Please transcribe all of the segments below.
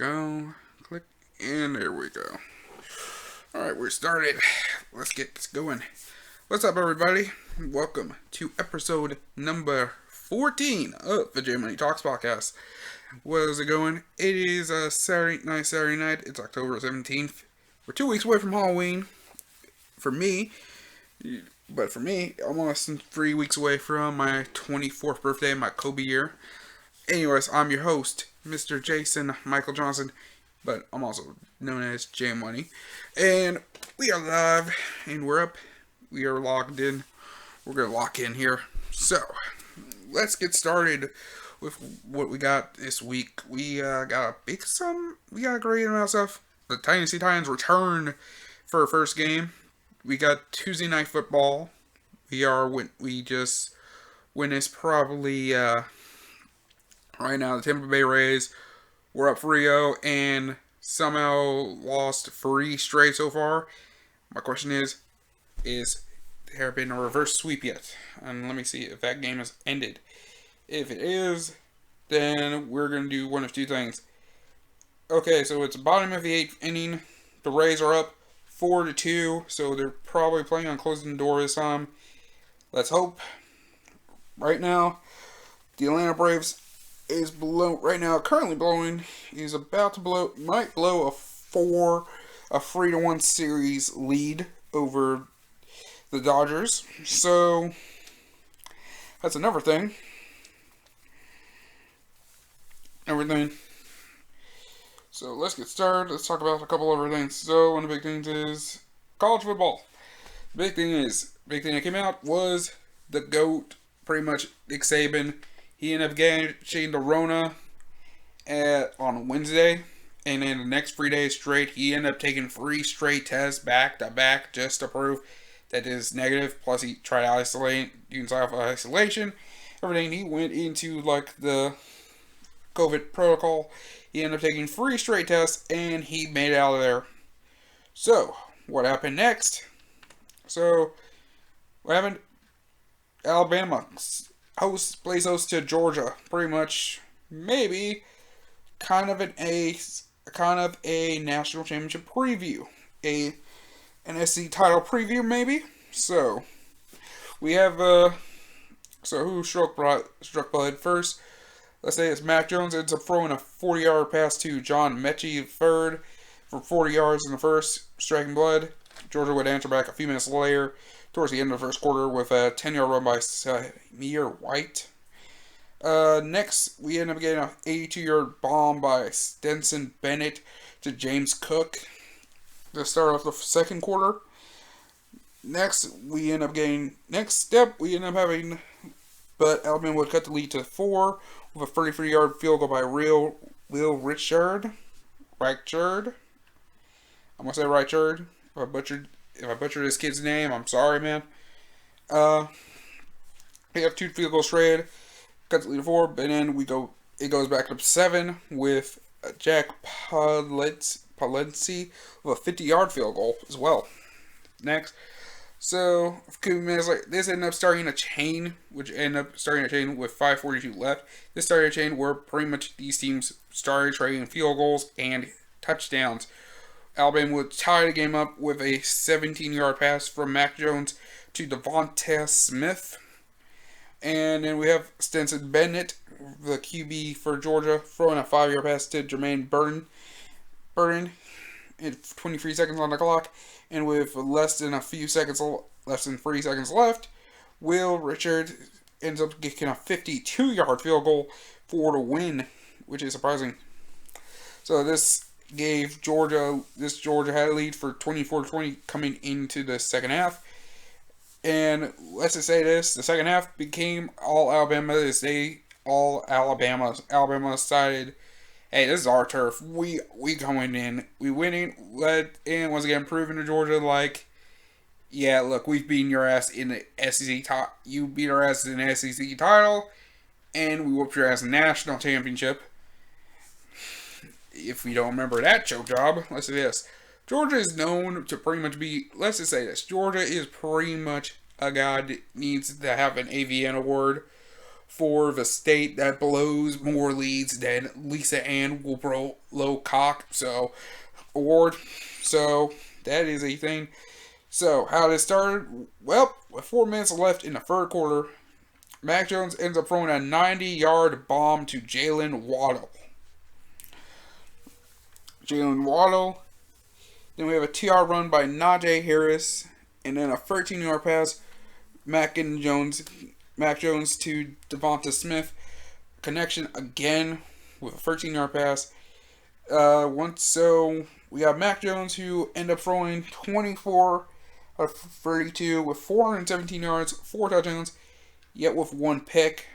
go. Click, and there we go. Alright, we're started. Let's get this going. What's up, everybody? Welcome to episode number 14 of the J Money Talks podcast. How's it going? It is a Saturday night. It's October 17th. We're 2 weeks away from Halloween. For me, almost 3 weeks away from my 24th birthday, my Kobe year. Anyways, I'm your host, Mr. Jason Michael Johnson, but I'm also known as J Money. And we are live, and we're up. We are logged in. We're going to lock in here. So, let's get started with what we got this week. We got a great amount of stuff. The Tennessee Titans return for our first game. We got Tuesday Night Football. We just witnessed probably right now the Tampa Bay Rays were up 3-0 and somehow lost 3 straight so far. My question is there been a reverse sweep yet? And let me see if that game has ended. If it is, then we're going to do one of two things. Okay, so it's bottom of the 8th inning. The Rays are up 4-2, so they're probably playing on closing the door this time. Let's hope. Right now, the Atlanta Braves is currently blowing. He's about to might blow a 3-1 series lead over the Dodgers. So that's another thing. So let's get started. Let's talk about a couple other things. So one of the big things is college football. The big thing that came out was the GOAT, pretty much Nick Saban. He ended up getting the Rona on Wednesday, and then the next 3 days straight, he ended up taking 3 straight tests back to back just to prove that it is negative. Plus, he tried using self-isolation. Everything, he went into the COVID protocol. He ended up taking 3 straight tests, and he made it out of there. So, what happened next? Alabama plays host to Georgia. Pretty much, maybe, kind of a national championship preview. An SEC title preview, maybe. So, we have, who struck blood first? Let's say it's Mac Jones ends up throwing a 40-yard pass to John Mechie III for 40 yards in the first, striking blood. Georgia would answer back a few minutes later, towards the end of the first quarter, with a 10-yard run by Samir White. Next, we end up getting an 82-yard bomb by Stetson Bennett to James Cook to start off the second quarter. Next step, we end up having, but Alabama would cut the lead to 4 with a 33-yard field goal by Will Richard. I'm gonna say Richard. If I butchered this kid's name, I'm sorry, man. We have 2 field goals straight, cut the lead to 4, but then it goes back up 7 with Jack Palencia with a 50-yard field goal as well. Next, so a few minutes later, this ended up starting a chain, with 5:42 left. This started a chain where pretty much these teams started trading field goals and touchdowns. Alabama would tie the game up with a 17-yard pass from Mac Jones to Devonta Smith. And then we have Stetson Bennett, the QB for Georgia, throwing a 5-yard pass to Jermaine Burton. 23 seconds on the clock. And with less than 3 seconds left, Will Richard ends up getting a 52-yard field goal for the win, which is surprising. So this gave Georgia had a lead for 24-20 coming into the second half. And let's just say this, the second half became all Alabama. Alabama decided, hey, this is our turf. We going in. We winning. And once again, proving to Georgia, yeah, look, we've beaten your ass in the SEC title. You beat our ass in the SEC title, and we whooped your ass in the national championship. If we don't remember that choke job, let's say this. Georgia is known to pretty much be, let's just say this, Georgia is pretty much a guy that needs to have an AVN award for the state that blows more leads than Lisa Ann will blow cock. So, award. So, that is a thing. So, how this started? Well, with 4 minutes left in the third quarter, Mac Jones ends up throwing a 90-yard bomb to Jalen Waddle. Then we have a 2-yard run by Najee Harris, and then a 13-yard pass, Mac Jones to Devonta Smith. Connection again with a 13-yard pass. So we have Mac Jones, who ended up throwing 24 out of 32 with 417 yards, 4 touchdowns, yet with 1 pick.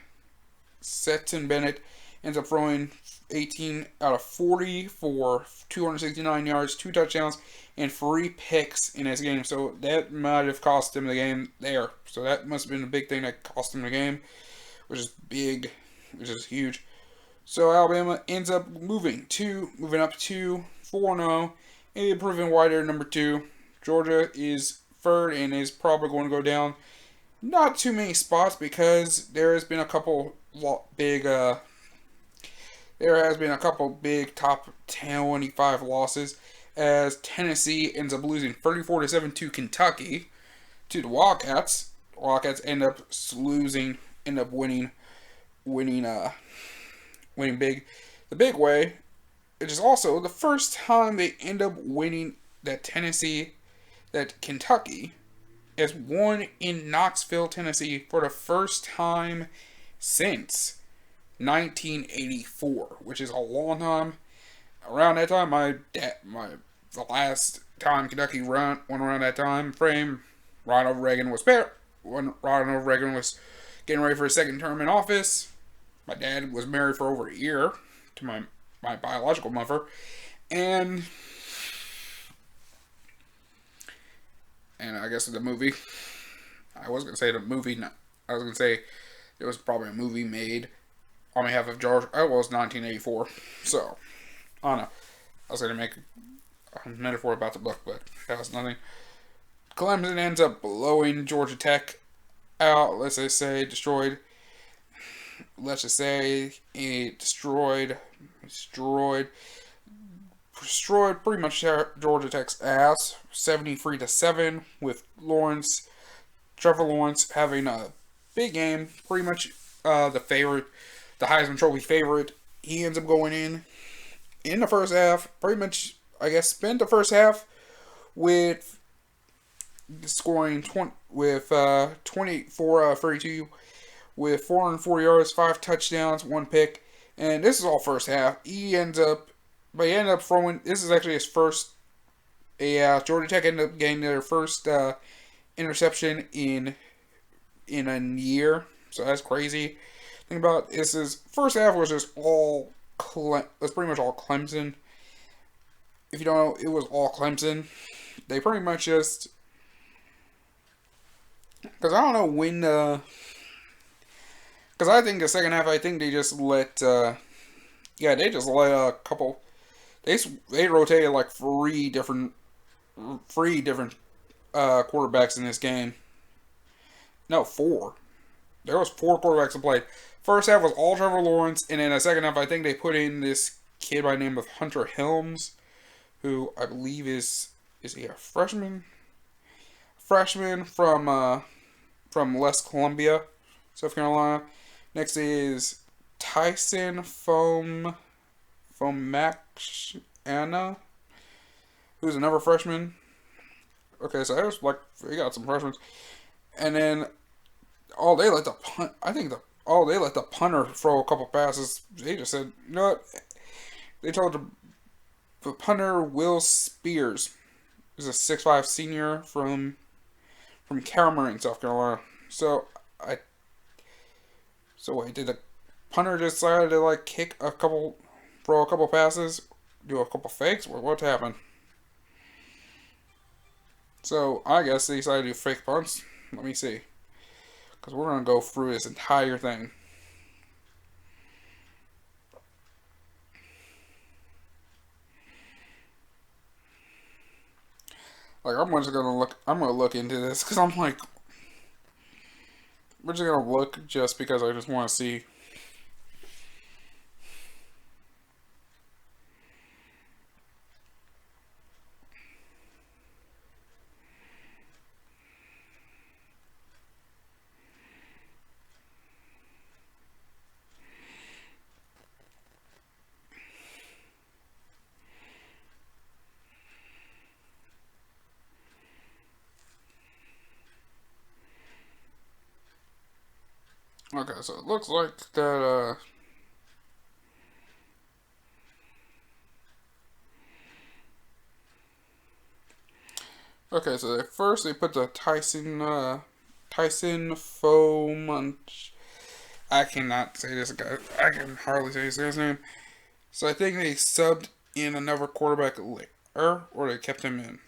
Stetson Bennett ends up throwing 18 out of 40 for 269 yards, 2 touchdowns, and 3 picks in his game. So that might have cost him the game there. So that must have been a big thing that cost him the game, which is big, which is huge. So Alabama ends up moving up to 4-0, and improving wider number 2. Georgia is third and is probably going to go down. Not too many spots because there has been a couple big top 25 losses, as Tennessee ends up losing 34-7 to Kentucky to the Wildcats. Wildcats end up winning big, the big way. It is also the first time they end up winning that Kentucky has won in Knoxville, Tennessee for the first time since 1984, which is a long time. Around that time, the last time Kentucky won around that time frame, Ronald Reagan was getting ready for his second term in office. My dad was married for over a year to my biological mother, and I guess the movie. I was gonna say the movie. I was gonna say there was probably a movie made on behalf of George. Oh, well, it was 1984. So I don't know. I was gonna make a metaphor about the book, but that was nothing. Clemson ends up blowing Georgia Tech out. Let's just say destroyed pretty much Georgia Tech's ass, 73-7, with Trevor Lawrence having a big game, pretty much the Heisman Trophy favorite. He ends up going in the first half, pretty much, I guess, spent the first half with scoring 24-32 with 404 yards, 5 touchdowns, 1 pick, and this is all first half. He ended up throwing. This is actually his first. Georgia Tech ended up getting their first interception in a year, so that's crazy. Think about this: is first half was just that's pretty much all Clemson. If you don't know, it was all Clemson. They pretty much just, because I don't know when. Because I think the second half, I think they just let. They just let a couple. They rotated like three different quarterbacks in this game. No, 4. There was 4 quarterbacks that played. First half was all Trevor Lawrence, and in the second half, I think they put in this kid by the name of Hunter Helms, who I believe is he a freshman? Freshman from West Columbia, South Carolina. Next is Tyson from Anna, who's another freshman. Okay, so there's we got some freshmen, and then they let the punter throw a couple passes. They just said, you know what? They told the punter, Will Spears, who's a 6'5" senior from Cameron, South Carolina. So wait, did the punter decide to throw a couple passes, do a couple fakes? What happened? So I guess they decided to do fake punts. Let me see, because we're gonna go through this entire thing. I'm gonna look into this because I'm like, we're just gonna look just because I just want to see. Okay, so it looks like that. Okay, so first they put the Tyson Fomunch. I cannot say this guy. I can hardly say his last name. So I think they subbed in another quarterback later, or they kept him in.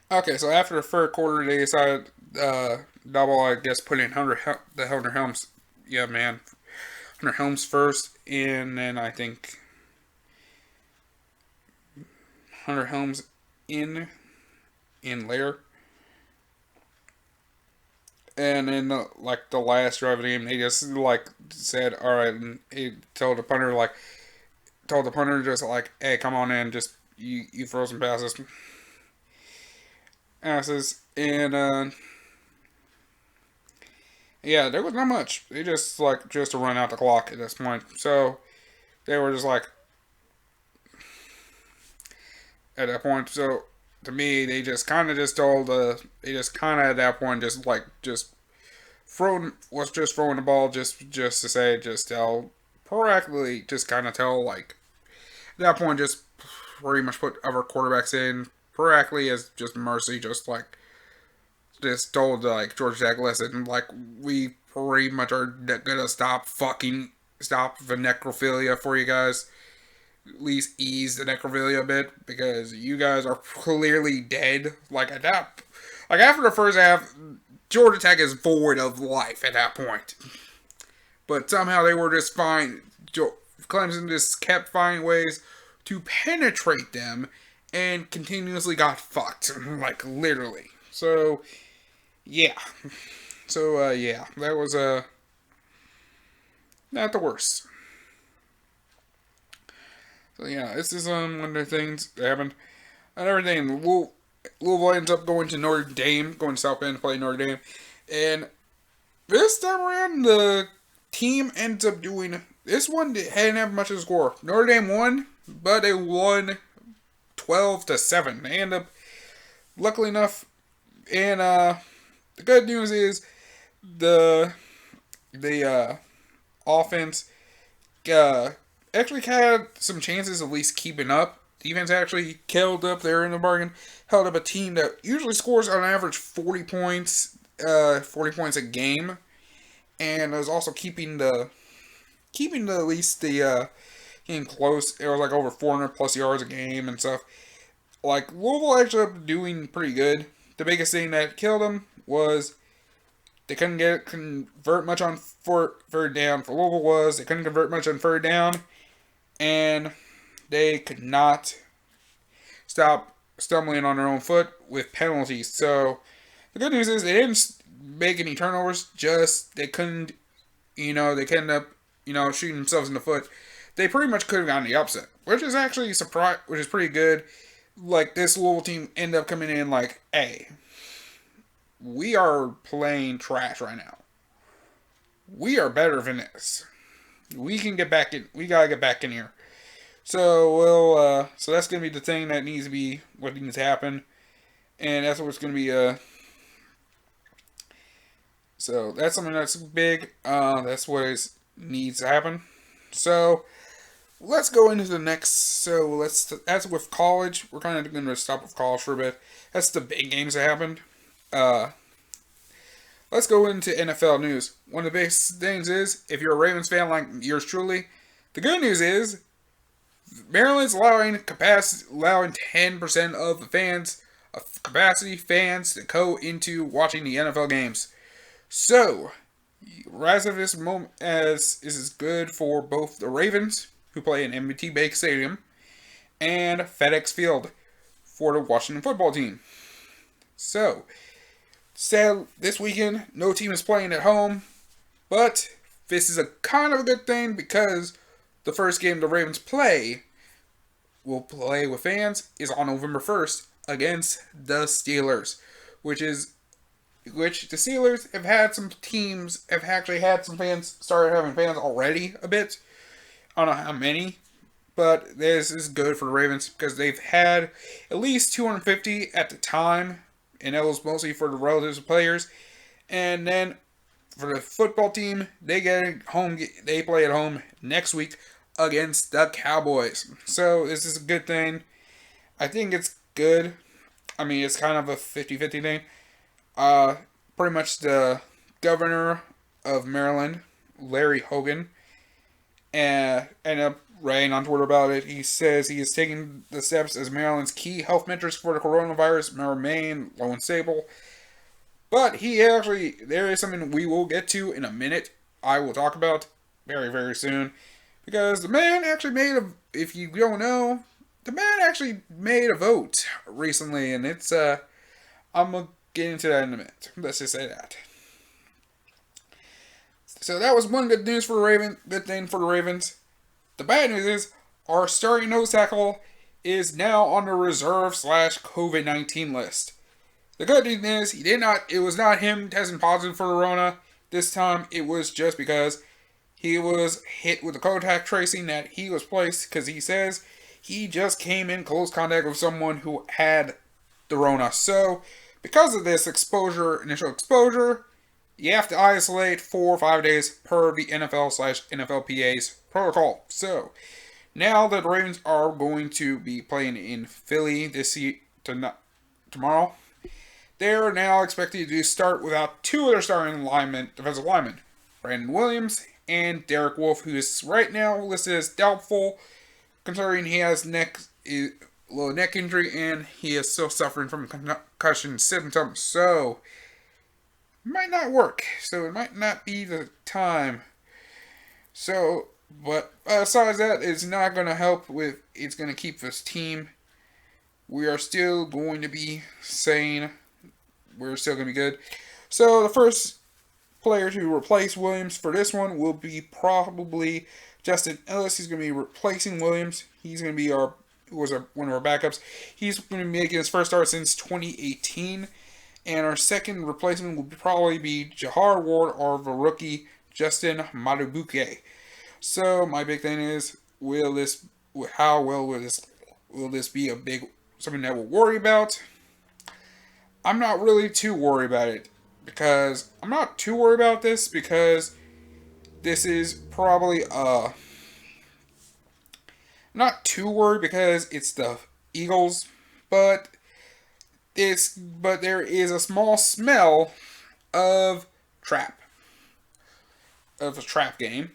Okay, so after the third quarter, they decided double. I guess put in Hunter Helms. Yeah, man, Hunter Helms first, and then I think Hunter Helms in later. And then, like the last drive of the game, they just like said, "All right," and he told the punter just like, "Hey, come on in, just you throw some passes," and yeah, there was not much. They just like just to run out the clock at this point, so they were just like at that point. So to me, they just kind of just told they just kind of at that point just throwing the ball just to say just tell proactively just kind of tell like at that point just pretty much put other quarterbacks in proactively as just mercy just like just told like George Tech, listen, like we pretty much are gonna stop the necrophilia for you guys, at least ease the necrophilia a bit because you guys are clearly dead. Like at that, like after the first half, Georgia Tech is void of life at that point. But somehow they were just fine. Clemson just kept finding ways to penetrate them and continuously got fucked. Like literally. So yeah. So yeah, that was not the worst. So yeah, this is one of the things that happened. And everything. Louisville ends up going to Notre Dame, going to South Bend to play Notre Dame, and this time around the team ends up doing this one hadn't have much of a score. Notre Dame won, but they won 12-7. They end up luckily enough, and the good news is the offense actually had some chances of at least keeping up. Defense actually held up there in the bargain, held up a team that usually scores on average 40 points a game, and was also keeping at least the getting close. It was like over 400 plus yards a game and stuff. Like Louisville actually ended up doing pretty good. The biggest thing that killed them was they couldn't convert much on third down. For Louisville was they couldn't convert much on third down, and they could not stop stumbling on their own foot with penalties. So the good news is they didn't make any turnovers. Just they couldn't, they could end up, shooting themselves in the foot. They pretty much could have gotten the upset, which is actually which is pretty good. Like this Louisville team ended up coming in like, hey, we are playing trash right now. We are better than this. We can get back in. We gotta get back in here. So so that's gonna be the thing that needs to be what needs to happen, and that's what's gonna be So that's something that's big. That's what needs to happen. So let's go into the next. So that's with college. We're kind of gonna stop with college for a bit. That's the big games that happened. Let's go into NFL news. One of the biggest things is if you're a Ravens fan like yours truly, the good news is Maryland's allowing 10% of the fans, capacity fans, to go into watching the NFL games. So, rise of this moment as this is good for both the Ravens, who play in MT Bank Stadium, and FedEx Field. for the Washington football team. So, sad this weekend, no team is playing at home, but this is a kind of a good thing because the first game the Ravens will play with fans, is on November 1st against the Steelers, which the Steelers have had some teams, have actually had some fans, started having fans already a bit. I don't know how many, but this is good for the Ravens because they've had at least 250 at the time, and that was mostly for the relatives of players. And then for the football team, they play at home next week against the Cowboys. So this is a good thing. I think it's good. I mean, it's kind of a 50-50 thing. Pretty much the governor of Maryland, Larry Hogan, ended up writing on Twitter about it. He says he is taking the steps as Maryland's key health metrics for the coronavirus remain low and stable. But there is something we will get to in a minute. I will talk about very, very soon. Because the man actually if you don't know, the man actually made a vote recently. And it's, I'm going to get into that in a minute. Let's just say that. So that was one good thing for the Ravens. The bad news is our starting nose tackle is now on the reserve/COVID-19 list. The good news is it was not him testing positive for Corona. This time it was just because he was hit with the contact tracing that he was placed because he says he just came in close contact with someone who had the Rona. So because of this initial exposure, you have to isolate 4 or 5 days per the NFL/NFLPA's protocol. So, now that the Ravens are going to be playing in Philly tomorrow, they're now expected to start without 2 of their starting defensive linemen, Brandon Williams and Derek Wolfe, who is right now listed as doubtful, considering he has a little neck injury and he is still suffering from concussion symptoms. So, might not work, so it might not be the time. So, but besides that, it's not going to help with, it's going to keep this team. We are still going to be saying we're still going to be good. So, the first player to replace Williams for this one will be probably Justin Ellis. He's going to be replacing Williams. He's going to be one of our backups. He's going to be making his first start since 2018. And our second replacement will probably be Jahar Ward or the rookie Justin Madubuike. So my big thing is, will this be something that we'll worry about? I'm not really too worried about it because this is probably not too worried because it's the Eagles, but there is a small smell of a trap game.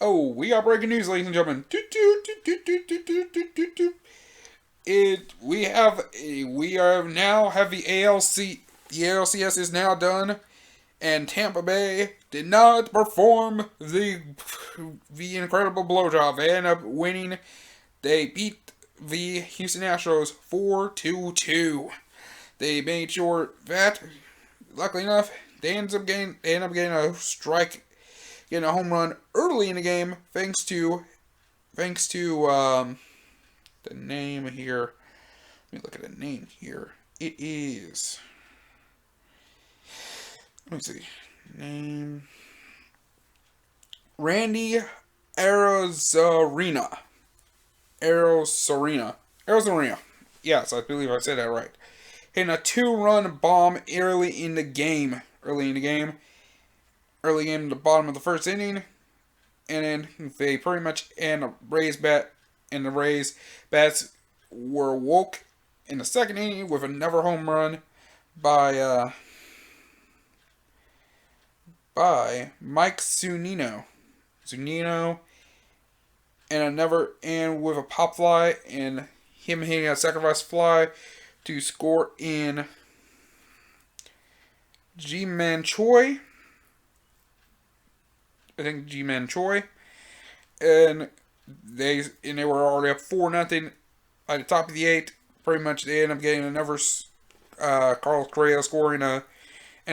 Oh, we got breaking news, ladies and gentlemen. We now have the ALC. The ALCS is now done, and Tampa Bay did not perform the incredible blowjob. They ended up winning. They beat the Houston Astros 4-2. They made sure that, luckily enough, they end up getting a strike, getting a home run early in the game, thanks to the name here. Let me look at the name here. It is, let me see, name, Randy Arozarena. Yes, I believe I said that right. Hitting a 2-run bomb early in the game, the bottom of the first inning, and then they pretty much the Rays bats were woke in the second inning with another home run by Mike Zunino, and with a pop fly and him hitting a sacrifice fly to score in Ji-Man Choi. I think Ji-Man Choi. And they were already up 4-0 at the top of the 8th. pretty much they end up getting another. Carlos Correa scoring end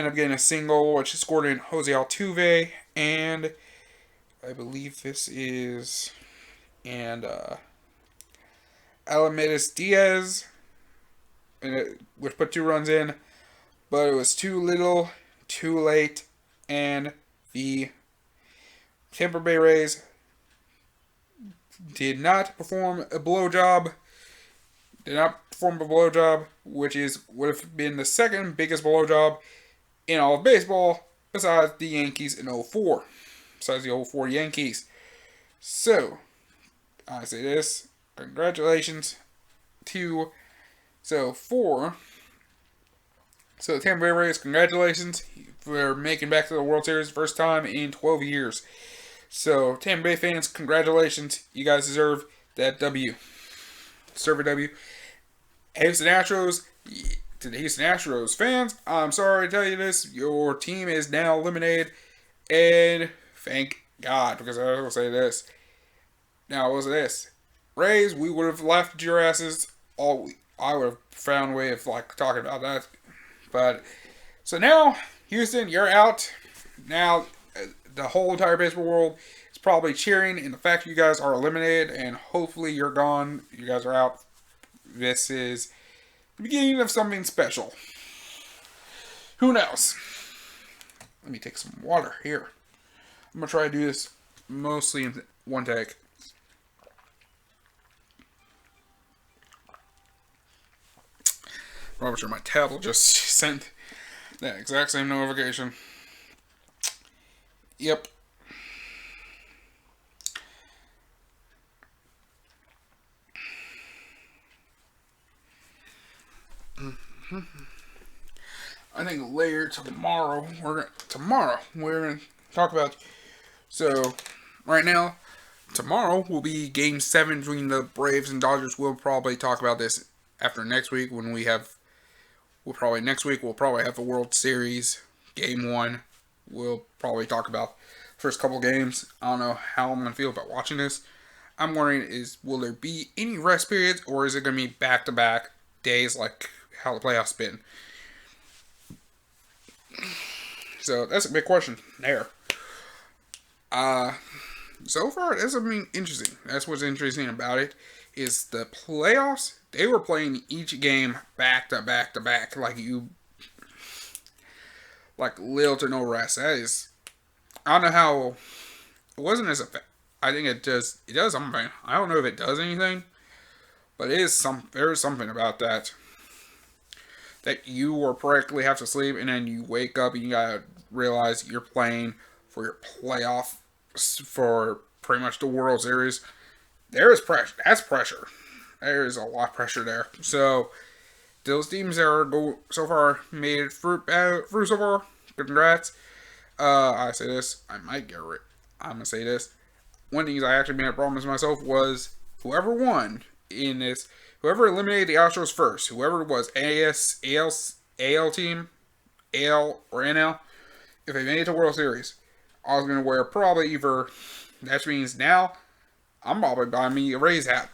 up getting a single, which is scored in Jose Altuve, and I believe this is Alamedis Diaz, which put 2 runs in, but it was too little, too late, and the Tampa Bay Rays did not perform a blowjob. Which would have been the second biggest blowjob in all of baseball, besides the Yankees in 04. Besides the 04 Yankees. So, I say this. Congratulations to. So, the Tampa Bay Rays, congratulations for making back to the World Series first time in 12 years. So, Tampa Bay fans, congratulations. You guys deserve that W. Deserve a W. Houston Astros, to the Houston Astros fans, I'm sorry to tell you this. Your team is now eliminated. And thank God, because I will say this. Now, what was this? Rays, we would have laughed at your asses all week. I would have found a way of talking about that. But, so now, Houston, you're out. Now, the whole entire baseball world is probably cheering in the fact that you guys are eliminated, and hopefully you're gone. You guys are out. This is the beginning of something special. Who knows? Let me take some water here. I'm going to try to do this mostly in one take. Probably sure my tablet just sent that exact same notification. Yep. I think later tomorrow we're gonna talk about. So right now, tomorrow will be Game 7 between the Braves and Dodgers. We'll probably talk about this after next week when we have. We'll probably have a World Series Game 1. We'll probably talk about first couple games. I don't know how I'm gonna feel about watching this. I'm wondering will there be any rest periods, or is it gonna be back-to-back days like how the playoffs been? So that's a big question there. So far this has been interesting. That's what's interesting about it is the playoffs. They were playing each game back to back to back, like little to no rest. That is, I don't know how. It wasn't as effective. I think it does something. I don't know if it does anything, but there is something about that you will practically have to sleep, and then you wake up and you gotta realize you're playing for your playoff for pretty much the World Series. There is pressure. That's pressure. There is a lot of pressure there. So those teams that are so far made it through so far. Congrats. I say this. I'm gonna say this. One of the things I actually made a promise myself was whoever won in this. Whoever eliminated the Astros first, whoever it was, AL team, AL or NL, if they made it to World Series, I was going to wear probably either, that means now, I'm probably buying me a Rays hat.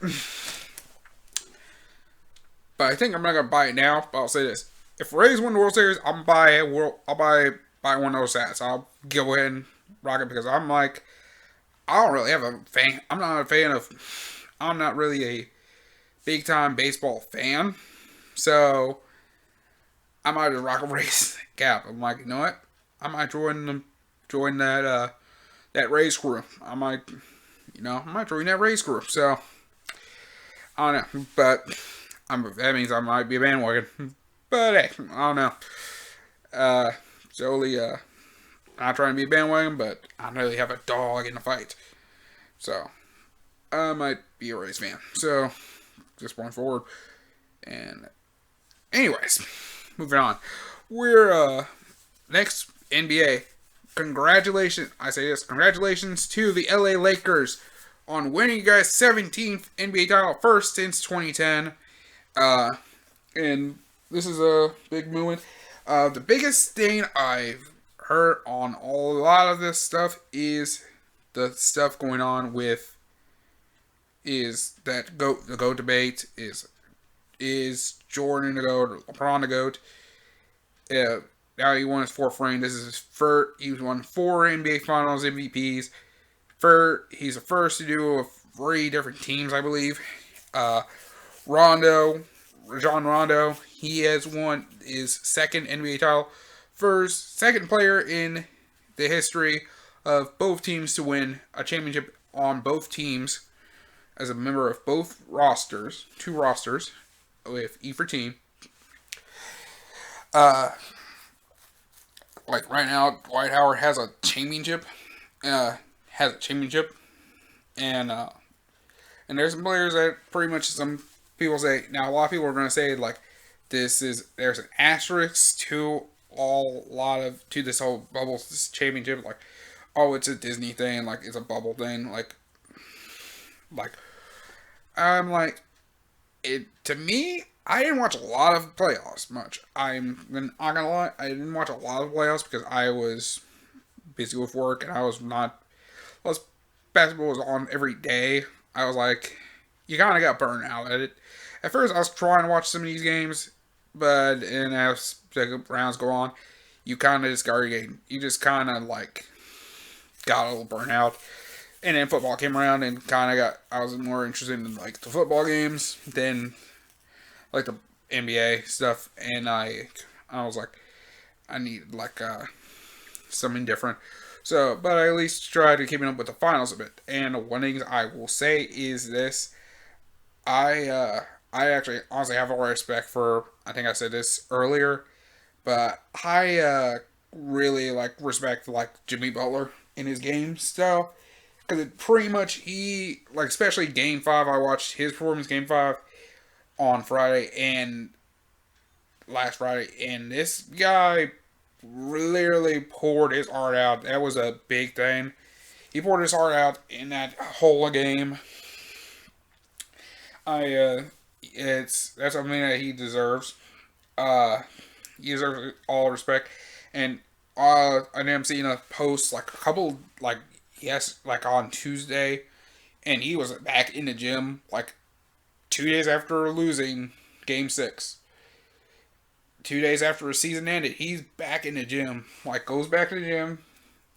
But I think I'm not going to buy it now, but I'll say this. If Rays win the World Series, I'll buy one of those hats. I'll go ahead and rock it because I don't really have a fan. I'm not really a big time baseball fan, so I might just rock a Rays cap. I'm like, you know what? I might join that Rays crew. I might join that Rays crew. So I don't know, but that means I might be a bandwagon. But hey, I don't know. Solely, not trying to be a bandwagon, but I don't really have a dog in the fight. So I might be a Rays fan. So this point forward. And anyways, moving on. We're next NBA. Congratulations. I say this. Congratulations to the LA Lakers on winning you guys 17th NBA title, first since 2010. And this is a big movement. The biggest thing I've heard on a lot of this stuff is the stuff going on with the GOAT debate is Is Jordan the GOAT? LeBron the GOAT? Now he won his fourth ring. This is his first. He won 4 NBA Finals MVPs. He's the first to do with 3 different teams, I believe. Rajon Rondo, he has won his second NBA title. Second player in the history of both teams to win a championship on both teams as a member of both rosters, 2 rosters, with E for team. Like right now, Dwight Howard has a championship. And there's some players that pretty much some people say. Now a lot of people are going to say like there's an asterisk to this whole bubble championship. Like, oh, it's a Disney thing. Like, it's a bubble thing. Like I'm like it to me. I didn't watch a lot of playoffs much. I'm not gonna lie. I didn't watch a lot of playoffs because I was busy with work and I was not. Plus, basketball was on every day. I was like, you kind of got burned out at it. At first, I was trying to watch some of these games, but as the rounds go on, you kind of just kind of like got a little burnt out. And then football came around and I was more interested in like the football games than like the NBA stuff. And I was like, I need like something different. So, but I at least tried to keep up with the finals a bit. And one thing I will say is this: I actually honestly have a lot of respect for. I think I said this earlier, but I really like respect like Jimmy Butler in his game style because it pretty much especially Game 5. I watched his performance Game 5 on Friday and last Friday, and this guy literally poured his heart out. That was a big thing. He poured his heart out in that whole game. That's something that he deserves. He deserves all respect. And I'm seeing a post like a couple like on Tuesday, and he was back in the gym like 2 days after losing Game 6. 2 days after the season ended, he's back in the gym. Like, goes back to the gym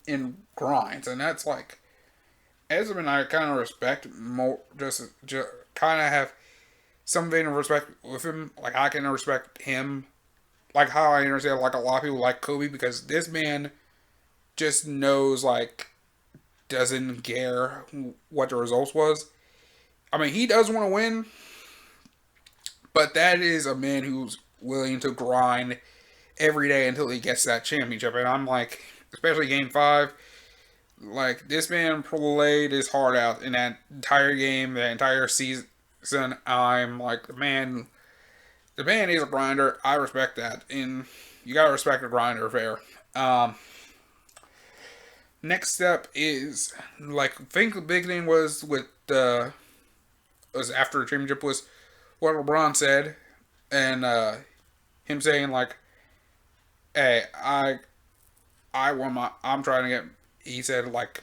and grinds. And that's like, as I kind of respect more, just kind of have something of respect with him. Like, I can respect him. Like, how I understand, like, a lot of people like Kobe because this man just knows, like, doesn't care what the results was. I mean, he does want to win, but that is a man who's willing to grind every day until he gets that championship. And I'm like, especially Game 5, like, this man played his heart out in that entire game, that entire season. I'm like, the man is a grinder. I respect that. And you gotta respect a grinder, fair. Next step is, like, I think the big thing was was after the championship was what LeBron said. And, him saying like, "Hey, I'm trying to get." He said like,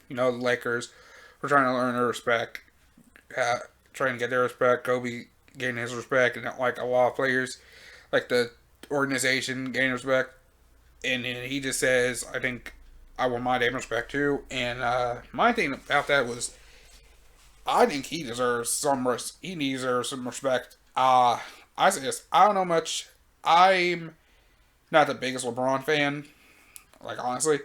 the Lakers were trying to earn their respect, trying to get their respect. Kobe gaining his respect, and like a lot of players, like the organization gaining respect. And he just says, "I think I want my damn respect too." And my thing about that was, I think he deserves some respect. I say this. I don't know much. I'm not the biggest LeBron fan. Like, honestly,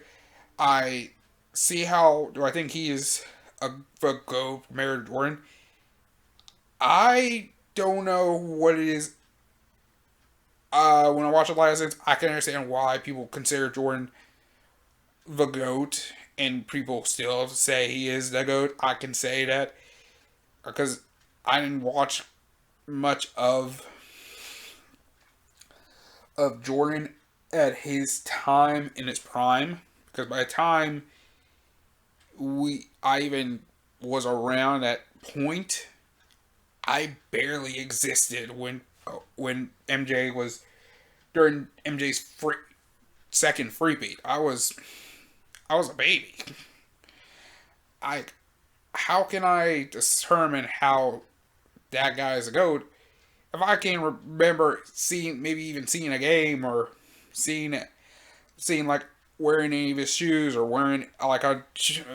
I see how. Do I think he is a GOAT compared to Jordan? I don't know what it is. When I watch the last sense, I can understand why people consider Jordan the GOAT, and people still say he is the GOAT. I can say that because I didn't watch much of Jordan at his time in his prime, because by the time I even was around that point, I barely existed when MJ was during MJ's second freepeat. I was a baby. How can I determine how that guy is a GOAT if I can remember seeing, maybe even seeing a game or seeing it, seeing like wearing any of his shoes or wearing like a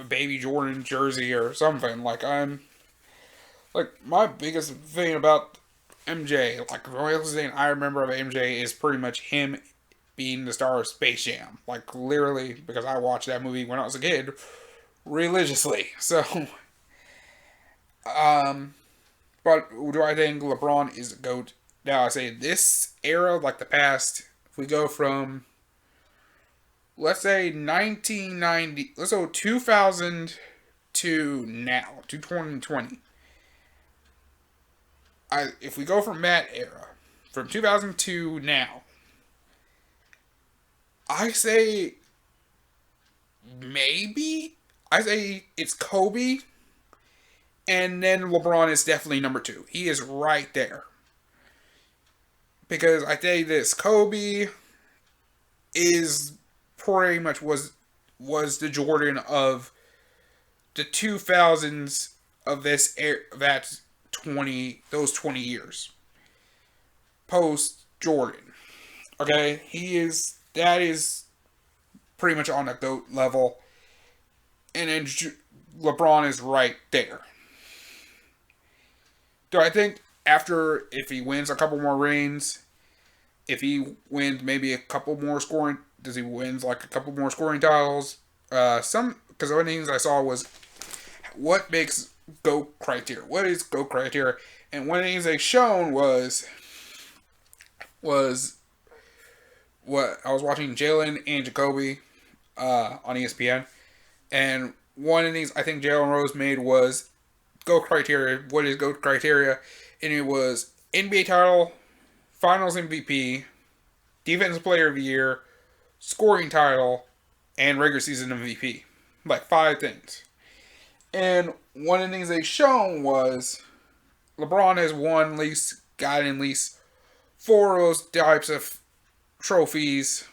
baby Jordan jersey or something. Like I'm like my biggest thing about MJ, like the only thing I remember of MJ is pretty much him being the star of Space Jam. Like literally, because I watched that movie when I was a kid religiously. So, um, but do I think LeBron is the GOAT? Now I say this era, like the past, if we go from let's say 1990, let's go 2000 to now, to 2020. If we go from that era, from 2000 to now, I say maybe I say it's Kobe, and then LeBron is definitely number two. He is right there because I say this: Kobe is pretty much was the Jordan of the 2000s of this era, that's 20 those 20 years post Jordan. Okay, he is that is pretty much on the GOAT level, and then LeBron is right there. Do I think after, if he wins a couple more rings, if he wins maybe a couple more scoring, does he wins like a couple more scoring titles? Some because one of the things I saw was what makes GOAT criteria. What is GOAT criteria? And one of the things they shown was what I was watching Jalen and Jacoby on ESPN, and one of the things I think Jalen Rose made was GOAT criteria. What is GOAT criteria? And it was NBA title, Finals MVP, Defensive Player of the Year, scoring title, and regular season MVP. Like 5 things. And one of the things they shown was LeBron has won at least, gotten at least 4 of those types of trophies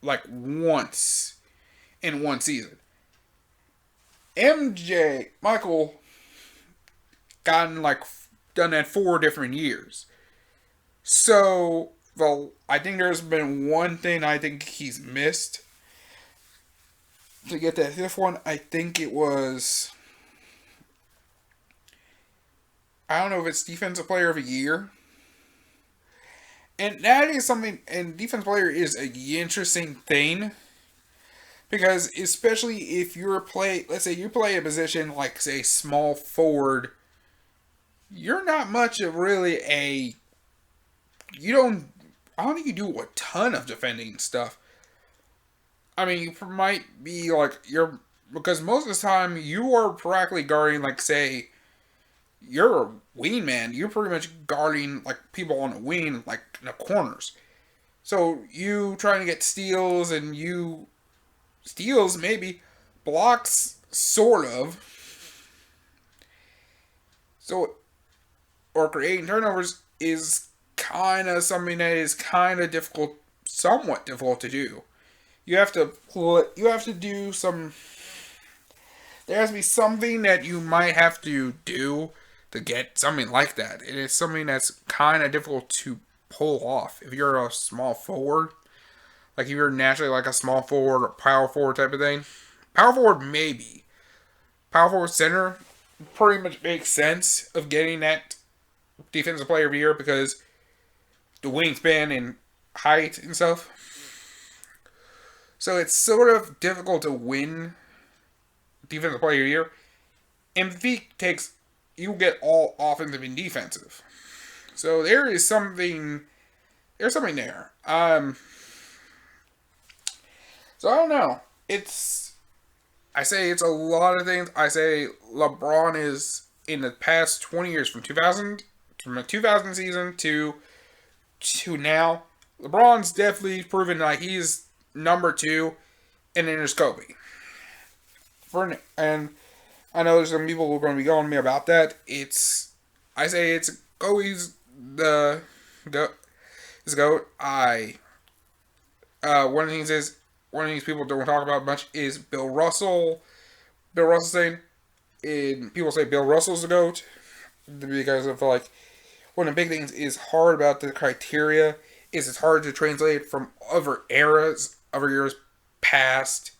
like once in one season. Michael gotten like done that 4 different years. So, well, I think there's been one thing I think he's missed to get that 5th one. I think it was, I don't know if it's Defensive Player of the Year. And that is something, and Defensive Player is an interesting thing. Because especially if you're let's say you play a position like, say, small forward, you're not much of really I don't think you do a ton of defending stuff. I mean, you might be like, because most of the time you are practically guarding, like, say, you're a wingman, you're pretty much guarding, like, people on the wing, like, in the corners. So, you trying to get steals maybe, blocks, sort of. So, or creating turnovers is kind of something that is kind of difficult, somewhat difficult to do. You have to do some, there has to be something that you might have to do to get something like that. It is something that's kind of difficult to pull off if you're a small forward. Like if you're naturally like a small forward or power forward type of thing. Power forward maybe. Power forward center pretty much makes sense of getting that Defensive Player of the Year because the wingspan and height and stuff. So it's sort of difficult to win Defensive Player of the Year. MVP takes, you get all offensive and defensive. So there's something there. So I don't know. I say it's a lot of things. I say LeBron is, in the past 20 years, from the 2000 season to now, LeBron's definitely proven like he's number 2, and then there's Kobe. And I know there's some people who are going to be going to me about that. I say it's Kobe's the GOAT. One of the things is, one of these people don't talk about much is Bill Russell. Bill Russell saying, and people say Bill Russell's the GOAT because of like one of the big things is hard about the criteria is it's hard to translate from other years past.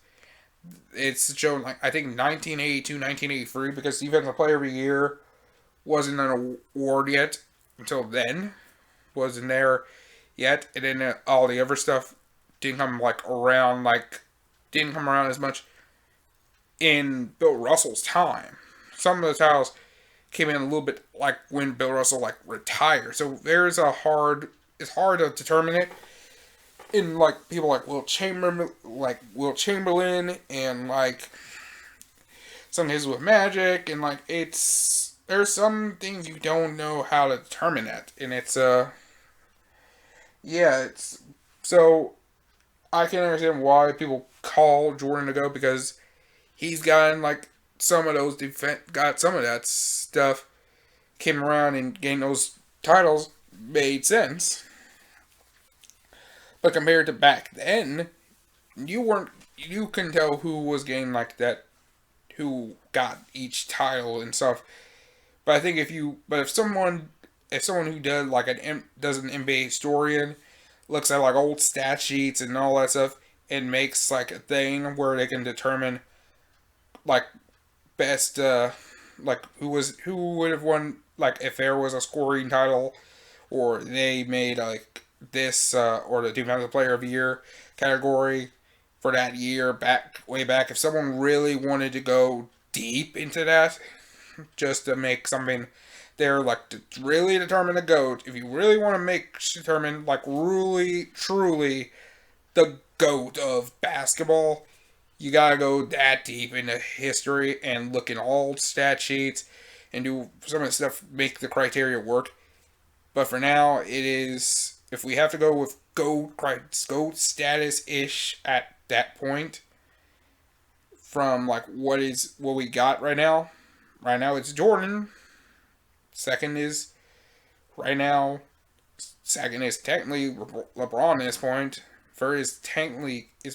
It's shown like I think 1982, 1983 because Defensive Player of the Year wasn't an award yet until then, wasn't there yet, and then all the other stuff didn't come didn't come around as much in Bill Russell's time. Some of the titles came in a little bit like when Bill Russell retired. So it's hard to determine it. In people like Will Chamberlain and some cases with Magic and there's some things you don't know how to determine that, and it's so I can understand why people call Jordan to go because he's gotten some of those got some of that stuff came around and getting those titles made sense. But compared to back then, you can tell who was getting that, who got each title and stuff. But I think if someone who does does an NBA historian looks at old stat sheets and all that stuff and makes a thing where they can determine best who would have won if there was a scoring title or they made this or the Defensive Player of the Year category for that year way back. If someone really wanted to go deep into that, just to make something there to really determine the GOAT, if you really want to determine really truly the GOAT of basketball, you gotta go that deep into history and look in all stat sheets and do some of the stuff make the criteria work. But for now, if we have to go with GOAT status-ish at that point, from what we got right now it's Jordan. Second is technically LeBron at this point. Third is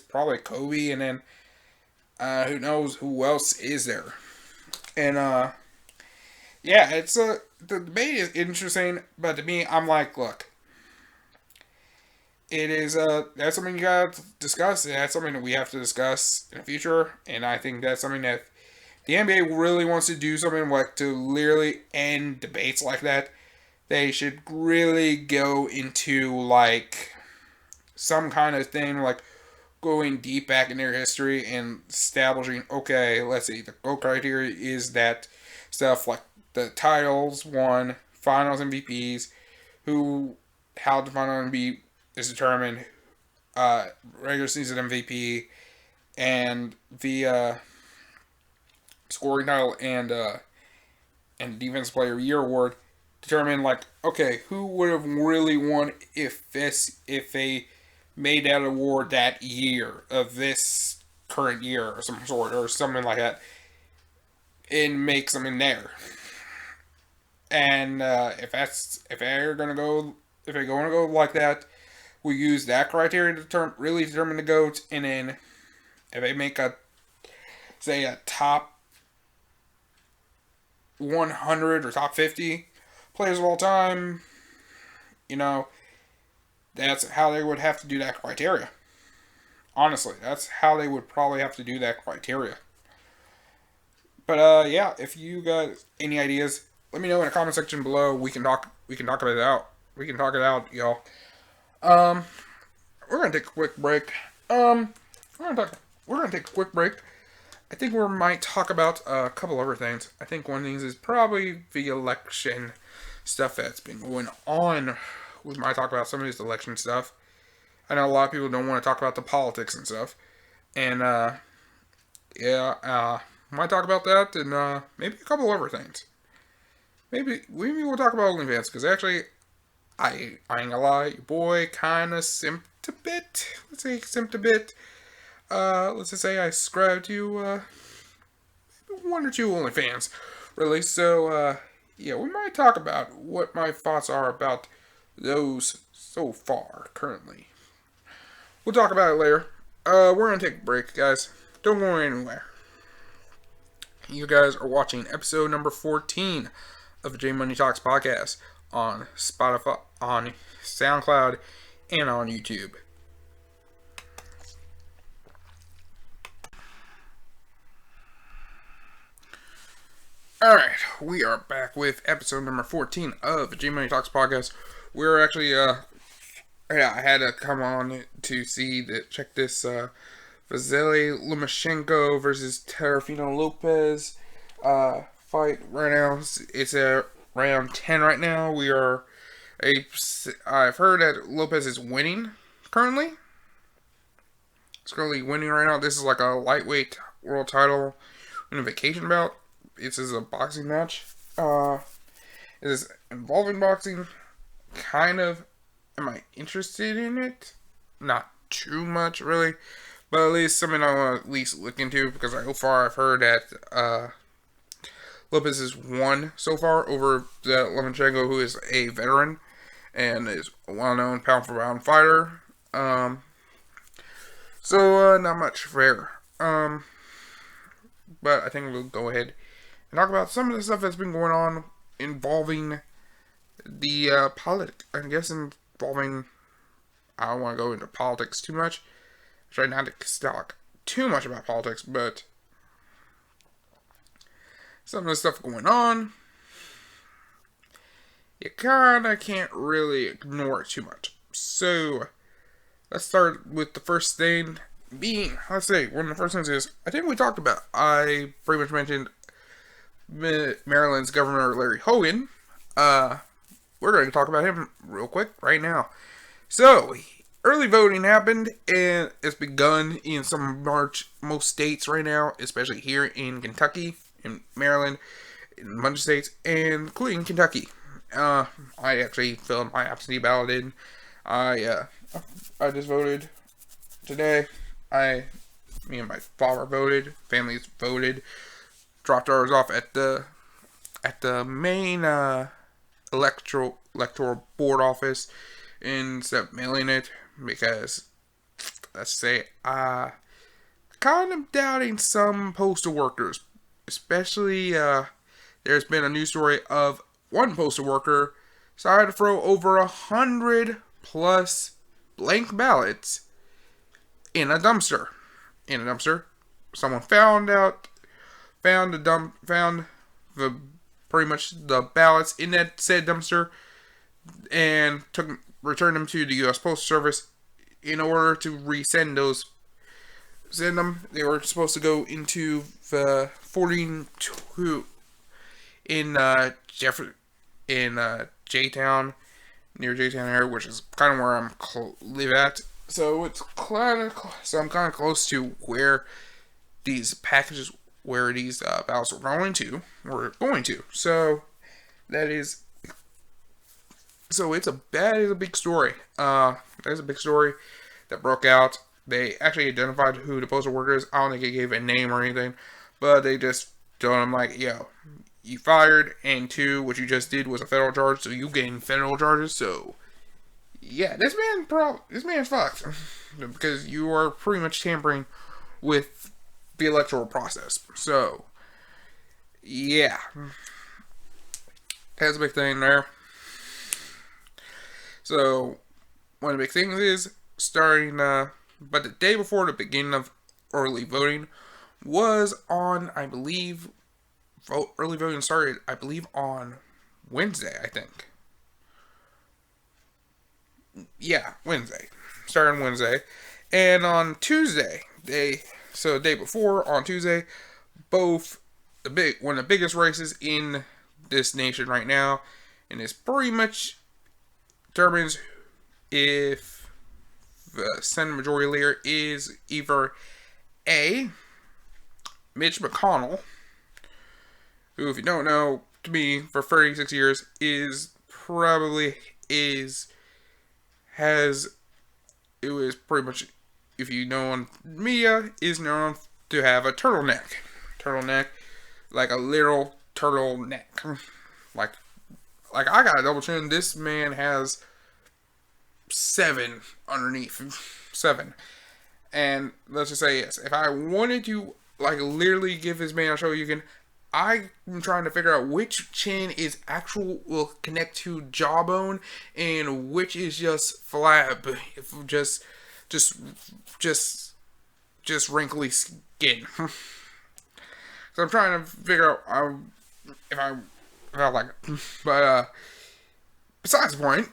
probably Kobe, and then who knows who else is there. And the debate is interesting, but to me, I'm look, it is that's something you gotta discuss. That's something that we have to discuss in the future, and I think that's something that the NBA really wants to do something to literally end debates like that. They should really go into some kind of thing going deep back in their history and establishing, okay, let's see, the GOAT criteria is that stuff the titles won, finals MVPs, how the final MVP is determined, regular season MVP, and the scoring title and Defensive Player of the Year award determine okay, who would have really won if they made that award that year of this current year or some sort or something like that, and make something there. And if they're gonna go like that, we use that criteria to really determine the GOAT, and then if they make a top 100 or top 50 players of all time, that's how they would have to do that criteria. Honestly, that's how they would probably have to do that criteria. But if you got any ideas, let me know in the comment section below. We can talk about it out. We can talk it out, y'all. We're gonna take a quick break. We're gonna take a quick break. I think we might talk about a couple other things. I think one of the things is probably the election stuff that's been going on. We might talk about some of this election stuff. I know a lot of people don't want to talk about the politics and stuff. And, might talk about that and, maybe a couple other things. Maybe we'll talk about OnlyFans, because actually, I ain't gonna lie, your boy kinda simped a bit. Let's say simped a bit. Let's just say I subscribed to, one or two OnlyFans, really. So, we might talk about what my thoughts are about those so far, currently. We'll talk about it later. We're gonna take a break, guys. Don't go anywhere. You guys are watching episode number 14 of the J Money Talks podcast. on Spotify, on SoundCloud, and on YouTube. Alright, we are back with episode number 14 of the G Money Talks podcast. We're actually, I had to come on to check this, Vasily Lomachenko versus Teofimo Lopez, fight right now. It's round 10 right now. I've heard that Lopez is winning currently. It's currently winning right now. This is like a lightweight world title unification bout. This is a boxing match. It is involving boxing. Kind of. Am I interested in it? Not too much, really. But at least something I want to at least look into, because so far I've heard that Lopez has won so far over Lomachenko, who is a veteran and is a well-known pound-for-pound fighter. So not much fair. But I think we'll go ahead and talk about some of the stuff that's been going on involving the politics. I guess involving, I don't want to go into politics too much. I try not to talk too much about politics, but some of the stuff going on, you kind of can't really ignore it too much. So, let's start with the first thing being, let's say, one of the first things is, I think we talked about, I pretty much mentioned Maryland's Governor Larry Hogan. We're going to talk about him real quick right now. So, early voting happened, and it's begun in most states right now, especially here in Kentucky, in Maryland, in a bunch of states, and including Kentucky. I actually filled my absentee ballot in. I just voted today. Me and my father voted. Families voted. Dropped ours off at the main electoral board office instead of mailing it, because let's say kind of doubting some postal workers, especially there's been a news story of one postal worker decided to throw over 100 plus blank ballots in a dumpster. Someone found pretty much the ballots in that said dumpster and returned them to the U.S. Postal Service in order to resend those. Send them. They were supposed to go into the 42 in J-Town, near J-Town area, which is kind of where I'm live at. So I'm kind of close to where these packages, ballots were going to. So that is. So that is a big story. That is a big story that broke out. They actually identified who the postal worker is. I don't think they gave a name or anything, but they just told him, like, yo, you fired, and 2, what you just did was a federal charge, so you getting federal charges. So yeah, this man's fucked because you are pretty much tampering with the electoral process. So yeah, that's a big thing there. So one of the big things is starting, but the day before the beginning of early voting was on, I believe, early voting started, I believe, on Wednesday, I think. Yeah, Wednesday. Started on Wednesday. And on Tuesday, the day before, on Tuesday, one of the biggest races in this nation right now, and it's pretty much determines if the Senate Majority Leader is either A, Mitch McConnell, who, if you don't know, to me, for 36 years, it was pretty much, if you know on media, is known to have a turtleneck, like a literal turtleneck, like I gotta double check. This man has 7 underneath, 7, and let's just say yes. If I wanted to, like, literally give this man a show, I'm trying to figure out which chin is actual will connect to jawbone and which is just flab, if just just just wrinkly skin. So I'm trying to figure out if I if I like it. But besides the point.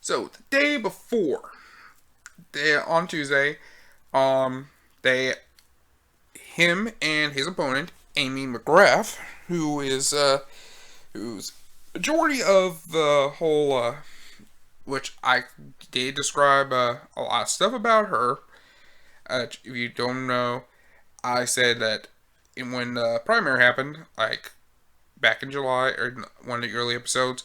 So the day before, on Tuesday, they him and his opponent, Amy McGrath, who's majority of the whole, which I did describe a lot of stuff about her. If you don't know, I said that when the primary happened, like back in July or one of the early episodes,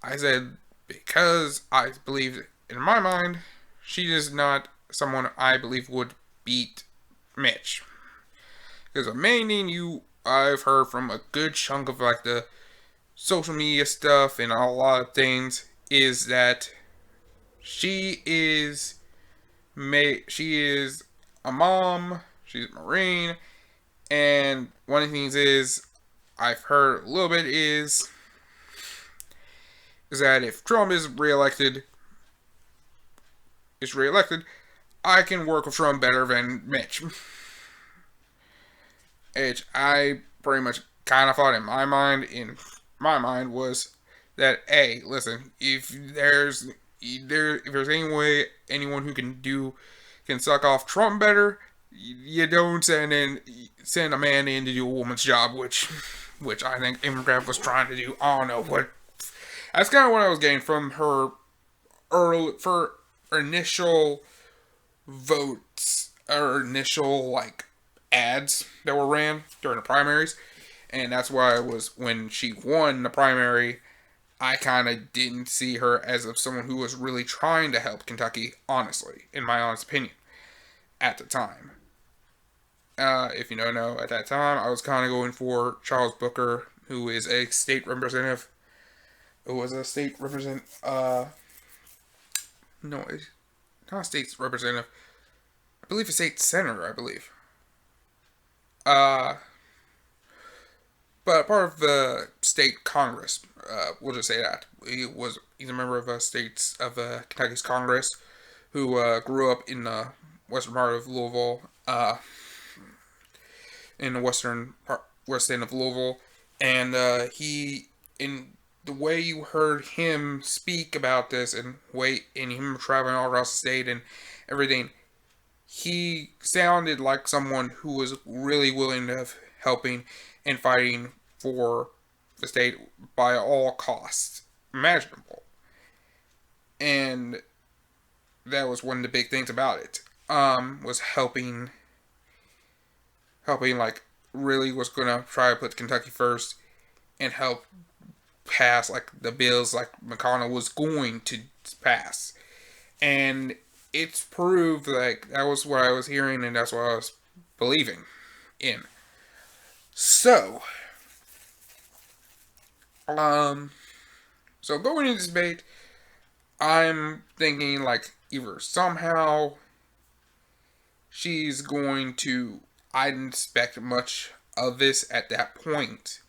I said because I believe in my mind she is not someone I believe would beat Mitch. Because the main thing I've heard from a good chunk of like the social media stuff and a lot of things is that she is she is a mom, she's a Marine, and one of the things is I've heard a little bit is that if Trump is reelected, I can work with Trump better than Mitch. Which I pretty much kind of thought in my mind was that, hey, listen, if there's any way anyone who can suck off Trump better, you don't send a man in to do a woman's job, which I think Immigrant was trying to do. I don't know what. That's kind of what I was getting from her for her initial votes or initial like ads that were ran during the primaries, and that's why I was when she won the primary. I kind of didn't see her as of someone who was really trying to help Kentucky, honestly, in my honest opinion, at the time. If you don't know, at that time, I was kind of going for Charles Booker, who is a state representative. Who was a state representative. No, not a state representative. I believe a state senator, I believe. Uh, but part of the state Congress. We'll just say that he's a member of Kentucky's Congress, who grew up in the western part of Louisville, in the west end of Louisville, and he in the way you heard him speak about this and him traveling all across the state and everything, he sounded like someone who was really willing to helping and fighting for the state by all costs imaginable. And that was one of the big things about it. Was helping like really was gonna try to put Kentucky first and help pass like the bills like McConnell was going to pass. And it's proved like that was what I was hearing and that's what I was believing in. So, so going into this debate, I'm thinking like either somehow she's going to. I didn't expect much of this at that point.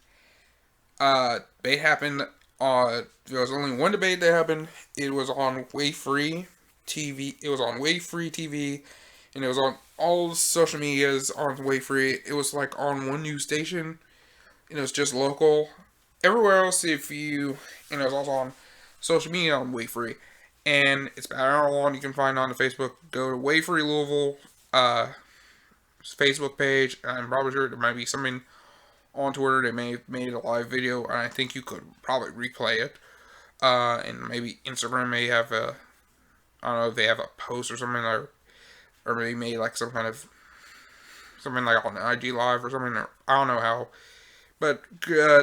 Debate happened. There was only one debate that happened. It was on Way Free TV. It was on Way Free TV, and it was on all social medias on Way Free. It was like on one news station, and it was just local. Everywhere else, and it was also on social media on Way Free, and it's about an hour long. You can find it on the Facebook. Go to Way Free Louisville Facebook page. I'm probably sure there might be something on Twitter. They may have made a live video, and I think you could probably replay it. And maybe Instagram may have I don't know if they have a post or something, or maybe made like some kind of something like on IG Live or something. Or, I don't know how, but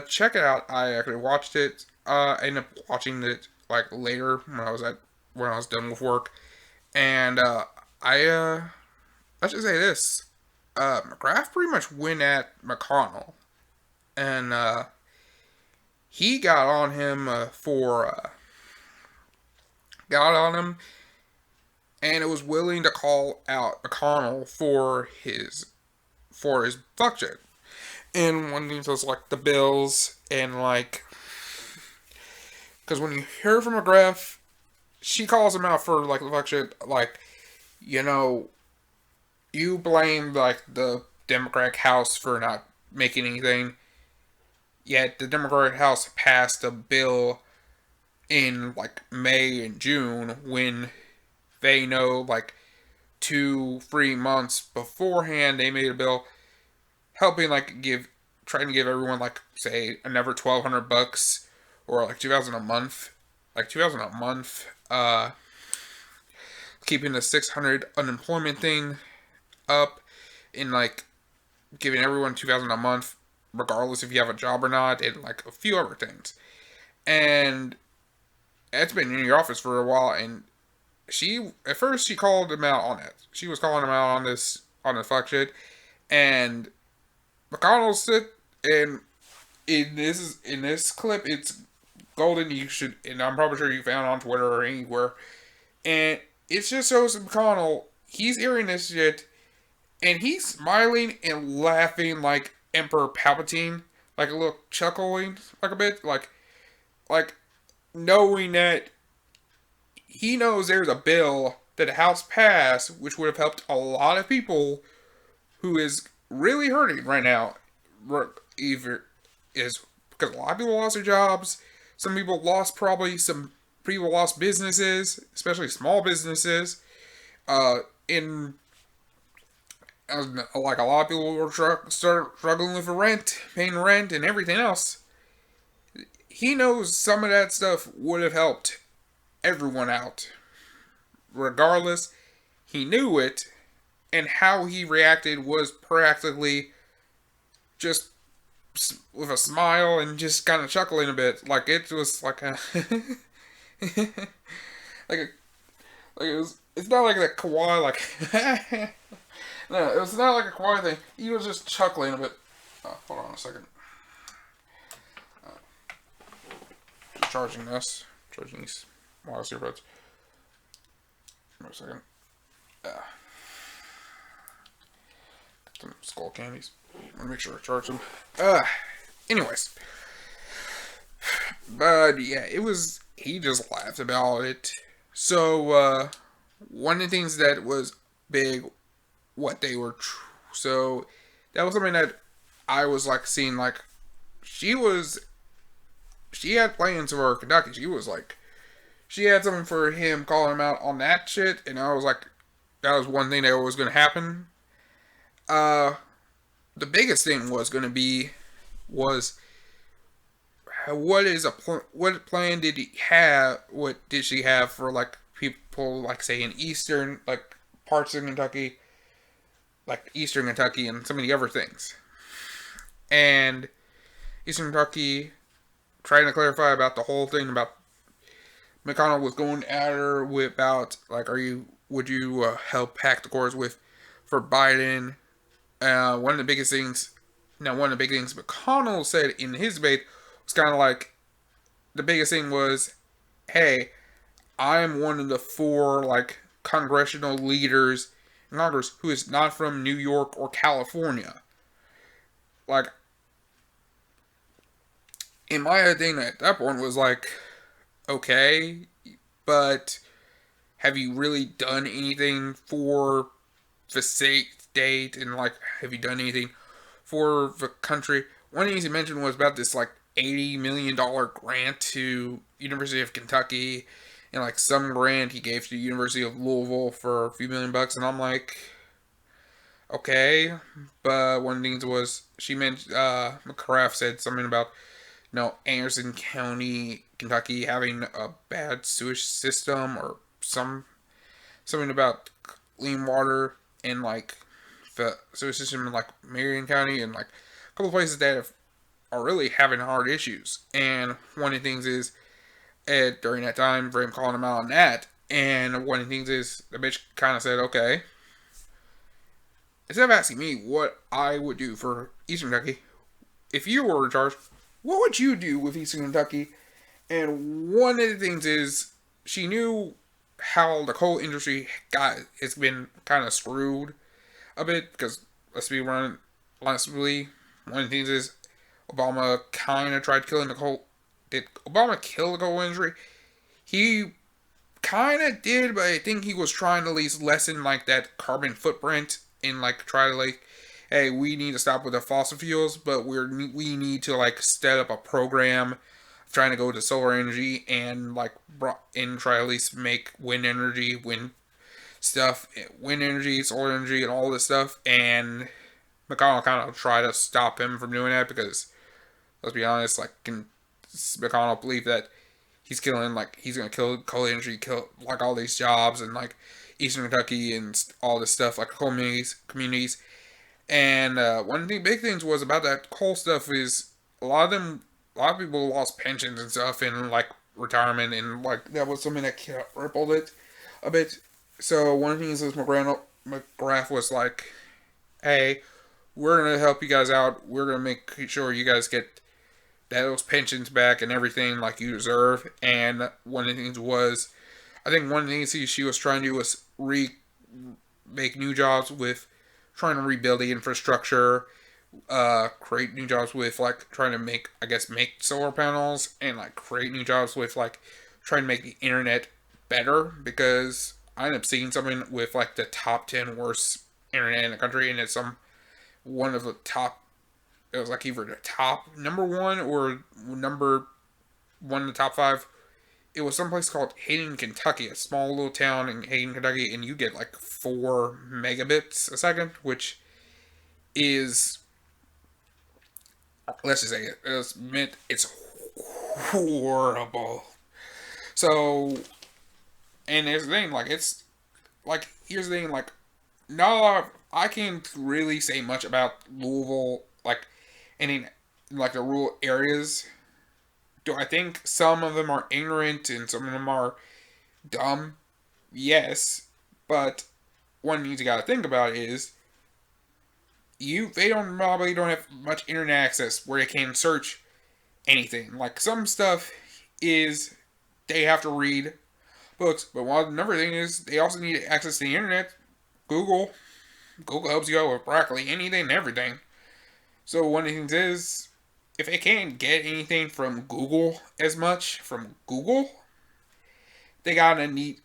check it out. I actually watched it. I ended up watching it like later when I was done with work, and let's just say this. McGrath pretty much went at McConnell, and he got on him and it was willing to call out McConnell for his budget, And one thing was like the bills and like, because when you hear from McGrath, she calls him out for like the fuck shit, like, you know, you blame like the Democratic House for not making anything, yet the Democratic House passed a bill in like May and June when they know like 2 3 months beforehand they made a bill helping like give trying to give everyone like say another $1,200 or like 2,000 a month, like 2,000 a month, keeping the 600 unemployment thing up, and like giving everyone 2,000 a month regardless if you have a job or not, and like a few other things. And it's been in your office for a while, and she at first she called him out on it. She was calling him out on the fuck shit, and McConnell said, and in this clip, it's golden. You should, and I'm probably sure you found it on Twitter or anywhere, and it just shows McConnell. He's hearing this shit, and he's smiling and laughing like Emperor Palpatine, like a little chuckling, like a bit, like knowing that he knows there's a bill that the House passed, which would have helped a lot of people who is really hurting right now. Either is because a lot of people lost their jobs. Some people lost some people lost businesses, especially small businesses. In like a lot of people were struggling with rent, paying rent, and everything else. He knows some of that stuff would have helped everyone out. Regardless, he knew it, and how he reacted was practically just with a smile and just kind of chuckling a bit. Like it was like a like a like it was. It's not like that Kawhi like. No, it was not like a Kawhi thing. He was just chuckling a bit. Hold on a second. Charging these wireless earbuds. Wait a second. Some skull candies. I want to make sure I charge them. Anyways. But yeah, it was. He just laughed about it. So, one of the things that was big, what they were. So, that was something that I was like seeing, like, she had plans for Kentucky. She had something for him calling him out on that shit, and I was like, that was one thing that was going to happen. The biggest thing was going to be was what plan did he have? What did she have for like people like say in eastern like parts of Kentucky, like eastern Kentucky, and some of the other things, and Eastern Kentucky trying to clarify about the whole thing about McConnell was going at her with about like, would you help hack the courts with for Biden? One of the biggest things, one of the big things McConnell said in his debate was kind of like, the biggest thing was, hey, I'm one of the 4 like congressional leaders in Congress who is not from New York or California. Like, and my thing at that point was like, okay, but have you really done anything for the state, and like, have you done anything for the country? One of the things he mentioned was about this like $80 million grant to University of Kentucky, and like some grant he gave to University of Louisville for a few $1,000,000, and I'm like, okay, but one of the things was she mentioned McCraft said something about Anderson County, Kentucky having a bad sewage system or something about clean water, and like the sewage system in like Marion County, and like a couple of places that are really having hard issues. And one of the things is, during that time, for him calling him out on that, and one of the things is, the bitch kind of said, okay, instead of asking me what I would do for Eastern Kentucky, if you were in charge, what would you do with Eastern Kentucky? And one of the things is, she knew how the coal industry has been kind of screwed a bit, because let's be honestly, One of the things is Obama kind of tried killing the coal. Did Obama kill the coal industry? He kind of did, but I think he was trying to at least lessen like that carbon footprint and like try to like, hey, we need to stop with the fossil fuels, but we need to like set up a program trying to go to solar energy and like and try to at least make wind stuff, wind energy, solar energy, and all this stuff. And McConnell kind of tried to stop him from doing that because let's be honest, like can McConnell believe that he's gonna kill coal industry, kill like all these jobs and like Eastern Kentucky and all this stuff like communities. And one of the big things was about that coal stuff is a lot of people lost pensions and stuff in like retirement, and like that was something that rippled it a bit. So one of the things is McGrath was like, "Hey, we're gonna help you guys out. We're gonna make sure you guys get those pensions back and everything like you deserve." And one of the things was, I think one of the things she was trying to do was make new jobs with trying to rebuild the infrastructure, create new jobs with like trying to make, I guess, make solar panels and like create new jobs with like trying to make the internet better, because I ended up seeing something with like the top 10 worst internet in the country, and it's one of the top, it was like either the top number one or number one in the top five. It was someplace called Hayden, Kentucky, a small little town in Hayden, Kentucky, and you get like 4 megabits a second, which is, let's just say it's horrible. So, and here's the thing, like it's like here's the thing, like no, I can't really say much about Louisville, like any like the rural areas. Do I think some of them are ignorant and some of them are dumb? Yes, but one thing you got to think about is they don't probably don't have much internet access where they can search anything. Like some stuff is they have to read books, but another thing is they also need access to the internet. Google, Google helps you out with practically anything and everything. So one of the things is, if they can't get anything from Google as much from Google, they gotta need,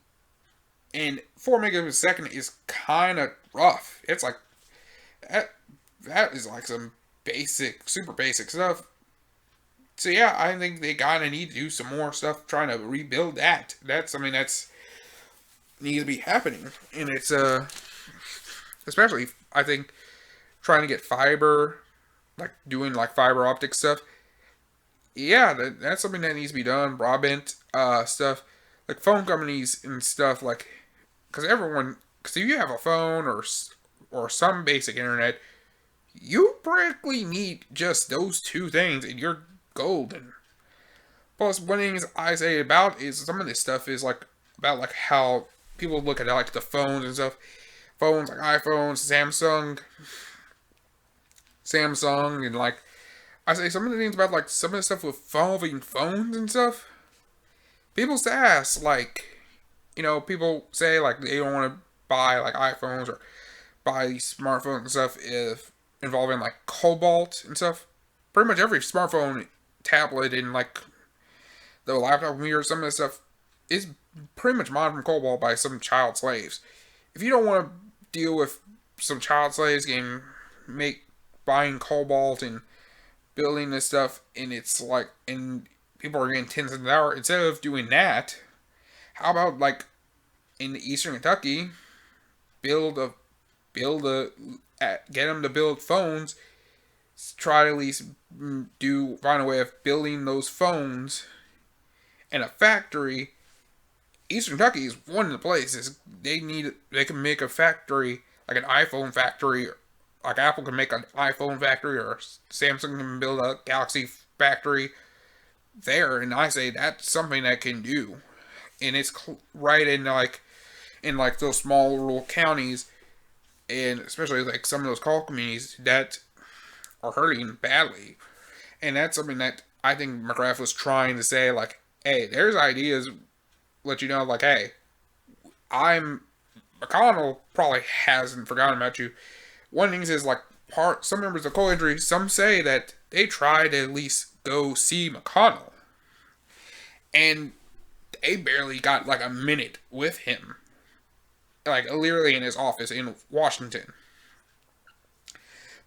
and 4 megabits a second is kind of rough. It's like that. That is like some basic, super basic stuff. So yeah, I think they gotta need to do some more stuff trying to rebuild that. That's something that's needs to be happening, and it's especially I think trying to get fiber, like doing like fiber optic stuff. Yeah, that's something that needs to be done. Broadband stuff, like phone companies and stuff, like because if you have a phone or some basic internet, you practically need just those two things and you're golden. Plus, one thing I say about is some of this stuff is like about like how people look at like the phones and stuff. Phones like iPhones, Samsung, and like I say some of the things about like some of the stuff with evolving phones and stuff. People's ask like, people say like they don't want to buy like iPhones or buy these smartphones and stuff if involving like cobalt and stuff. Pretty much every smartphone, tablet, and like the laptop computer, some of this stuff is pretty much mined from cobalt by some child slaves. If you don't want to deal with some child slaves getting buying cobalt and building this stuff, and it's like, and people are getting tens of hours, instead of doing that, how about like in Eastern Kentucky, build a get them to build phones, try to at least find a way of building those phones in a factory. Eastern Kentucky is one of the places they can make a factory, like an iPhone factory, like Apple can make an iPhone factory, or Samsung can build a Galaxy factory there, and I say that's something that can do, and it's right in like those small rural counties, and especially like some of those coal communities that are hurting badly, and that's something that I think McGrath was trying to say, like, hey, there's ideas, let you know, like, hey, McConnell probably hasn't forgotten about you. One of the things is like some members of co-injury, some say that they tried to at least go see McConnell, and they barely got like a minute with him, like literally in his office in Washington.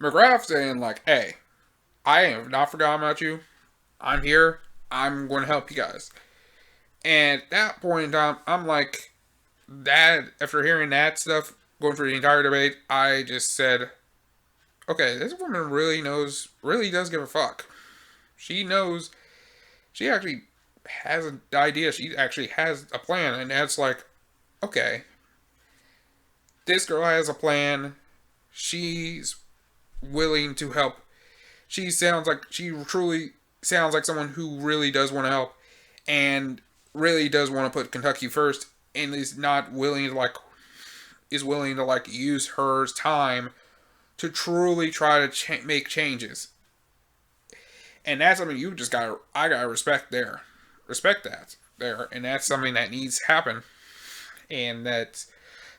McGrath saying like, "Hey, I have not forgotten about you. I'm here. I'm going to help you guys." And at that point in time, I'm like, that after hearing that stuff, going through the entire debate, I just said, okay, this woman really does give a fuck. She knows, she actually has an idea, she actually has a plan, and that's like, okay, this girl has a plan, she's willing to help. She truly sounds like someone who really does want to help, and really does want to put Kentucky first, and is not willing to is willing to use her time to truly try to make changes. And that's something I gotta respect that there, and that's something that needs to happen, and that's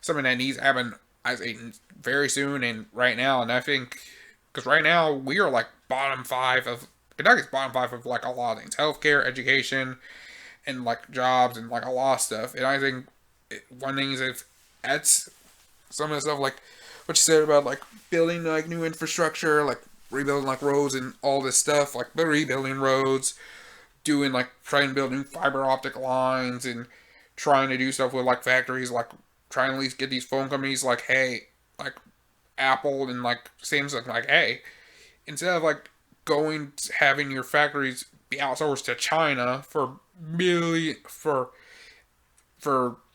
something that needs to happen, I say, very soon and right now. And I think because right now we are like bottom five of Kentucky's bottom five of like a lot of things: healthcare, education, and like jobs, and like a lot of stuff. And I think one thing is, if that's some of the stuff like what you said about like building like new infrastructure, like rebuilding like roads and all this stuff, like rebuilding roads, doing like trying to build new fiber optic lines, and trying to do stuff with like factories, like trying to at least get these phone companies like, hey, like Apple and like Samsung, like, hey, instead of like having your factories be outsourced to China for million for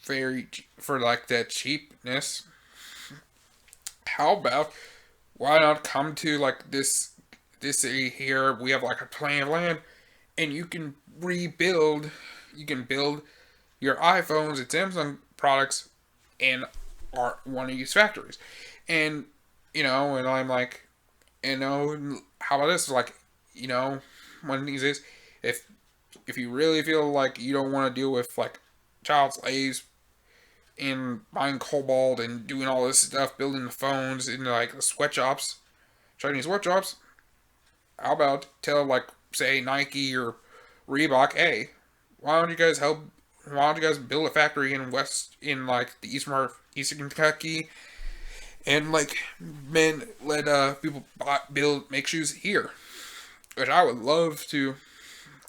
very for like that cheapness, how about why not come to like this city here? We have like a plan of land, and you can build your iPhones and Samsung products in one of these factories. And and I'm like, how about this? Like, one of these is, if you really feel like you don't want to deal with like child slaves and buying cobalt and doing all this stuff, building the phones in like the sweatshops, Chinese sweatshops, how about tell like, say, Nike or Reebok, hey, why don't you guys help? Why don't you guys build a factory in like the eastern Kentucky, and like let people make shoes here, which I would love to,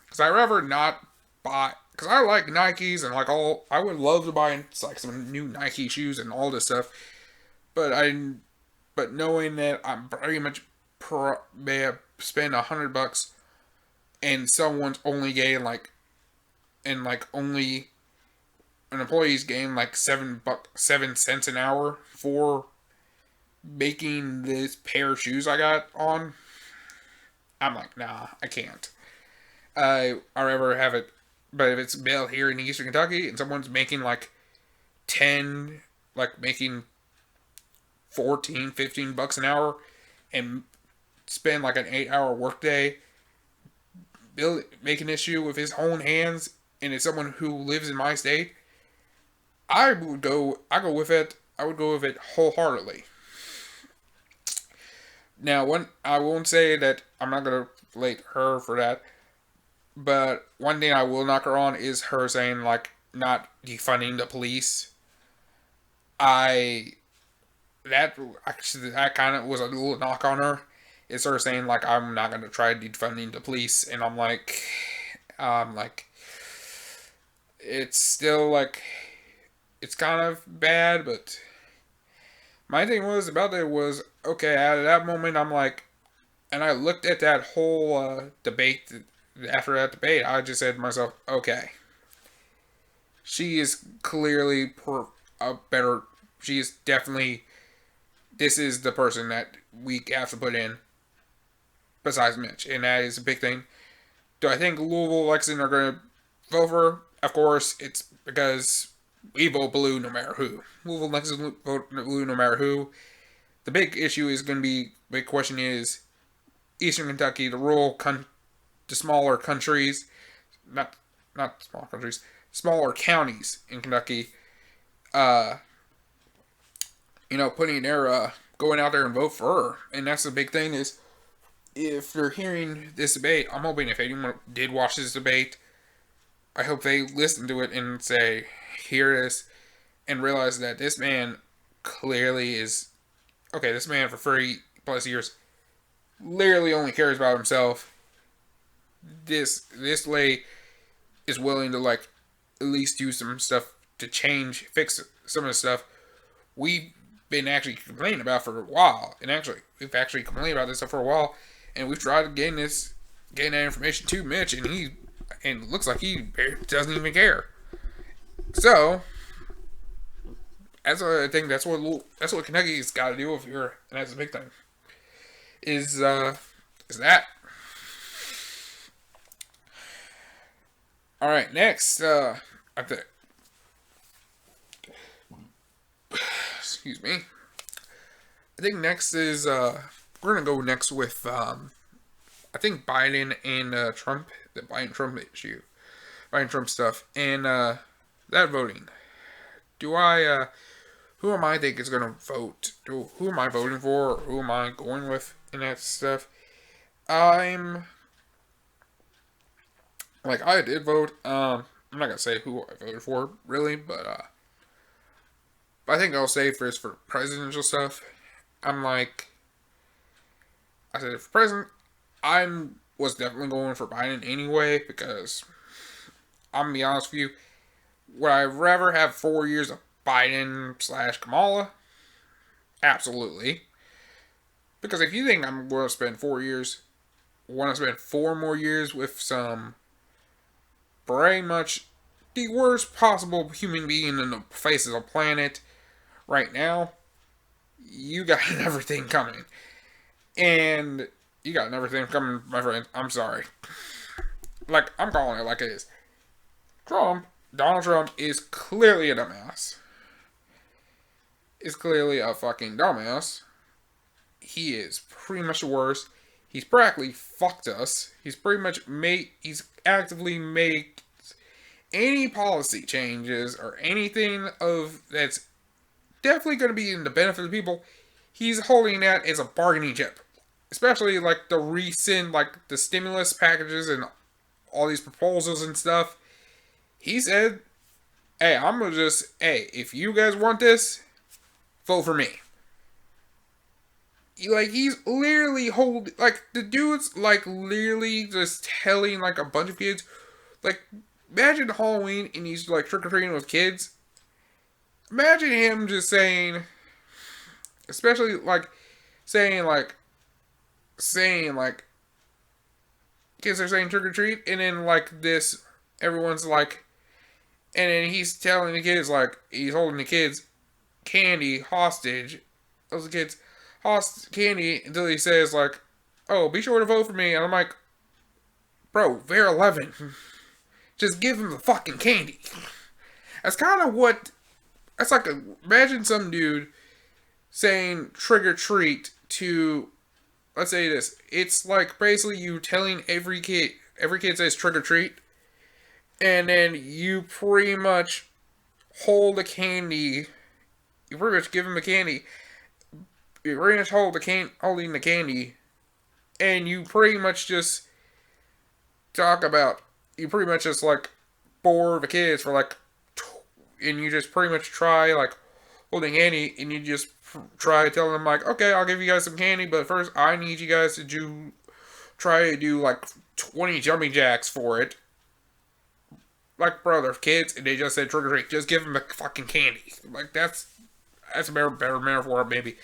because I'd rather not buy, because I like Nikes and like I would love to buy like some new Nike shoes and all this stuff, but but knowing that I'm pretty much may have spent $100 and someone's only getting like, and like only an employee's getting like 7 cents an hour for making this pair of shoes I got on, I'm like, nah, I can't. I rather have it, but if it's built here in Eastern Kentucky and someone's making like 10, like making 14, $15 an hour, and spend like an 8-hour workday making this shoe with his own hands, and it's someone who lives in my state, I would go with it. I would go with it wholeheartedly. Now, I won't say that I'm not gonna blame her for that, but one thing I will knock her on is her saying like not defunding the police. I that kind of was a little knock on her. It's her saying like, I'm not gonna try defunding the police, and I'm like, it's still like, it's kind of bad, but my thing was about it was, okay, at that moment, I'm like, and I looked at that whole debate, after that debate, I just said to myself, okay, she is clearly she is definitely, this is the person that we have to put in, besides Mitch, and that is a big thing. Do I think Louisville, Lexington are going to vote for her? Of course, it's because we vote blue no matter who. Louisville, Lexington vote blue no matter who. The big issue is going to be, big question is, Eastern Kentucky, the smaller countries, not small countries, smaller counties in Kentucky, putting their going out there and vote for her. And that's the big thing is, if they're hearing this debate, I'm hoping if anyone did watch this debate, I hope they listen to it and say, hear this, and realize that this man clearly is, okay, this man for 30 plus years literally only cares about himself. This lady is willing to, like, at least do some stuff to change, fix some of the stuff we've been actually complaining about for a while. And actually, we've actually complained about this stuff for a while, and we've tried to getting that information to Mitch, and it looks like he doesn't even care. So I think that's what Kentucky's got to do if you're, and that's the big thing. Is that. All right, next, I think. Excuse me. I think next is we're gonna go next with I think Biden and Trump, the Biden-Trump issue, Biden-Trump stuff, and that voting. Who am I think is gonna vote? Who am I voting for? Or who am I going with in that stuff? I did vote. I'm not gonna say who I voted for really, but I think I'll say first for presidential stuff. I said for president, was definitely going for Biden anyway, because I'm gonna be honest with you, would I rather have 4 years of Biden/Kamala? Absolutely. Because if you think I'm going to spend 4 years, want to spend 4 more years with some very much the worst possible human being in the face of the planet right now, you got everything coming. And you got everything coming, my friend. I'm sorry. Like, I'm calling it like it is. Donald Trump is clearly a dumbass. Is clearly a fucking dumbass. He is pretty much the worst. He's practically fucked us. He's actively made any policy changes or anything that's definitely going to be in the benefit of the people. He's holding that as a bargaining chip. Especially like the recent, like the stimulus packages and all these proposals and stuff. He said, hey, if you guys want this, vote for me. He's literally the dude's like literally just telling like a bunch of kids, like, imagine Halloween and he's like trick-or-treating with kids. Imagine him just saying, especially like, saying kids are saying trick-or-treat, and then like this, everyone's like, and then he's telling the kids, like, he's holding the kids candy hostage. Those kids candy until he says, like, oh, be sure to vote for me. And I'm like, bro, they're 11. Just give them the fucking candy. That's kind of what, that's like, imagine some dude saying trick-or-treat to, let's say this. It's like basically you telling every kid says trick-or-treat. And then you pretty much hold the candy. You pretty much give him the candy. You pretty much holding the candy. And you pretty much just talk about, you pretty much just like bore the kids for like, and you just pretty much try like holding candy, and you just try telling them like, okay, I'll give you guys some candy, but first I need you guys to try to do like 20 jumping jacks for it. Like, bro, they're kids, and they just said trick or treat. Just give them the fucking candy. Like, that's a better metaphor, maybe.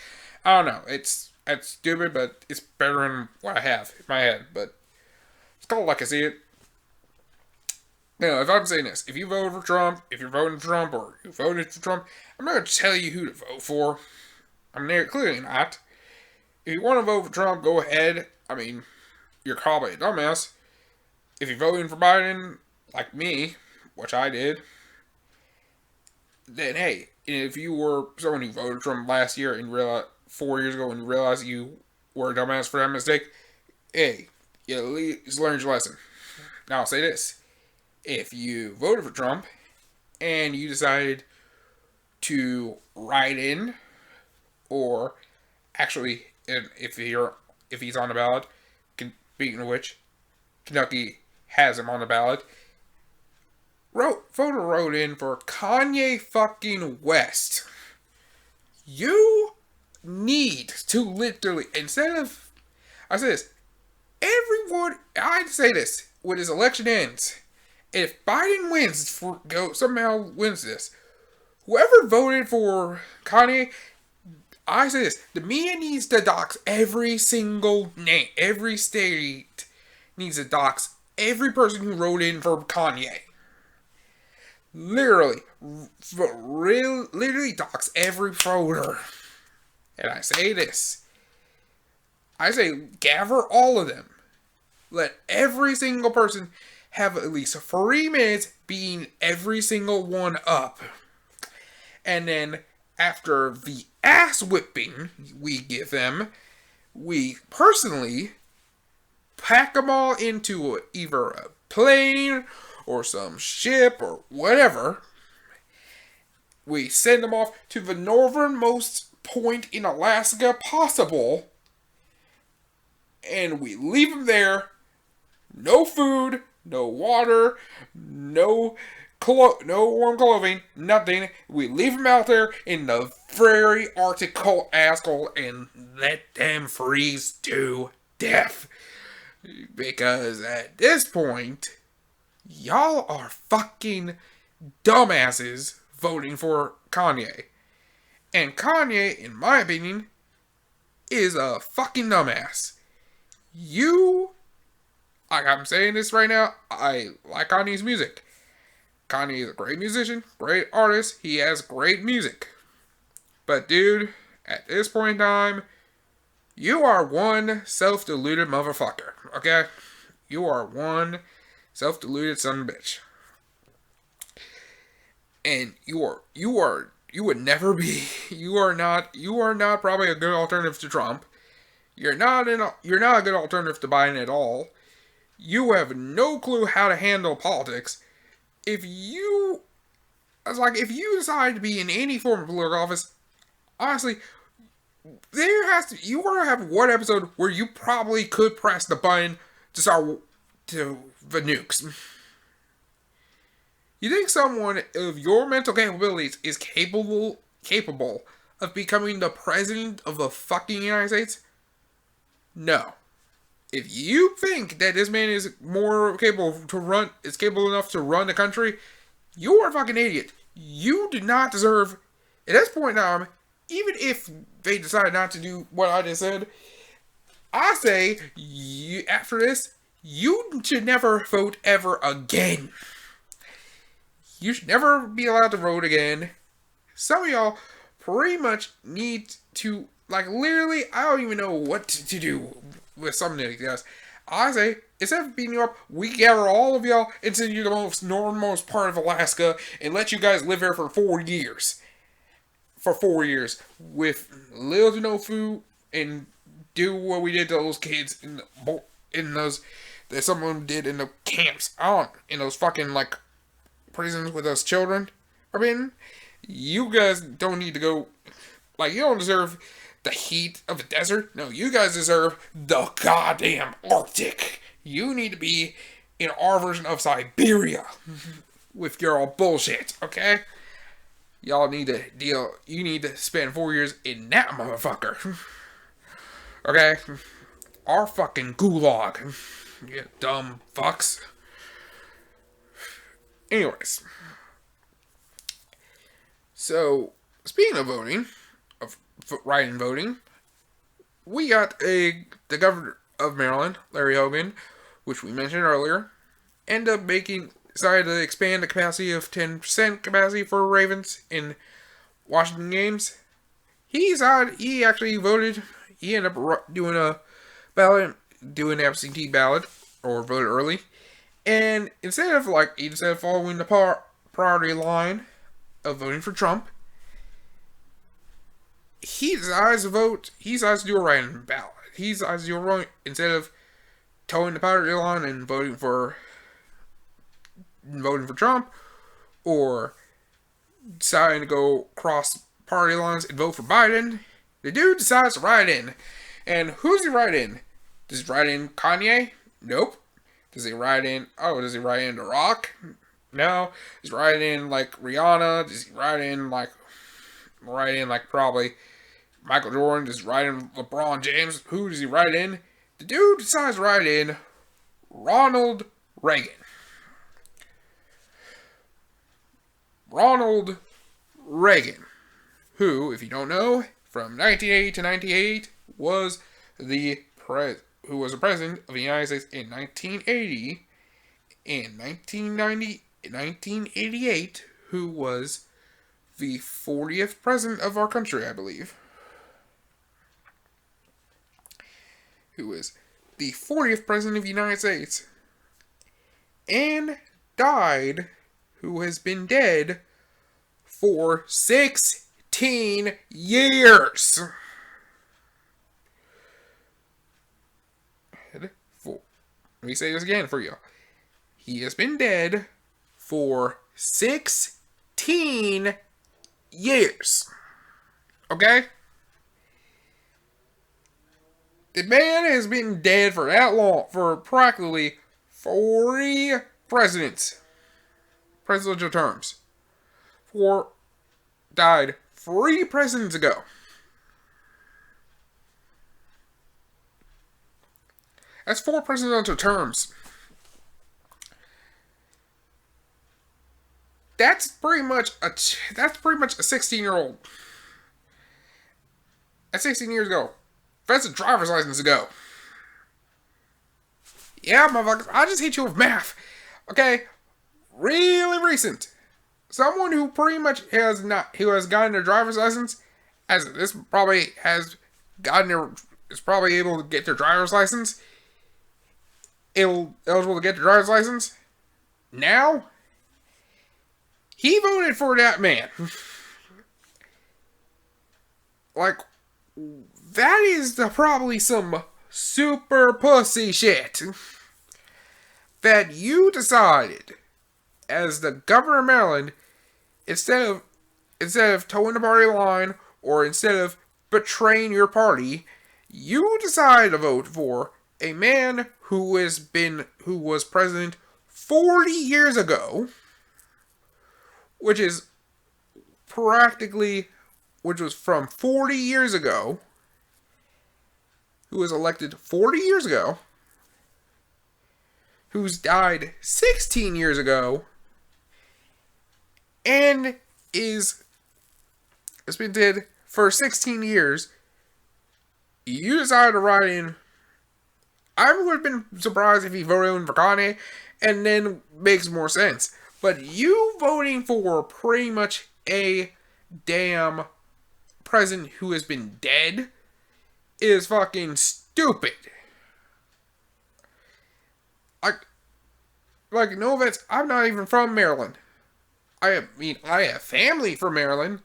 I don't know. It's stupid, but it's better than what I have in my head. But it's called like I see it. Now, if I'm saying this, if you voted for Trump, if you're voting for Trump, or you voted for Trump, I'm not going to tell you who to vote for. I'm clearly not. If you want to vote for Trump, go ahead. I mean, you're probably a dumbass. If you're voting for Biden, like me, which I did, then hey, if you were someone who voted for him last year and realized 4 years ago and you realized you were a dumbass for that mistake, hey, you at least learned your lesson. Now I'll say this. If you voted for Trump and you decided to write in or Actually, and if he's on the ballot, speaking of which, Kentucky has him on the ballot. Voter wrote in for Kanye fucking West. You need to literally, instead of, I say this, everyone, I'd say this, when his election ends, if Biden somehow wins this, whoever voted for Kanye, I say this, the media needs to dox every single name, every state needs to dox every person who wrote in for Kanye. Literally dox every voter. And I say this, I say gather all of them. Let every single person have at least 3 minutes beating every single one up. And then after the ass whipping we give them, we personally pack them all into either a plane or some ship or whatever. We send them off to the northernmost point in Alaska possible, and we leave them there. No food, no water, no warm clothing, nothing. We leave them out there in the very Arctic cold ass cold and let them freeze to death. Because at this point, y'all are fucking dumbasses voting for Kanye. And Kanye, in my opinion, is a fucking dumbass. Like I'm saying this right now, I like Kanye's music. Kanye is a great musician, great artist, he has great music. But dude, at this point in time, you are one self-deluded motherfucker, okay? You are one self-deluded son of a bitch. And you are not probably a good alternative to Trump. You're not a good alternative to Biden at all. You have no clue how to handle politics. If you decide to be in any form of political office, honestly, you want to have one episode where you probably could press the button to start to the nukes. You think someone of your mental capabilities is capable of becoming the president of the fucking United States? No. If you think that this man is capable enough to run the country, you are a fucking idiot. You do not deserve, at this point in time, even if they decide not to do what I just said, I say, after this, you should never vote ever again. You should never be allowed to vote again. Some of y'all pretty much need to, literally, I don't even know what to do with some of these guys. I say, instead of beating you up, we gather all of y'all and send you to the most northernmost part of Alaska and let you guys live here for 4 years. For 4 years. With little to no food and do what we did to those kids in those, that someone did in the camps. In those fucking, prisons with those children. You guys don't need to go, you don't deserve the heat of the desert. No, you guys deserve the goddamn Arctic. You need to be in our version of Siberia with your all bullshit, okay? Y'all need to you need to spend 4 years in that motherfucker. Okay? Our fucking gulag. You dumb fucks. Anyways. So, speaking of voting, write-in voting, we got the governor of Maryland, Larry Hogan, which we mentioned earlier, decided to expand the capacity of 10% capacity for Ravens in Washington games. He actually voted, he ended up doing an absentee ballot, or voted early, and instead of following the priority line of voting for Trump, he decides to do a write-in ballot. He decides to do instead of towing the priority line and voting for Trump, or deciding to go cross party lines and vote for Biden, The dude decides to write in. And who's he write in? Does he write in Kanye? Nope. Does he write in, The Rock? No. Does he write in, like, Rihanna? Does he write in, like, probably Michael Jordan? Does he write in LeBron James? Who does he write in? The dude decides to write in Ronald Reagan. Ronald Reagan, who, if you don't know, from 1980 to 98 was the president of the United States in 1980, and 1988, who was the 40th president of our country, I believe. Who is the 40th president of the United States, and died, who has been dead for 16 years. Let me say this again for you. He has been dead for 16 years. Okay? The man has been dead for that long, for practically 40 presidential terms. Died 3 presidents ago. That's 4 presidential terms. That's pretty much a 16-year-old. That's 16 years ago. That's a driver's license ago. Yeah, motherfuckers, I just hit you with math. Okay? Really recent. Someone who pretty much has gotten their driver's license, is probably able to get their driver's license. Eligible to get their driver's license. Now, he voted for that man. Like, that is probably some super pussy shit that you decided as the governor of Maryland, instead of towing the party line or instead of betraying your party, you decided to vote for a man who was president 40 years ago, which was from 40 years ago, who was elected 40 years ago, who's died 16 years ago, and has been dead for 16 years. You decided to write in. I would have been surprised if he voted in for Kanye, and then makes more sense. But you voting for pretty much a damn president who has been dead is fucking stupid. Like, no offense, I'm not even from Maryland. I have family from Maryland.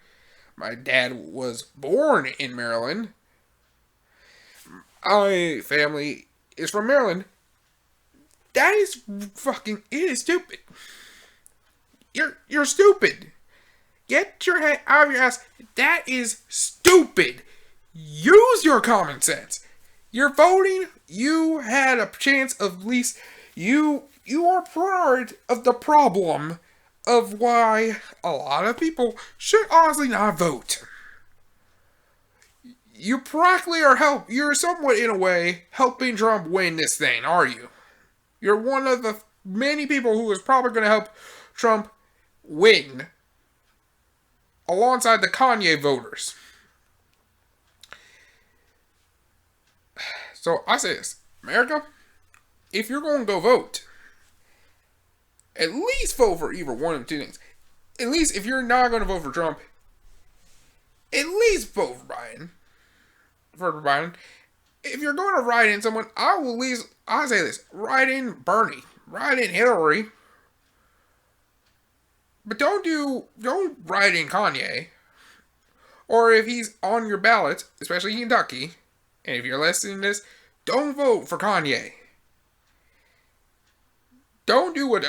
My dad was born in Maryland. My family is from Maryland. That is fucking, it is stupid. You're stupid. Get your head out of your ass. That is stupid. Use your common sense. You're voting. You had a chance of at least you are part of the problem of why a lot of people should honestly not vote. You practically you're somewhat in a way helping Trump win this thing, are you? You're one of the many people who is probably going to help Trump win alongside the Kanye voters. So I say this, America, if you're going to go vote, at least vote for either one of the two things. At least if you're not going to vote for Trump, at least vote for Biden. If you're going to write in someone, I'll say this, write in Bernie, write in Hillary, but don't write in Kanye. Or if he's on your ballot, especially in Kentucky, and if you're listening to this, don't vote for Kanye. Don't do what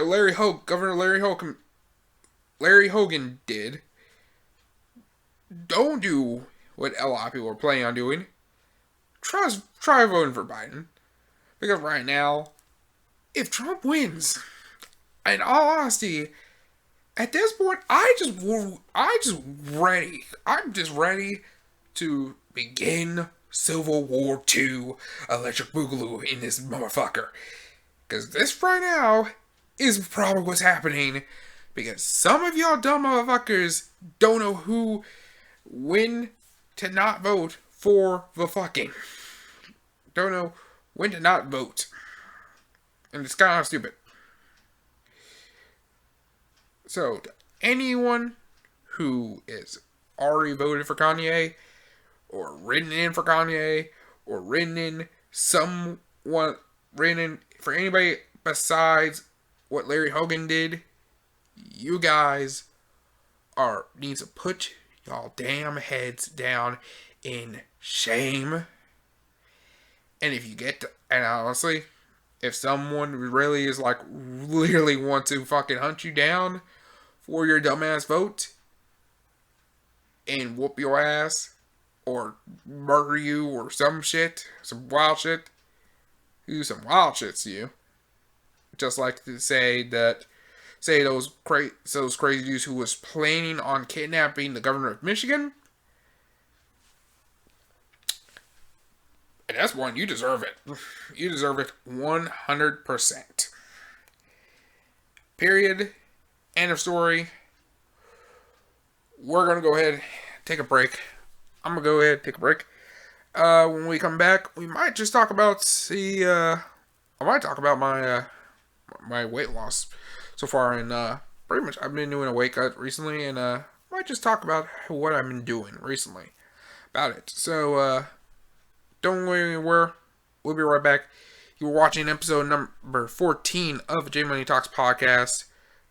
Governor Larry Hogan did. Don't do what a lot of people are planning on doing, try voting for Biden. Because right now, if Trump wins, in all honesty, at this point, I'm just ready to begin Civil War II Electric Boogaloo in this motherfucker. Because this right now is probably what's happening. Because some of y'all dumb motherfuckers don't know when to not vote for the fucking. Don't know when to not vote. And it's kind of stupid. So, to anyone who is already voted for Kanye, or written in for Kanye, or written in for anybody besides what Larry Hogan did, you guys need to put y'all damn heads down in shame. And if you and honestly, if someone really is like, literally want to fucking hunt you down for your dumbass vote and whoop your ass or murder you or some wild shit, do some wild shit to you. Just like to say those crazy dudes who was planning on kidnapping the governor of Michigan. And that's one, you deserve it. You deserve it 100%. Period. End of story. We're going to go ahead and take a break. I'm going to go ahead and take a break. When we come back, we might just talk about I might talk about my weight loss so far. And pretty much I've been doing a weight cut recently. And might just talk about what I've been doing recently about it. So, don't go anywhere. We'll be right back. You're watching episode number 14 of J Money Talks podcast.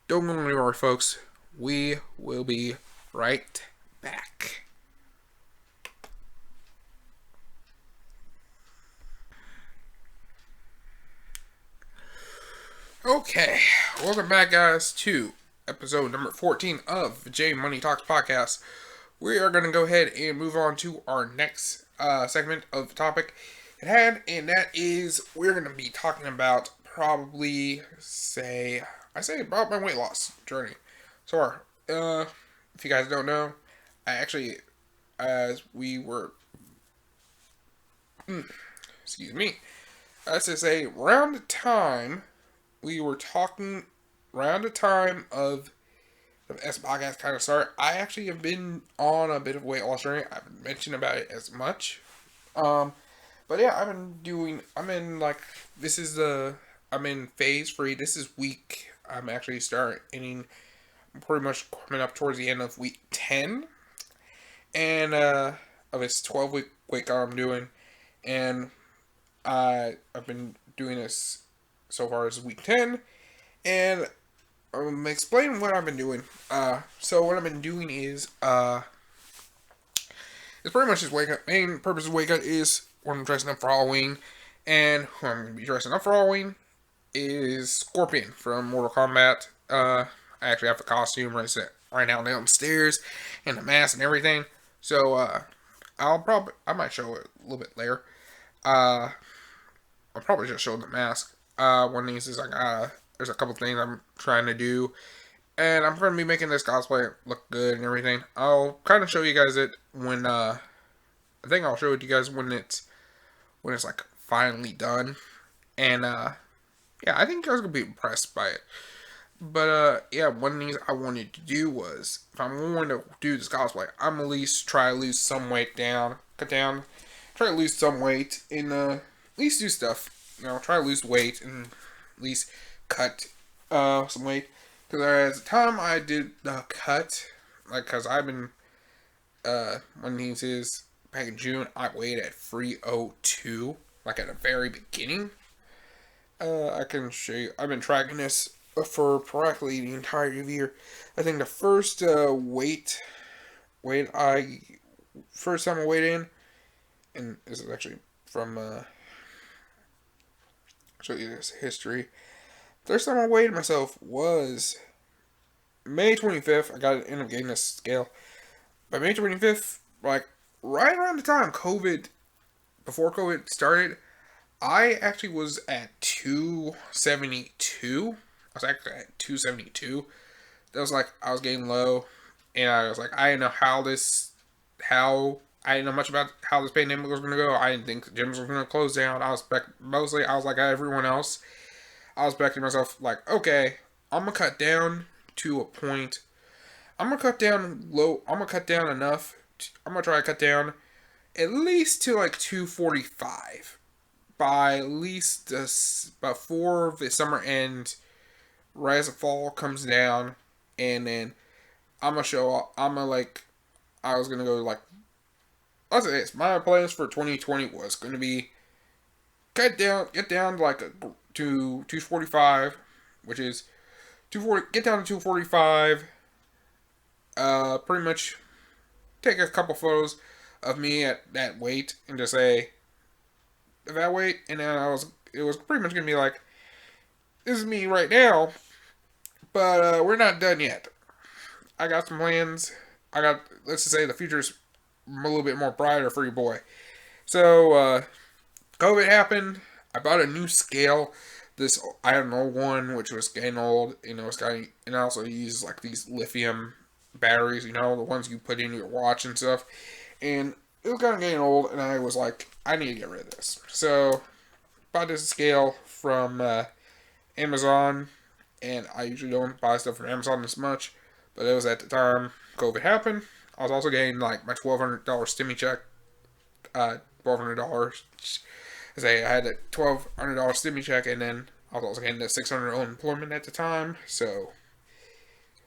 Don't go anywhere, folks. We will be right back. Okay, welcome back, guys, to episode number 14 of J Money Talks podcast. We are going to go ahead and move on to our next segment of the topic at hand, and that is we're going to be talking about about my weight loss journey. So, if you guys don't know, I actually, let's just say around the time of S podcast kind of started, I actually have been on a bit of weight loss journey. I haven't mentioned about it as much. But yeah, I'm in phase 3. This is week, I'm actually pretty much coming up towards the end of week 10. And, of this 12-week weight cut I'm doing. And, I've been doing this so far as week 10. And, explain what I've been doing. So what I've been doing is, it's pretty much just wake up. Main purpose of wake up is when I'm dressing up for Halloween. And who I'm going to be dressing up for Halloween is Scorpion from Mortal Kombat. I actually have the costume right now downstairs and the mask and everything. So, I might show it a little bit later. I'll probably just show the mask. One of these is there's a couple things I'm trying to do. And I'm going to be making this cosplay look good and everything. I'll kind of show you guys it when, I think I'll show it to you guys when it's like finally done. And, yeah, I think you guys are going to be impressed by it. But, yeah, one of the things I wanted to do was, if I'm going to do this cosplay, I'm at least try to lose some weight try to lose some weight, and, at least do stuff, try to lose weight, and at least cut, some weight. Because at the time I did the cut, because I've been, one of these is, back in June, I weighed at 302, at the very beginning. I can show you, I've been tracking this for practically the entire year. I think the first first time I weighed in, and this is actually from, show you this history. First time I weighed myself was May 25th. I got to end up getting this scale. By May 25th, right around the time before COVID started, I actually was at 272. I was actually at 272. That was like, I was getting low, and I was like, I didn't know I didn't know much about how this pandemic was going to go. I didn't think gyms were going to close down. I was I was like everyone else. I was back to myself, like, okay, I'm going to cut down to a point. I'm going to cut down low. I'm going to cut down enough. I'm going to try to cut down at least to like 245 by at least before the summer ends, right as the fall comes down, and then I'm gonna show. I'm gonna like. I was gonna go like. I'll say this. My plans for 2020 was gonna be get down to like to 245, which is 240. Get down to 245. Pretty much take a couple photos of me at that weight and just say that weight, and then it was pretty much gonna be like, this is me right now, but we're not done yet. I got some plans. Let's just say the future's a little bit more brighter for your boy. So, COVID happened. I bought a new scale. I had an old one, which was getting old, and I also use like these lithium batteries, the ones you put in your watch and stuff. And it was kind of getting old, and I was like, I need to get rid of this. So, bought this scale from Amazon, and I usually don't buy stuff from Amazon this much, but it was at the time COVID happened. I was also getting like my $1,200 stimmy check, $1,200. I had a $1,200 stimmy check, and then I was also getting the $600 unemployment at the time. So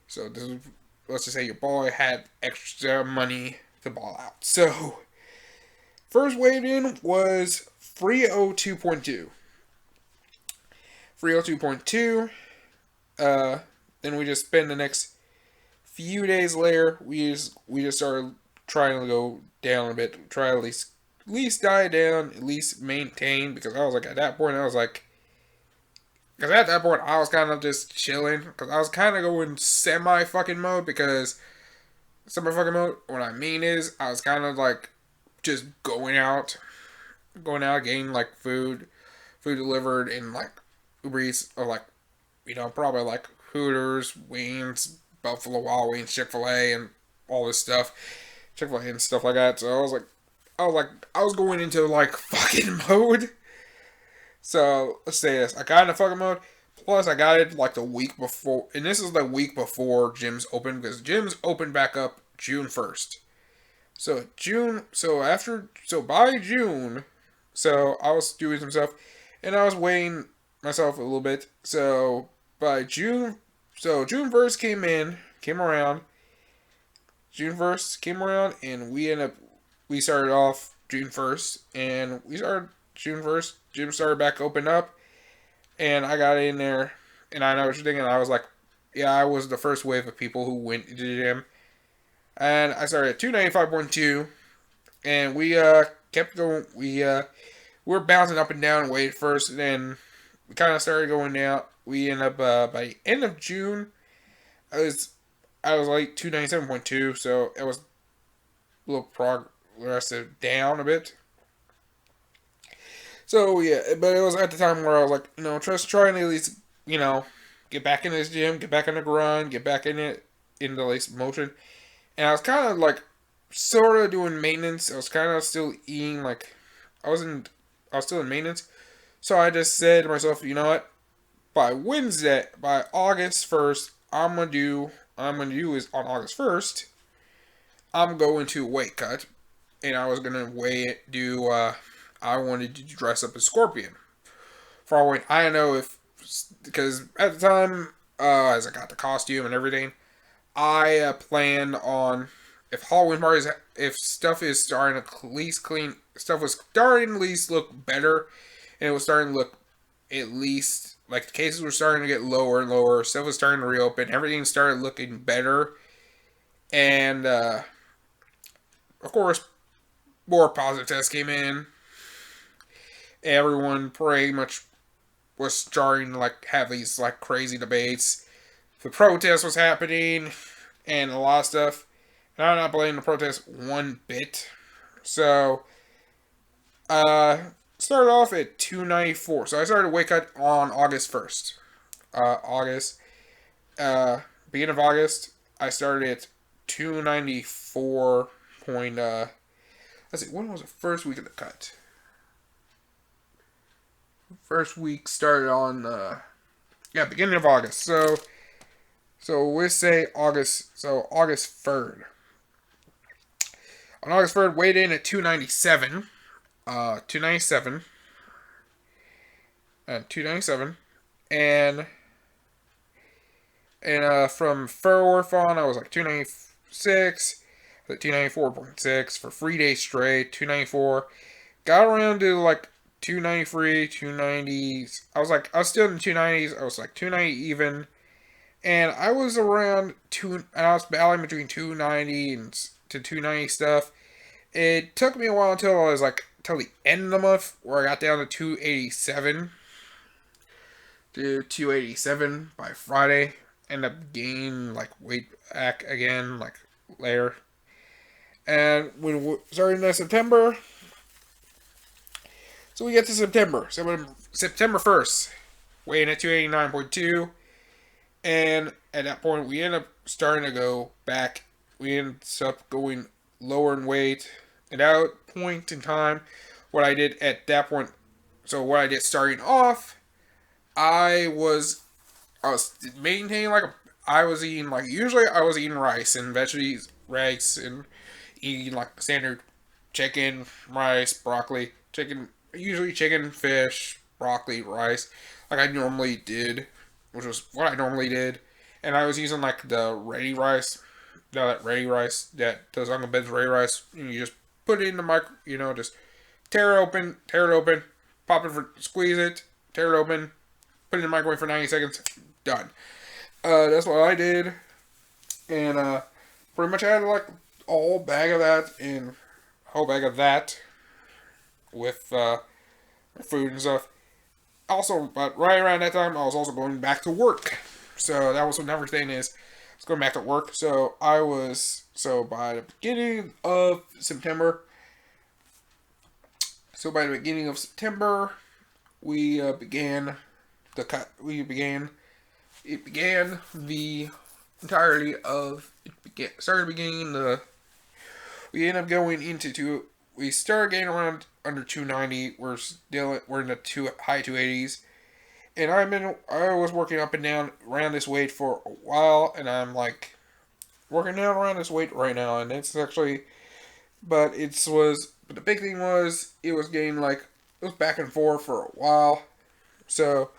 this is, let's just say your boy had extra money to ball out. So first wave in was Frio 2.2. Frio 2.2. Then we just spend the next few days later. We just started trying to go down a bit, try at least die down, at least maintain. Because I was like, at that point, I was kind of just chilling. Because I was kind of going semi fucking mode. Because semi fucking mode, what I mean is, I was kind of like just going out, getting like food delivered in like Uber Eats, or like, probably like Hooters, Wings, Buffalo Wild Wings, Chick-fil-A, and all this stuff. Chick-fil-A and stuff like that. So I was going into like fucking mode. So let's say this. I got into fucking mode. Plus I got it like the week before, and this is the week before gyms opened, because gyms opened back up June 1st. So by June, so I was doing some stuff, and I was weighing myself a little bit. So by June 1st came around. June 1st came around, and we started off June 1st, and we started June 1st, gym started back open up, and I got in there, and I know what you're thinking, I was like, yeah, I was the first wave of people who went to the gym, and I started at 295.2, and we kept going, we were bouncing up and down weight first, and then we kind of started going down. We ended up, by the end of June, I was like 297.2, so it was a little progressive down a bit. So yeah, but it was at the time where I was like, just trying to at least, get back in this gym, get back in the grind, get back into at least motion. And I was kind of like, sort of doing maintenance. I was kind of still eating like, I was still in maintenance. So I just said to myself, you know what? By August 1st, I'm gonna do is on August 1st, I'm going to weight cut, and I was gonna I wanted to dress up as Scorpion. For all I know, because at the time, as I got the costume and everything, I plan on, if Halloween parties, if stuff is starting to at least clean, stuff was starting to at least look better, and it was starting to look at least like the cases were starting to get lower and lower, stuff was starting to reopen, everything started looking better, and of course, more positive tests came in. Everyone pretty much was starting to like have these like crazy debates. The protest was happening and a lot of stuff. And I'm not blaming the protest one bit. So, started off at 294. So I started weight cut on August 1st. Beginning of August, I started at 294 point, let's see, when was the first week of the cut? First week started on, beginning of August. So we say August, so August 3rd. On August 3rd, weighed in at 297. 297. 297. And from February on, I was like 296. 294.6 for 3 days straight. 294. Got around to like 293, 290s. I was still in the 290s. I was like 290 even. And I was around and I was battling between 290 and to 290 stuff. It took me a while until I was like, till the end of the month, where I got down to 287. To 287 by Friday. End up gaining like weight back again, like later. And when we started in September, so we get to September. So September 1st, weighing at 289.2. And at that point, we end up starting to go back. We end up going lower in weight. At that point in time, what I did at that point, so what I did starting off, I was maintaining I was eating usually I was eating rice and veggies, rice and eating like standard chicken, rice, broccoli, chicken, usually chicken, fish, broccoli, rice, like I normally did, which was what I normally did. And I was using like the ready rice, that does Uncle Ben's ready rice. And you just put it in the micro, just tear it open, pop it, squeeze it, tear it open, put it in the microwave for 90 seconds, done. That's what I did. And pretty much I had like a whole bag of that with food and stuff. Also, but right around that time, I was also going back to work. So that was when everything is. I was going back to work. So by the beginning of September. We began the cut. It began the entirety of. We ended up going into we started getting around under 290. We're in the high 280s, and I was working up and down around this weight for a while, and I'm like working down around this weight right now, and it's actually, but the big thing was it was getting it was back and forth for a while, so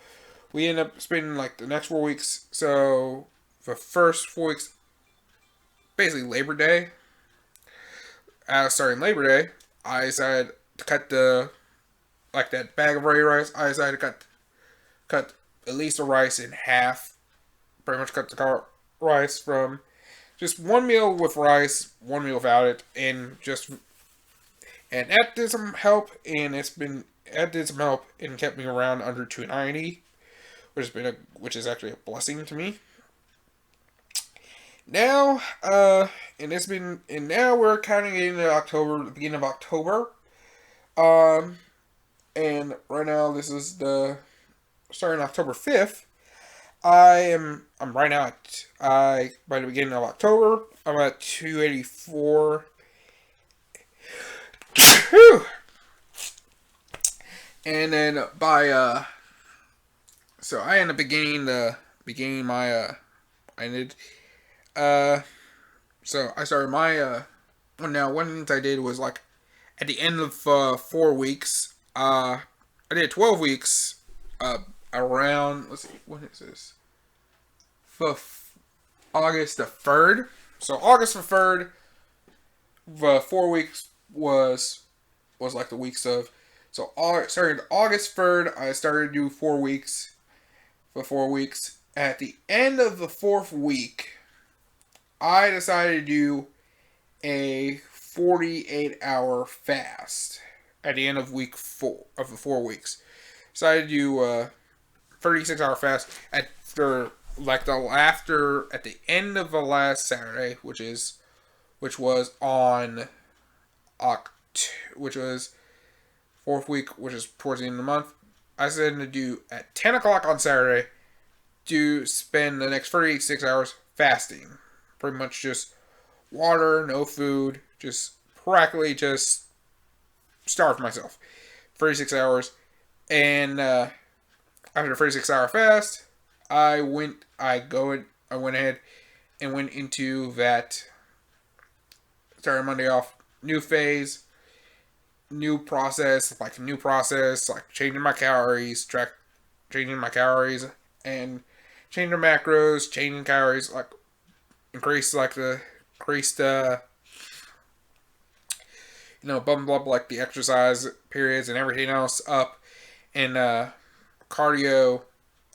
we ended up spending the next 4 weeks. So the first 4 weeks, basically Labor Day. Starting Labor Day, I decided to cut that bag of ready rice. I decided to cut at least the rice in half. Pretty much cut the rice from just one meal with rice, one meal without it, and that did some help. And kept me around under 290, which is actually a blessing to me. Now, now we're kind of getting to October, the beginning of October. And right now this is starting October 5th. I'm right now by the beginning of October, I'm at 284. And then so I ended up beginning my, so I started my, now one of the things I did was at the end of 4 weeks, I did 12 weeks, around, let's see, what is this? August the 3rd. So August the 3rd, the 4 weeks was like the weeks of, so starting August 3rd, I started to do 4 weeks, for 4 weeks. At the end of the 4th week, I decided to do a 48-hour fast at the end of week 4 of the 4 weeks. Decided to do a 36-hour fast at the end of the last Saturday, which was on which was fourth week, which is towards the end of the month, I decided to do at 10 o'clock on Saturday to spend the next 36 hours fasting. Pretty much just water, no food, just practically just starved myself. 36 hours. And after the 36-hour fast, I went ahead and went into that. Started Monday off, new phase, new process, like changing my calories, changing my calories, and changing the macros, changing calories, like increase bumping up like the exercise periods and everything else up, and cardio.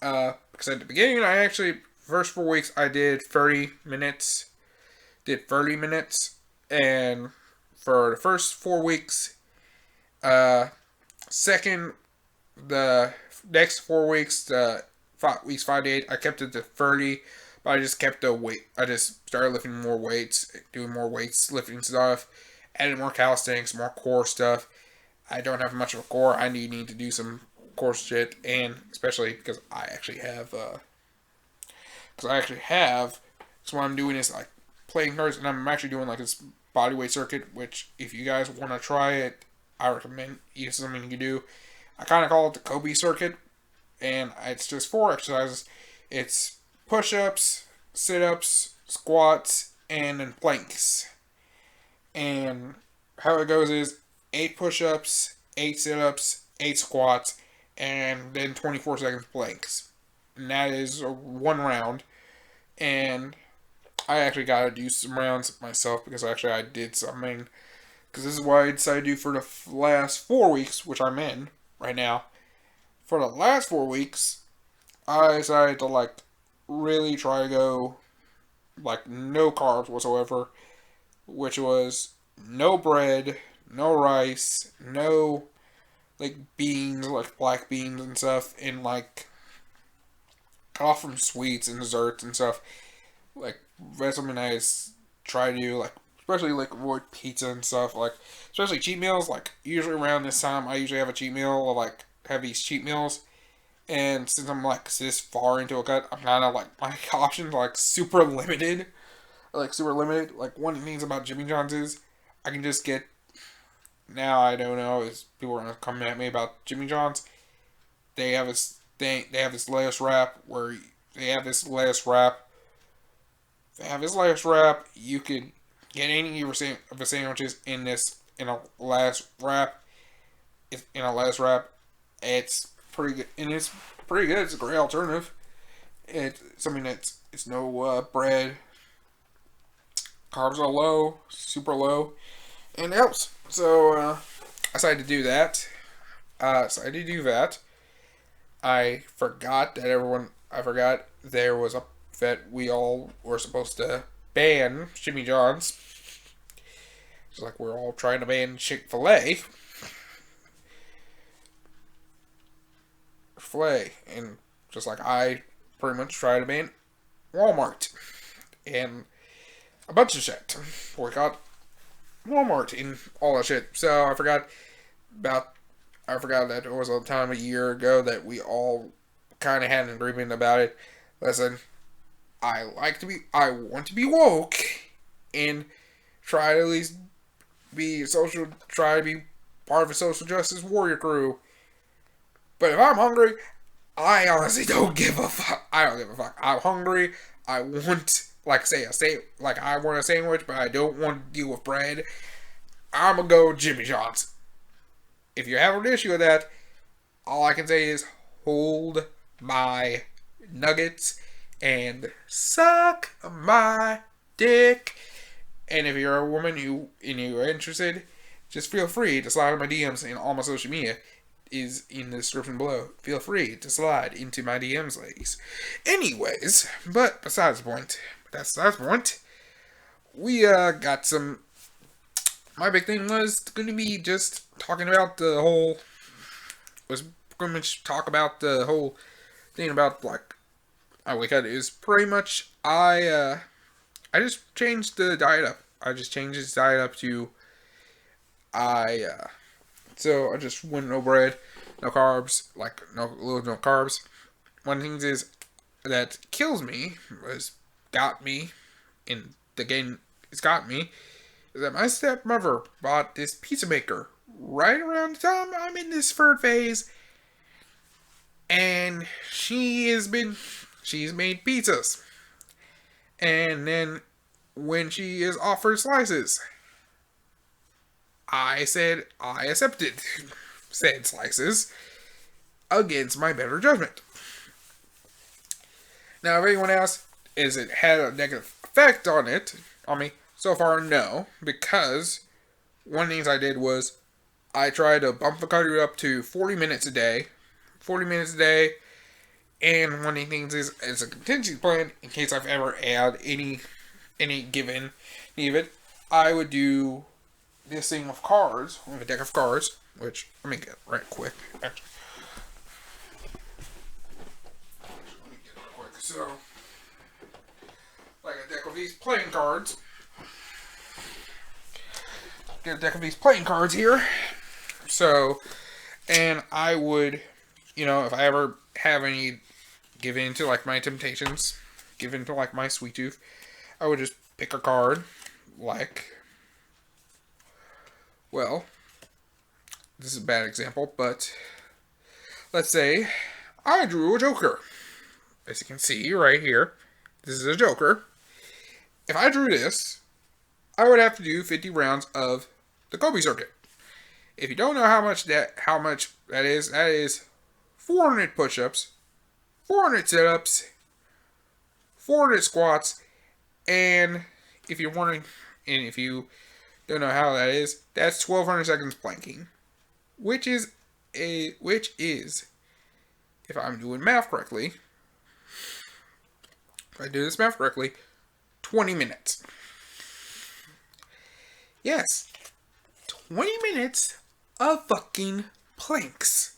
Because at the beginning, I actually first 4 weeks I did 30 minutes, and for the first 4 weeks, the next 4 weeks, 5 to 8, I kept it to 30, but I just kept the weight. I just started lifting more weights, doing more weights, lifting stuff, adding more calisthenics, more core stuff. I don't have much of a core. I need to do some core shit, and especially because I actually have, so what I'm doing is like playing cards, and I'm actually doing like this bodyweight circuit, which if you guys want to try it, I recommend. It's something you can do. I kind of call it the Kobe circuit, and it's just 4 exercises. It's push-ups, sit-ups, squats, and then planks. And how it goes is 8 push-ups, 8 sit-ups, 8 squats, and then 24 seconds planks. And that is one round. And I actually got to do some rounds myself because actually I did something. Because this is what I decided to do for the last 4 weeks, which I'm in right now. For the last 4 weeks, I decided to like really try to go like no carbs whatsoever, which was no bread, no rice, no like beans, like black beans and stuff, and like cut off from sweets and desserts and stuff. Like that's something I try to do, like especially like avoid pizza and stuff, like especially cheat meals. Like usually around this time, I usually have a cheat meal, or like have these cheat meals. And since I'm like this far into a cut, I'm kind of like my options are like super limited. Like one of the things about Jimmy John's is I can just get. Now I don't know is people are gonna come at me about Jimmy John's. They have this thing. They have this lettuce wrap where they have this lettuce wrap. They have this lettuce wrap. You can get any of the sandwiches in a lettuce wrap. It's pretty good, and it's pretty good. It's a great alternative. It's something it's no bread. Carbs are low, super low, and it helps. So I decided to do that. I forgot there was that we all were supposed to ban Jimmy John's. Just like we're all trying to ban Chick-fil-A. And just like I pretty much tried to ban Walmart and a bunch of shit. Boycott Walmart and all that shit. So I forgot that it was a time a year ago that we all kind of had an agreement about it. Listen, I want to be woke and try to at least try to be part of a social justice warrior crew. But if I'm hungry, I honestly don't give a fuck. I don't give a fuck. I'm hungry. I want, I want a sandwich, but I don't want to deal with bread. I'm gonna go Jimmy John's. If you have an issue with that, all I can say is hold my nuggets and suck my dick. And if you're a woman and you're interested, just feel free to slide in my DMs and all my social media is in the description below. Feel free to slide into my DMs, ladies. Anyways, but besides the point, we got some. My big thing was going to be just talking about the whole. Was going to talk about the whole thing about like. Is pretty much I just changed the diet up. I just changed this diet up to. So I just went no bread, no carbs, like no carbs. One of the things is that kills me was got me in the game. It's got me is that my stepmother bought this pizza maker right around the time I'm in this third phase, and she's made pizzas, and then when she is offered slices, I said I accepted said slices against my better judgment. Now, if anyone asks, is it had a negative effect on me? So far, no, because one of the things I did was I tried to bump the cardio up to 40 minutes a day. 40 minutes a day. And one of the things is, as a contingency plan, in case I've ever had any given need of it, I would do this thing with cards, with a deck of cards, which, let me get right quick, actually. So, like a deck of these playing cards. Get a deck of these playing cards here. So, and I would, if I ever have any give in to like my temptations, give in to like my sweet tooth, I would just pick a card like, well, this is a bad example, but let's say I drew a Joker. As you can see right here, this is a Joker. If I drew this, I would have to do 50 rounds of the Kobe circuit. If you don't know how much that is 400 push-ups, 400 sit-ups, 400 squats, and if you're wondering, and if you don't know how that is, that's 1200 seconds planking, which is, if I'm doing math correctly, if I do this math correctly, 20 minutes. Yes, 20 minutes of fucking planks.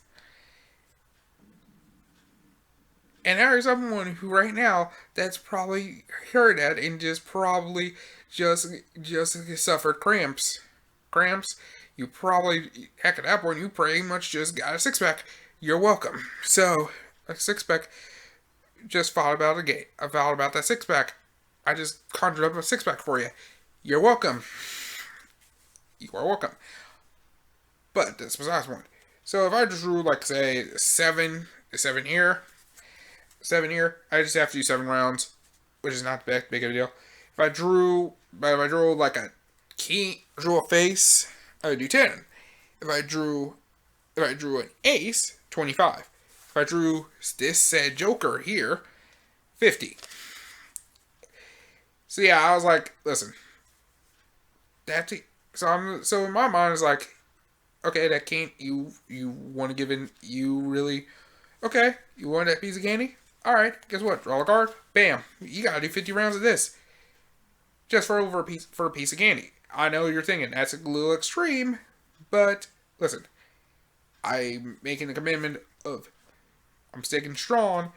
And there's someone who right now that's probably heard that and just probably just suffered cramps. You probably, heck, at that point, you pretty much just got a six-pack. You're welcome. So, a six-pack, just thought about a gate. I thought about that six-pack. I just conjured up a six-pack for you. You're welcome. You are welcome. But that's besides the point. So if I just drew, like, say, seven here, I just have to do 7 rounds, which is not that big of a deal. If I drew like drew a face, I would do 10. If I drew an ace, 25. If I drew this said Joker here, 50. So yeah, I was like, listen, so in my mind it's like, okay, that can't you want to give in, you really, okay, you want that piece of candy? All right, guess what? Draw a card. Bam, you gotta do 50 rounds of this, just for a piece of candy. I know you're thinking that's a little extreme, but listen, I'm making a commitment of, I'm sticking strong.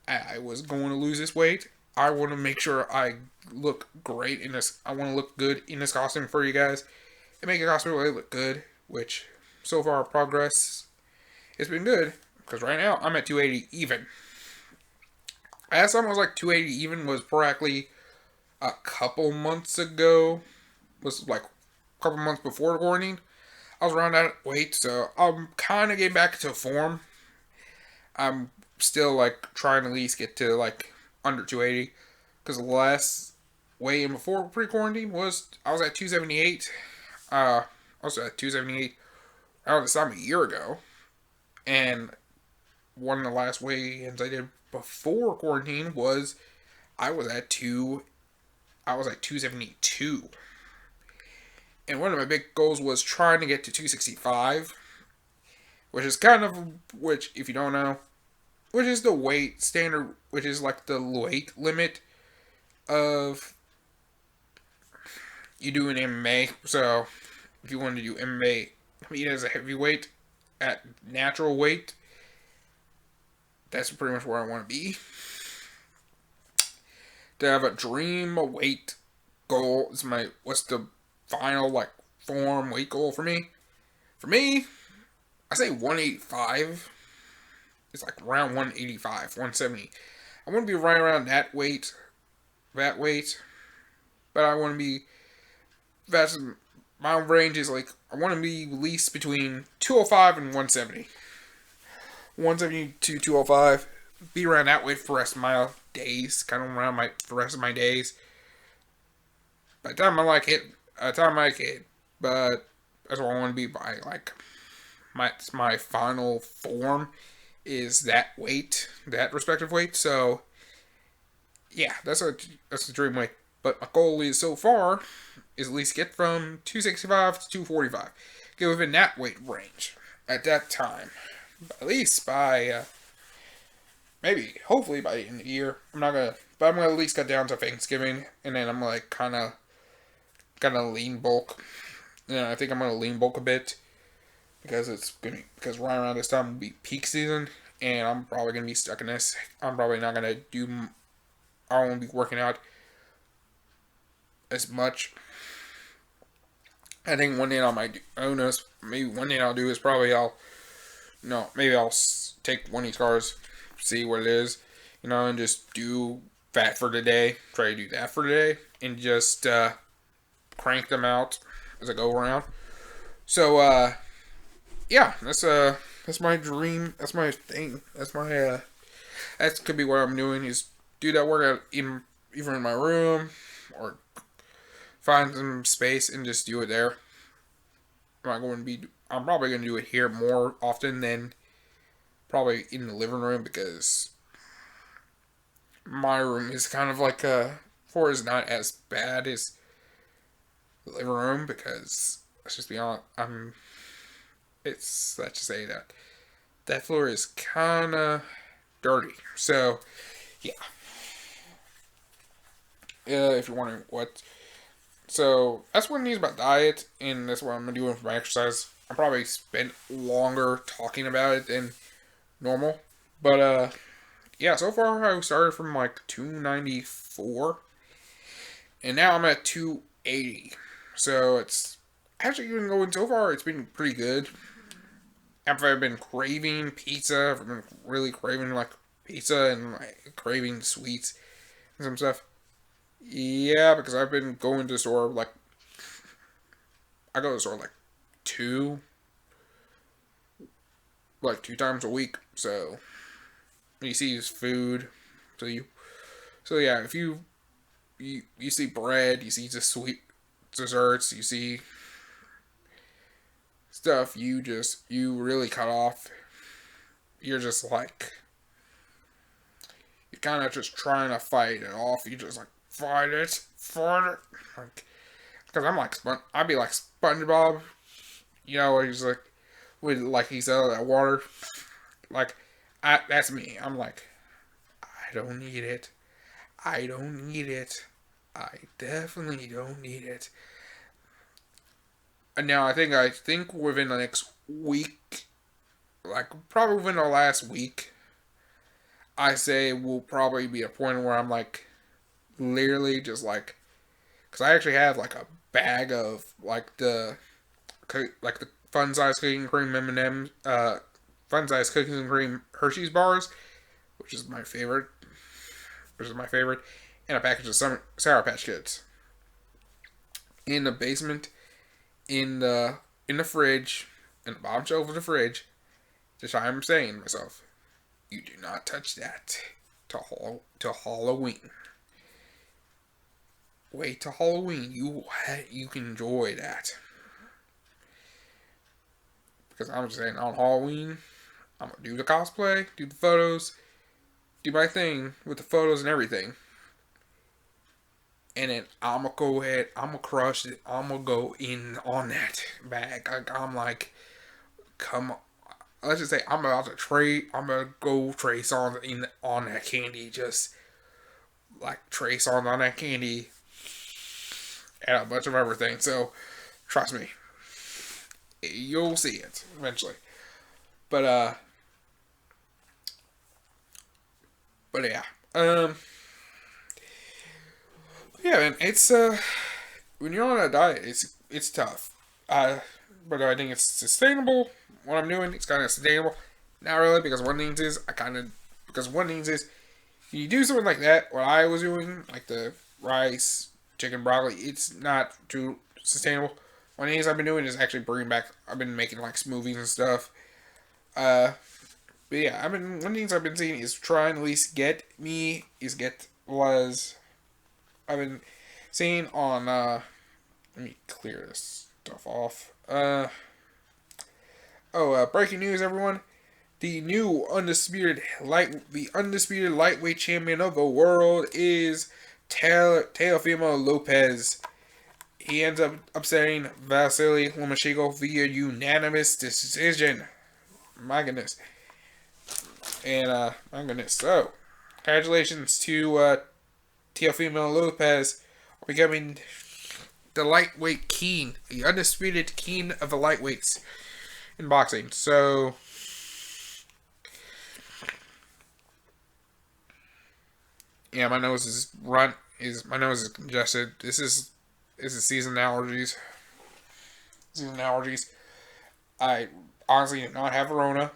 I was going to lose this weight. I want to make sure I look great in this. I want to look good in this costume for you guys and make a costume really look good, which so far progress has been good because right now I'm at 280 even. Last time I was like 280 even was practically a couple months ago. Was like a couple months before the quarantine. I was around that weight, so I'm kind of getting back to form. I'm still like trying to at least get to like under 280 because the last weigh-in before pre-quarantine was I was at 278. Also at 278 around this time a year ago, and one of the last weigh-ins I did before quarantine was I was at 272. And one of my big goals was trying to get to 265, which if you don't know, which is the weight standard, which is like the weight limit of you do an MMA. So if you want to do MMA, compete as a heavyweight at natural weight, that's pretty much where I want to be. To have a dream weight goal is what's the final like form weight goal for me. For me, I say 185. It's like around 185, 170. I want to be right around that weight, but I want to be, that's, my range is like, I want to be at least between 205 and 170. 170 to 205. Be around that weight for the rest of my days, kind of around for the rest of my days. By the time I hit, but that's what I want to be by, like, my final form is that weight, that respective weight. So yeah, that's the dream weight. But my goal is so far is at least get from 265 to 245, get within that weight range at that time. At least by maybe hopefully by the end of the year. I'm gonna at least cut down to Thanksgiving, and then I'm like kind of lean bulk. Yeah, I think I'm gonna lean bulk a bit because because right around this time will be peak season, and I'm probably gonna be stuck in this. I'm probably not gonna do. I won't be working out as much. I think one thing I might do, maybe one thing I'll do is probably maybe I'll take one of these cars, see what it is, and just do that for the day. Try to do that for the day, and just crank them out as I go around. So yeah, that's my dream. That's my thing. That could be what I'm doing, is do that workout either in my room or find some space and just do it there. I'm probably going to do it here more often than probably in the living room, because my room is kind of like floor is not as bad as the living room, because let's just be honest, let's just say that floor is kind of dirty. So yeah, if you're wondering what. So that's what it means about diet, and that's what I'm doing for my exercise. I probably spent longer talking about it than normal, but yeah. So far, I started from like 294, and now I'm at 280. So it's actually been going so far. It's been pretty good. After I've been craving pizza, I've been really craving like pizza and like craving sweets and some stuff. Yeah, because I've been going to the store I go to the store two times a week. So you see food, so yeah, if you see bread, you see just sweet desserts, you see stuff you really cut off. You're just like, you're kind of just trying to fight it off. You just like fight it, like, because I'm like I'd be like SpongeBob, where he's like he's out of that water, like that's me. I'm like, I don't need it. I don't need it. I definitely don't need it. And now I think within the next week, like probably within the last week, I say will probably be a point where I'm like literally just like, because I actually have like a bag of like the fun size cookies and cream M&M, fun size cookies and cream Hershey's bars, which is my favorite, and a package of Sour Patch Kids in the basement, in the fridge, in the bottom shelf of the fridge. Just I'm saying to myself, you do not touch that to Halloween. Wait till Halloween. You can enjoy that. Because I'm just saying, on Halloween, I'm gonna do the cosplay, do the photos, do my thing with the photos and everything. And then I'm gonna go ahead, I'm gonna crush it, I'm gonna go in on that bag. I'm like, come on. Let's just say I'm gonna go trace on that candy, just like trace on that candy and a bunch of everything. So trust me, you'll see it eventually. But yeah, yeah, man. It's when you're on a diet, it's tough. Uh, but do I think it's sustainable? What I'm doing, it's kind of sustainable. Not really, because one thing is you do something like that. What I was doing, like the rice, chicken, broccoli, it's not too sustainable. One thing I've been doing is actually bringing back. I've been making like smoothies and stuff. Uh, but yeah, one of the things I've been seeing is trying at least was I've been seeing on let me clear this stuff off. Breaking news, everyone. The undisputed lightweight champion of the world is Teofimo Lopez. He ends up upsetting Vasily Lomachenko via unanimous decision. My goodness. And, my goodness. So, congratulations to Teofimo Lopez becoming the lightweight king, the undisputed king of the lightweights in boxing. So, yeah, my nose is congested. This is season allergies. Season allergies. I honestly did not have Rona.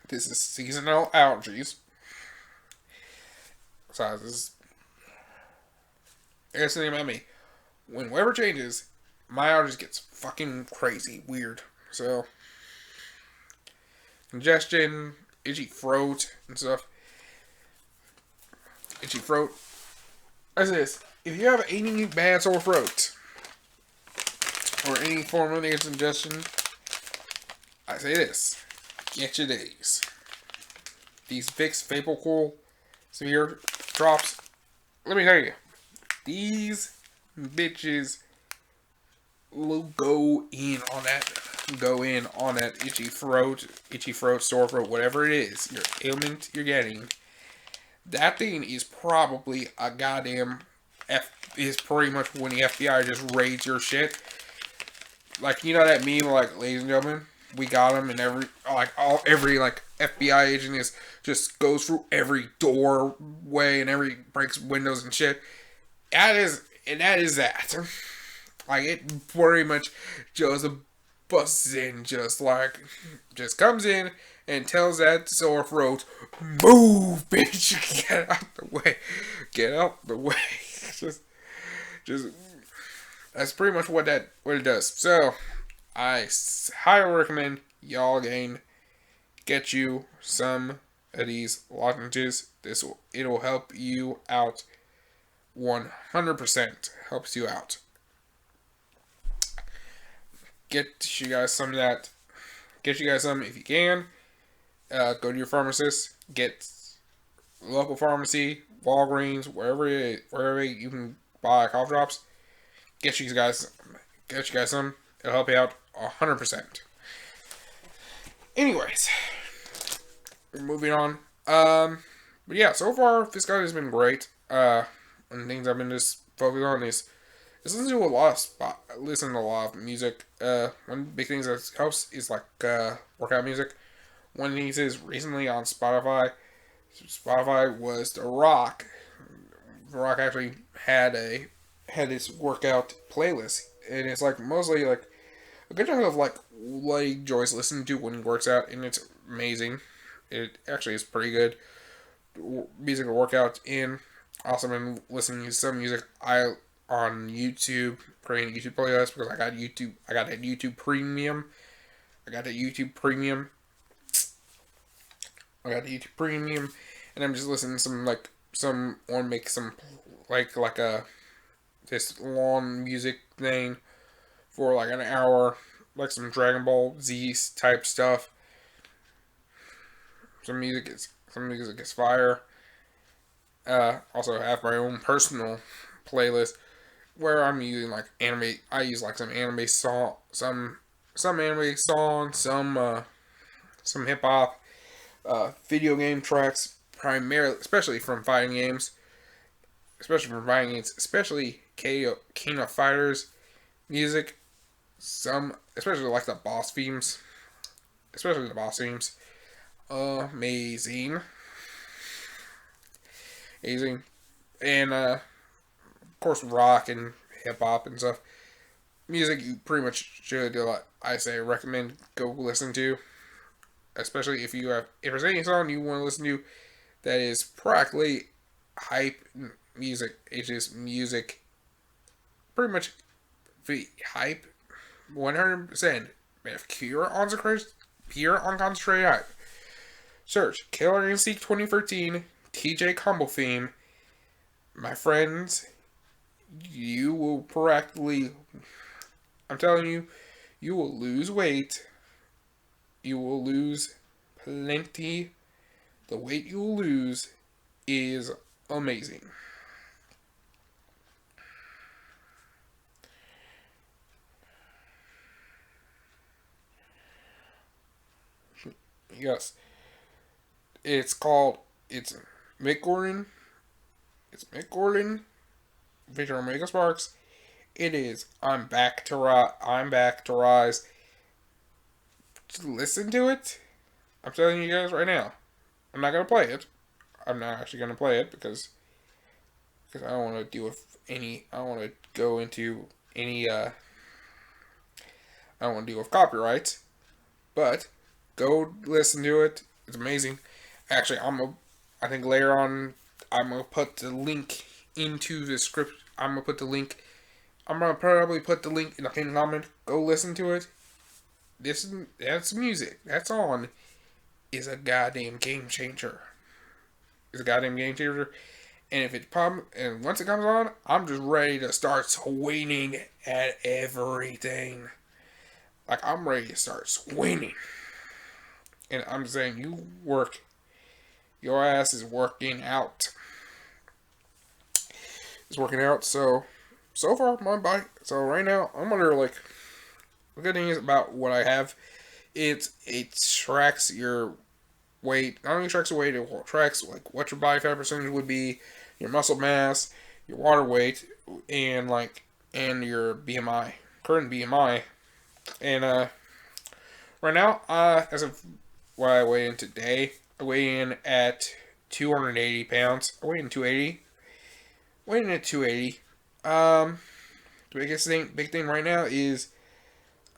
This is seasonal allergies. So here's the thing about me. When weather changes, my allergies gets fucking crazy, weird. So congestion, itchy throat and stuff. Itchy throat. As this, if you have any bad sore throat or any form of indigestion, I say this: get your days. These Vicks VapoCool severe drops. Let me tell you, these bitches will go in on that. Go in on that itchy throat, sore throat, whatever it is, your ailment you're getting. That thing is probably a goddamn is pretty much when the FBI just raids your shit. Like, you know that meme, like, ladies and gentlemen, we got him, and every FBI agent is just goes through every doorway and every breaks windows and shit. That is that. Like, it pretty much just busts in, just comes in and tells that sore throat, move, bitch, get out the way, get out the way. just that's pretty much what it does. So I highly recommend y'all get you some of these lozenges. It'll help you out 100%. Helps you out. Get you guys some of that. Get you guys some if you can. Go to your pharmacist. Get local pharmacy, Walgreens, wherever you can buy cough drops. Get you guys some. It'll help you out 100%. Anyways, moving on. But yeah, so far this guy has been great. One of the things I've been just focused on is listen to a lot of music. One big thing that helps is like workout music. One of the things is recently on Spotify. Spotify was The Rock. The Rock actually had his workout playlist, and it's like mostly like a good chunk of like what he enjoys listening to when he works out, and it's amazing. It actually is pretty good music to work out in. Also been listening to some music on YouTube, creating a YouTube playlist because I got that YouTube Premium. And I'm just listening to this long music thing for like an hour, like some Dragon Ball Z type stuff. Some music is fire. Also have my own personal playlist where I'm using like anime. I use like some anime some anime songs, some hip hop, video game tracks, primarily, especially fighting games, especially King of Fighters music. Especially like the boss themes, amazing, and of course rock and hip hop and stuff. music you pretty much should, I say, recommend go listen to, especially if there's any song you want to listen to that is practically hype music. It's just music, pretty much hype, 100%. Pure unconcentrated hype. Search Killer Instinct 2013 TJ Combo theme. My friends, you will practically, I'm telling you, you will lose weight. You will lose plenty. The weight you will lose is amazing. Yes, it's Mick Gordon. It's Mick Gordon, Victor Omega Sparks. It is I'm back to rise. Just listen to it. I'm telling you guys right now. I'm not gonna play it. I'm not actually gonna play it because I don't want to deal with any. I don't want to go into any. I don't want to deal with copyrights. But go listen to it. It's amazing. Actually, I think later on I'm gonna put the link into the script. I'm gonna put the link. I'm gonna probably put the link in the pinned comment. Go listen to it. That's music. That's on. Is a goddamn game changer. Is a goddamn game changer. And once it comes on, I'm just ready to start swinging at everything. Like I'm ready to start swinging. And I'm saying your ass is working out. It's working out. So far my body. So right now I'm under like the good thing is about what I have. It tracks your weight. Not only tracks your weight, it tracks like what your body fat percentage would be, your muscle mass, your water weight, and your BMI, current BMI. And right now, as of what I weigh in today, I weigh in at 280 pounds. I weigh in 280. Weighing at 280. The big thing right now is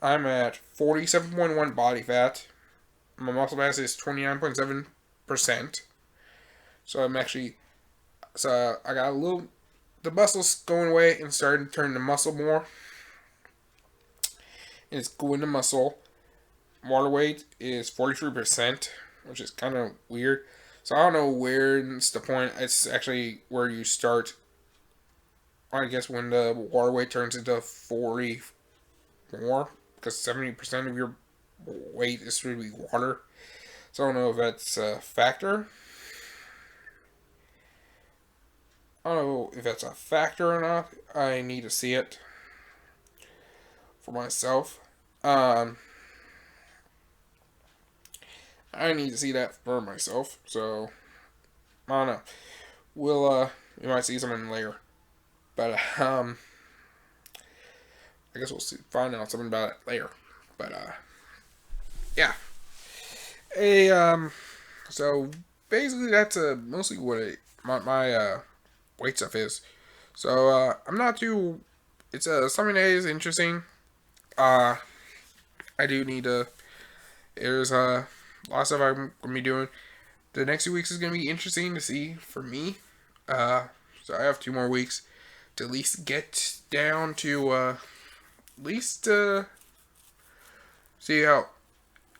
I'm at 47.1 body fat. My muscle mass is 29.7%. So I got the muscles going away and starting to turn to muscle more. And it's going to muscle. Water weight is 43%, which is kind of weird. So I don't know where's the point. It's actually where you start. I guess when the water weight turns into 40 more, because 70% of your weight is to be water. So I don't know if that's a factor. I don't know if that's a factor or not. I need to see it for myself. Um, I need to see that for myself. So I don't know. You might see something later, but I guess we'll find out something about it later. But yeah. A So basically that's mostly what my weight stuff is. So I'm not too. It's something that is interesting. Uh, I do need to. There's a lot of stuff I'm gonna be doing. The next 2 weeks is gonna be interesting to see for me. Uh, so I have 2 more weeks to at least get down to at least see how.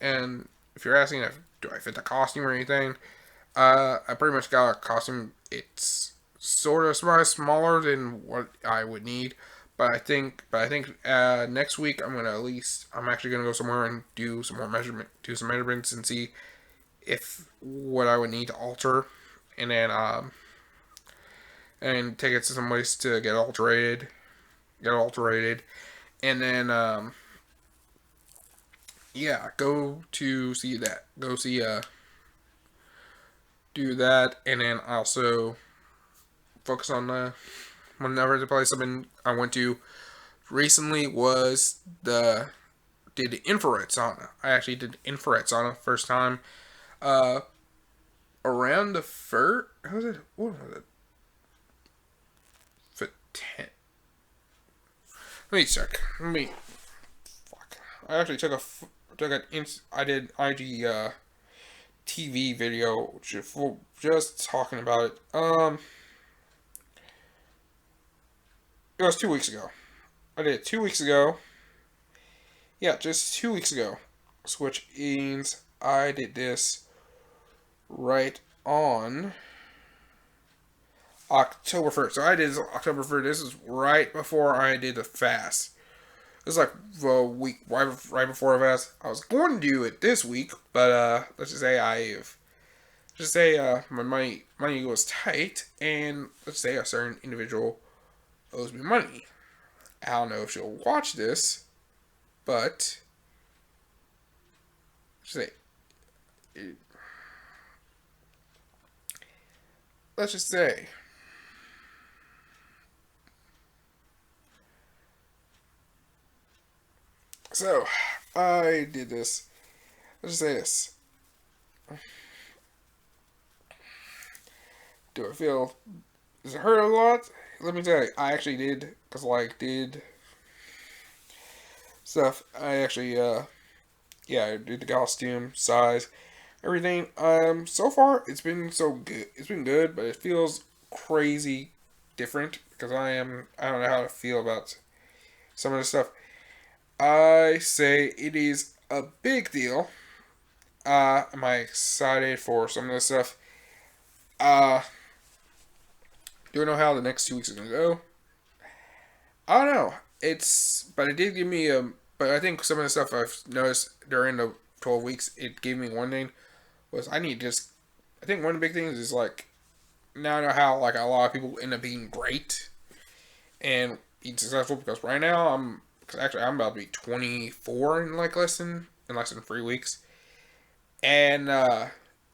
And if you're asking if do I fit the costume or anything, I pretty much got a costume. It's sort of smaller than what I would need, but I think next week I'm actually gonna go somewhere and do some measurements and see if what I would need to alter, and then and take it to some place to get alterated, and then yeah, go to see that, go see do that, and then also focus on whenever the place I went to recently was the did infrared sauna. I actually did infrared sauna first time. Uh, Around the first, how was it? What was it? For 10. Let me check. Fuck. I actually I did IG TV video just talking about it. It was 2 weeks ago. I did it 2 weeks ago. Yeah, just 2 weeks ago. Which means I did this right on October 1st. So I did this October 1st. This is right before I did the fast. This is like the week right before I fast. I was going to do it this week, but let's just say my money was tight, and let's say a certain individual owes me money. I don't know if she'll watch this, but say let's just say so I did this. Let's just say this. Do I feel does it hurt a lot? Let me tell you, I actually did because did stuff. I actually yeah, I did the costume size, everything. So far it's been so good. It's been good, but it feels crazy different because I don't know how to feel about some of the stuff. I say it is a big deal. Am I excited for some of the stuff? Uh, do I know how the next 2 weeks are gonna go? I don't know. But it did give me but I think some of the stuff I've noticed during the 12 weeks, it gave me one thing was I need just, I think one of the big things is now I know how a lot of people end up being great and being successful because right now because actually I'm about to be 24 in less than 3 weeks. And, in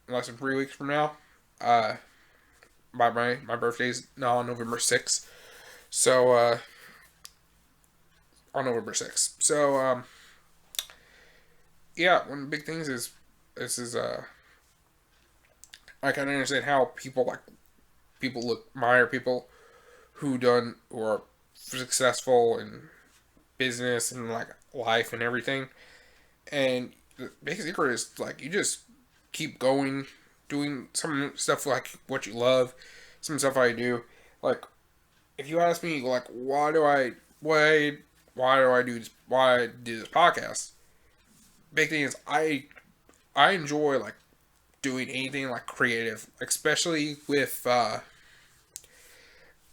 less than 3 weeks from now, uh, my birthday's now on November 6th. So, on November 6th. So, yeah, one of the big things is this is I kind of understand how people admire people who are successful in business and life and everything. And the basic secret is you just keep going, doing some stuff what you love, some stuff I do. Like if you ask me why do I do this why I do this podcast, big thing is I enjoy doing anything creative, especially with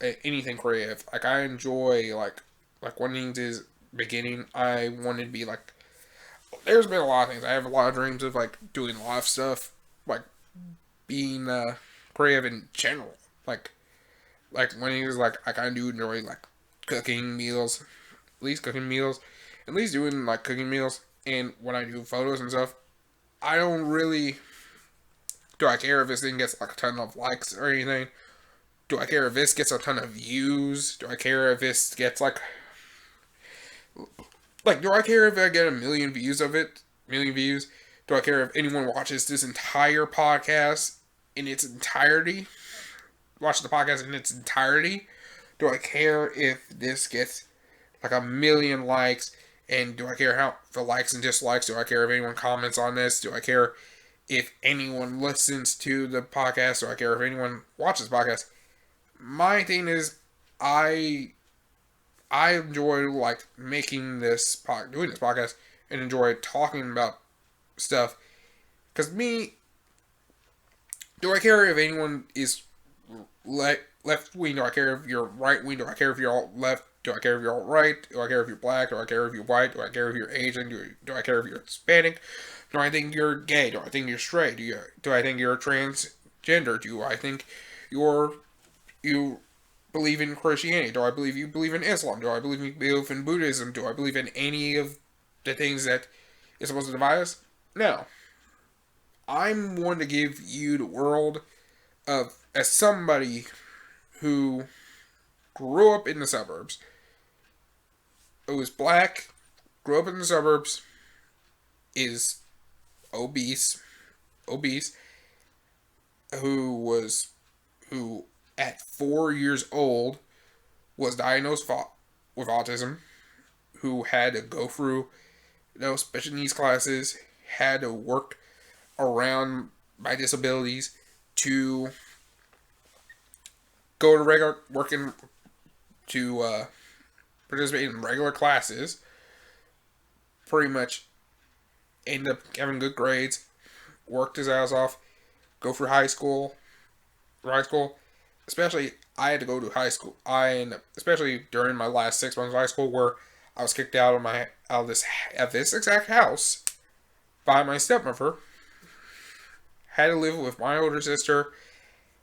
anything creative. I enjoy one thing is beginning. I wanted to be there's been a lot of things. I have a lot of dreams of doing a lot of stuff, being creative in general. When he was I kind of do enjoy cooking meals, at least cooking meals, at least doing cooking meals. And when I do photos and stuff, I don't really do I care if this thing gets a ton of likes or anything. Do I care if this gets a ton of views? Do I care if this gets do I care if I get a million views of it? Million views? Do I care if anyone watches this entire podcast in its entirety? Watch the podcast in its entirety? Do I care if this gets a million likes? And do I care how the likes and dislikes? Do I care if anyone comments on this? Do I care if anyone listens to the podcast? Do I care if anyone watches the podcast? My thing is, I enjoy doing this podcast and enjoy talking about stuff. Cause me, do I care if anyone is left wing? Do I care if you're right wing? Do I care if you're alt left? Do I care if you're alt right? Do I care if you're black? Do I care if you're white? Do I care if you're Asian? Do I care if you're Hispanic? Do I think you're gay? Do I think you're straight? Do I think you're transgender? Do I think you believe in Christianity? Do I believe you believe in Islam? Do I believe you believe in Buddhism? Do I believe in any of the things that is supposed to divide us? No. I'm one to give you the world as somebody who grew up in the suburbs, who was black, grew up in the suburbs, is obese, who at 4 years old was diagnosed with autism, who had to go through special needs classes, had to work around my disabilities to go to regular working to participate in regular classes. Pretty much end up having good grades, worked his ass off, go through high school. Especially, I had to go to high school. Especially during my last 6 months of high school, where I was kicked out of this exact house by my stepmother. Had to live with my older sister.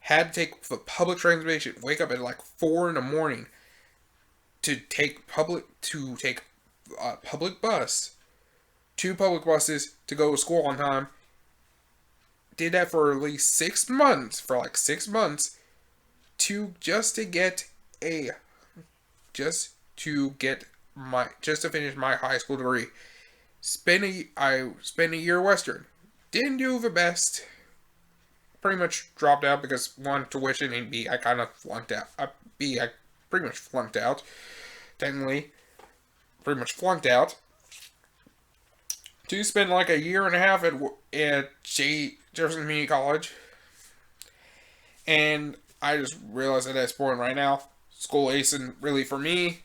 Had to take the public transportation. Wake up at like 4 in the morning to take a public bus. 2 public buses to go to school on time. Did that for at least 6 months. For like 6 months. Just to finish my high school degree. I spent a year Western. Didn't do the best. Pretty much dropped out because one, tuition, and B, I kind of flunked out. I pretty much flunked out. Technically, pretty much flunked out. To spend like a year and a half at Jefferson Community College. And I just realized at this point right now, school isn't really for me.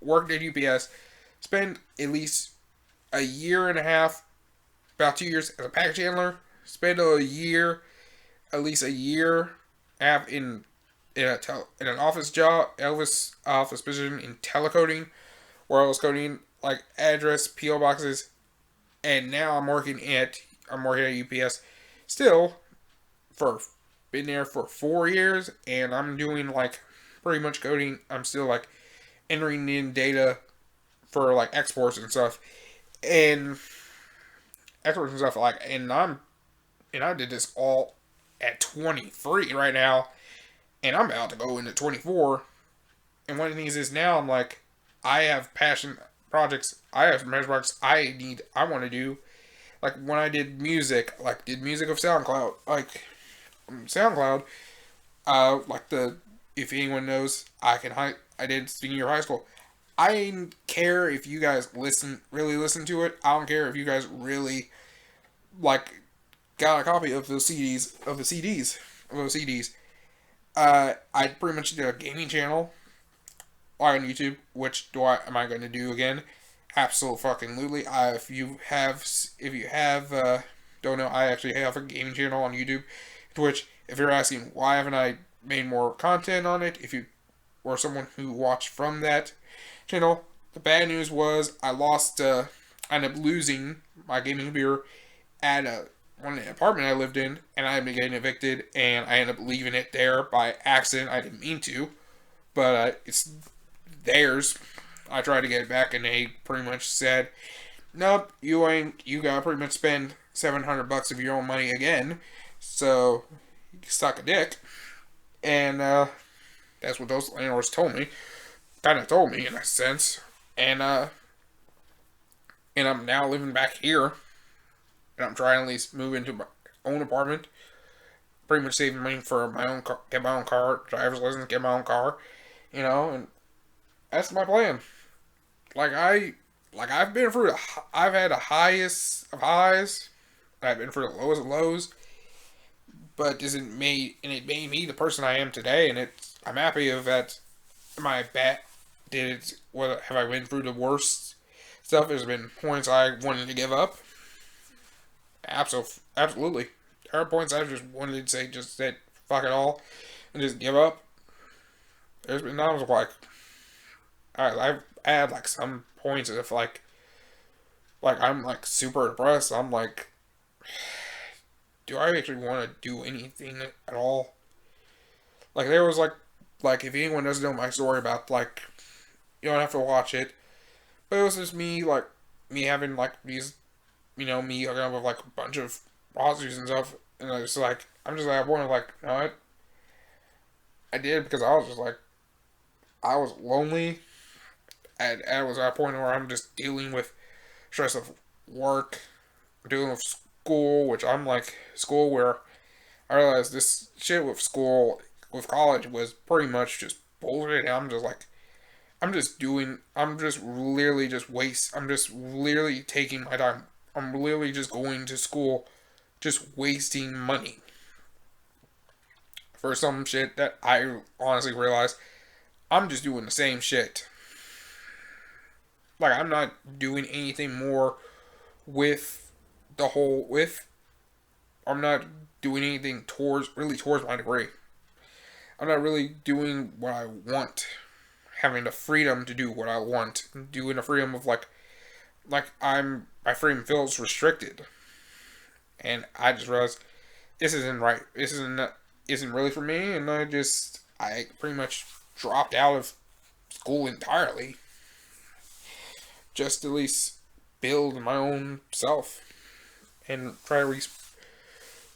Worked at UPS. Spent at least a year and a half, about 2 years as a package handler. Spent at least a year half in an office position in telecoding, where I was coding like address, PO boxes, and now I'm working at UPS. Still, been there for 4 years, and I'm doing like pretty much coding. I'm still like entering in data for like exports and stuff, and I did this all at 23 right now, and I'm about to go into 24. And one of the things is now I'm like, I have passion projects. I have some passion projects I want to do. Like when I did music of SoundCloud, if anyone knows, I did senior high school. I didn't care if you guys really listen to it. I don't care if you guys really like got a copy of those CDs. I pretty much did a gaming channel on YouTube, which am I going to do again? Absolutely. If you don't know, I actually have a gaming channel on YouTube, Twitch. If you're asking why haven't I made more content on it, if you were someone who watched from that channel, the bad news was I ended up losing my gaming computer at one apartment I lived in, and I ended up getting evicted, and I ended up leaving it there by accident. I didn't mean to, but it's theirs. I tried to get it back, and they pretty much said, "Nope, you gotta pretty much spend $700 of your own money again, so you can suck a dick." And that's what those landlords told me. Kind of told me in a sense, and I'm now living back here. And I'm trying to at least move into my own apartment. Pretty much saving money for my own car, get my own car, driver's license, get my own car, and that's my plan. I've been through I've had the highest of highs. I've been through the lowest of lows. But it made me the person I am today, and I'm happy of that. My bet have I been through the worst stuff? There's been points I wanted to give up. Absolutely. There are points I just wanted to say fuck it all and just give up. There's been times like I've had like some points of like I'm like super depressed. I'm like, do I actually want to do anything at all? Like there was like if anyone doesn't know my story about like, you don't have to watch it, but it was just me having like these, me hooking up with like a bunch of prostitutes and stuff, and I'm just like at one of like, you know what? I did because I was just like, I was lonely. I was at a point where I'm just dealing with stress of work, dealing with school, which I'm like school where I realized this shit with college was pretty much just bullshit. I'm just like, I'm just literally just waste. I'm just literally taking my time. I'm literally just going to school, just wasting money for some shit that I honestly realize I'm just doing the same shit. Like, I'm not doing anything more with the whole, with, I'm not doing anything towards my degree. I'm not really doing what I want. Having the freedom to do what I want. Doing the freedom of my freedom feels restricted. And I just realized this isn't right. Isn't really for me, and I pretty much dropped out of school entirely, just to at least build my own self and try to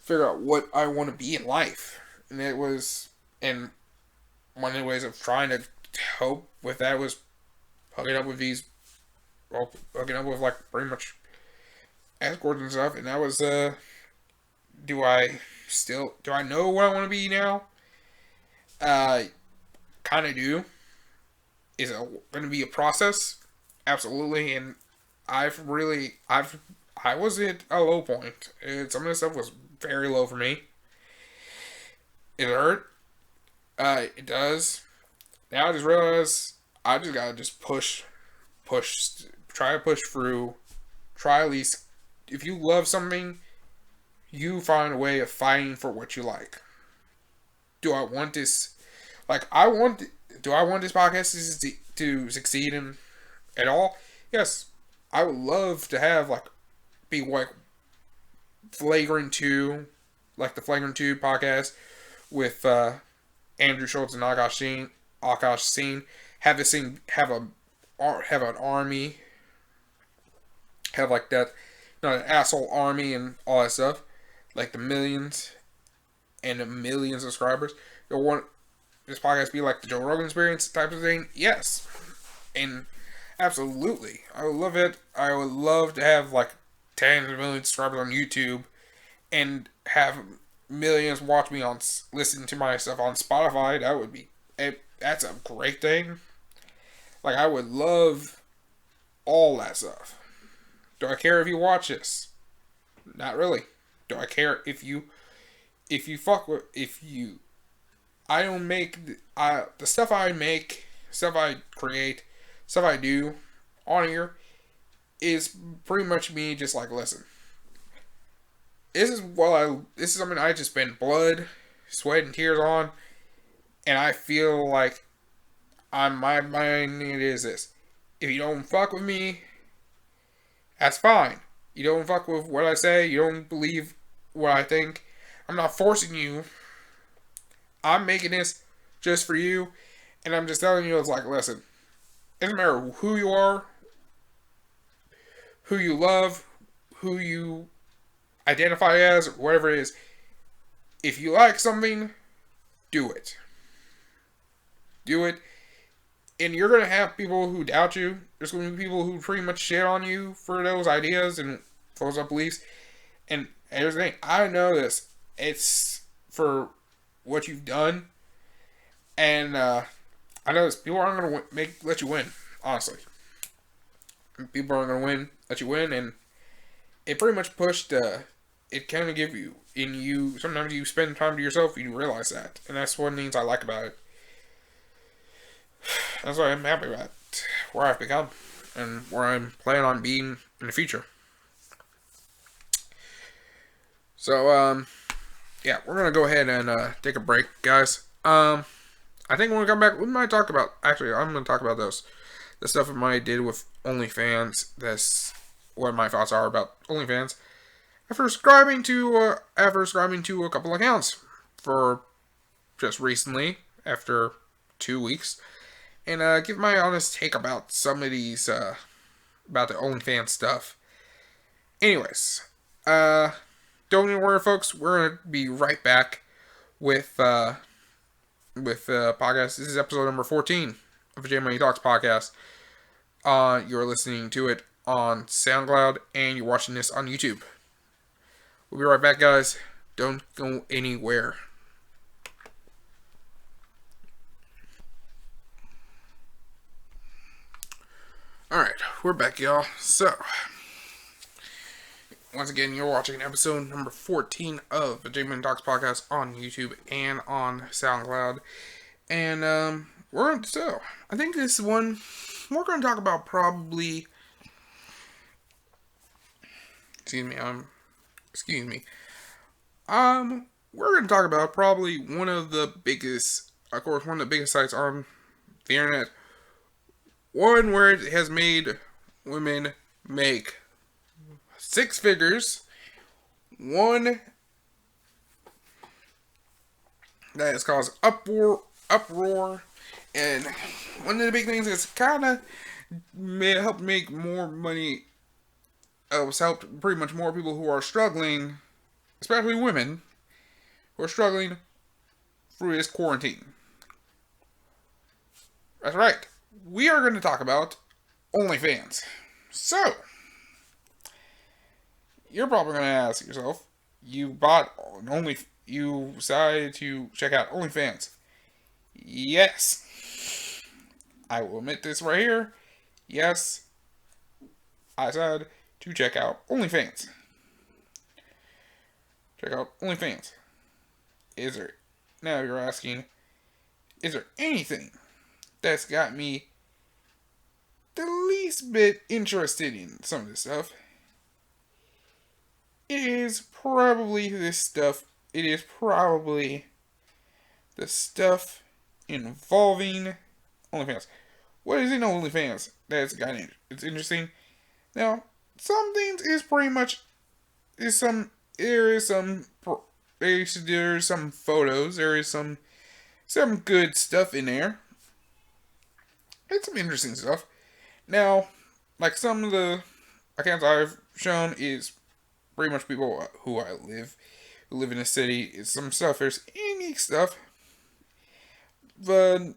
figure out what I want to be in life. And one of the ways of trying to cope with that was hooking up with hooking up with like pretty much escorts and stuff, and that was do I know what I want to be now? Uh, kind of do. Is it going to be a process? Absolutely, and I was at a low point. Some of this stuff was very low for me. It hurt. It does. Now I just realize I just gotta just try to push through. Try at least, if you love something, you find a way of fighting for what you like. Do I want this? Like, do I want this podcast to succeed in at all? Yes. I would love to have, like, be like Flagrant 2, like the Flagrant 2 podcast with Andrew Schultz and Akash Singh. Have this thing, have an army, have like that, not an asshole army and all that stuff, like the millions and a million subscribers. You want this podcast to be like the Joe Rogan Experience type of thing? Yes, and absolutely, I would love it. I would love to have like tens of millions of subscribers on YouTube and have millions watch me listen to my stuff on Spotify. That's a great thing. Like, I would love all that stuff. Do I care if you watch this? Not really. Do I care if you fuck with, if you, I don't make, the stuff I make, stuff I create, stuff I do on here is pretty much me just like, listen, this is something I just spent blood, sweat, and tears on, and I feel like my mind it is this. If you don't fuck with me, that's fine. You don't fuck with what I say, you don't believe what I think, I'm not forcing you. I'm making this just for you, and I'm just telling you, it's like, listen, it doesn't matter who you are, who you love, who you identify as, or whatever it is. If you like something, do it. Do it. And you're going to have people who doubt you. There's going to be people who pretty much shit on you for those ideas and for those beliefs. And here's the thing. I know this. It's for what you've done. And I know this. People aren't going to let you win. Honestly. People aren't going to let you win. And it pretty much pushed, it kind of give you, sometimes you spend time to yourself, you realize that. And that's one of the things I like about it. That's why I'm happy about where I've become and where I'm planning on being in the future. So, yeah, we're going to go ahead and take a break, guys. I think when we come back, I'm going to talk about the stuff I did with OnlyFans. That's what my thoughts are about OnlyFans. After subscribing to a couple accounts for just recently, after 2 weeks, and give my honest take about some of these, about the OnlyFans stuff. Anyways, don't even worry, folks. We're gonna be right back with podcast. This is episode number 14 of the J Money Talks podcast. You're listening to it on SoundCloud, and you're watching this on YouTube. We'll be right back, guys. Don't go anywhere. we're back, y'all. So, once again, you're watching episode number 14 of the J-Man Talks podcast on YouTube and on SoundCloud. And, I think this one, we're going to talk about probably, excuse me, we're going to talk about probably one of the biggest sites on the internet. One where it has made women make six figures. One that has caused uproar. And one of the big things is kind of helped make more money. It's helped pretty much more people who are struggling, especially women, who are struggling through this quarantine. That's right. We are going to talk about OnlyFans. So, you're probably going to ask yourself, you decided to check out OnlyFans. Yes. I will admit this right here. Yes. I decided to check out OnlyFans. Check out OnlyFans. Now you're asking, is there anything that's got me the least bit interested in some of this stuff? It is probably this stuff. It is probably the stuff involving OnlyFans. What is in OnlyFans that's got it? It's interesting. Now, some things is pretty much there's some photos. There is some good stuff in there. It's some interesting stuff. Now, like some of the accounts I've shown is pretty much people who live in a city. It's some stuff. There's unique stuff. But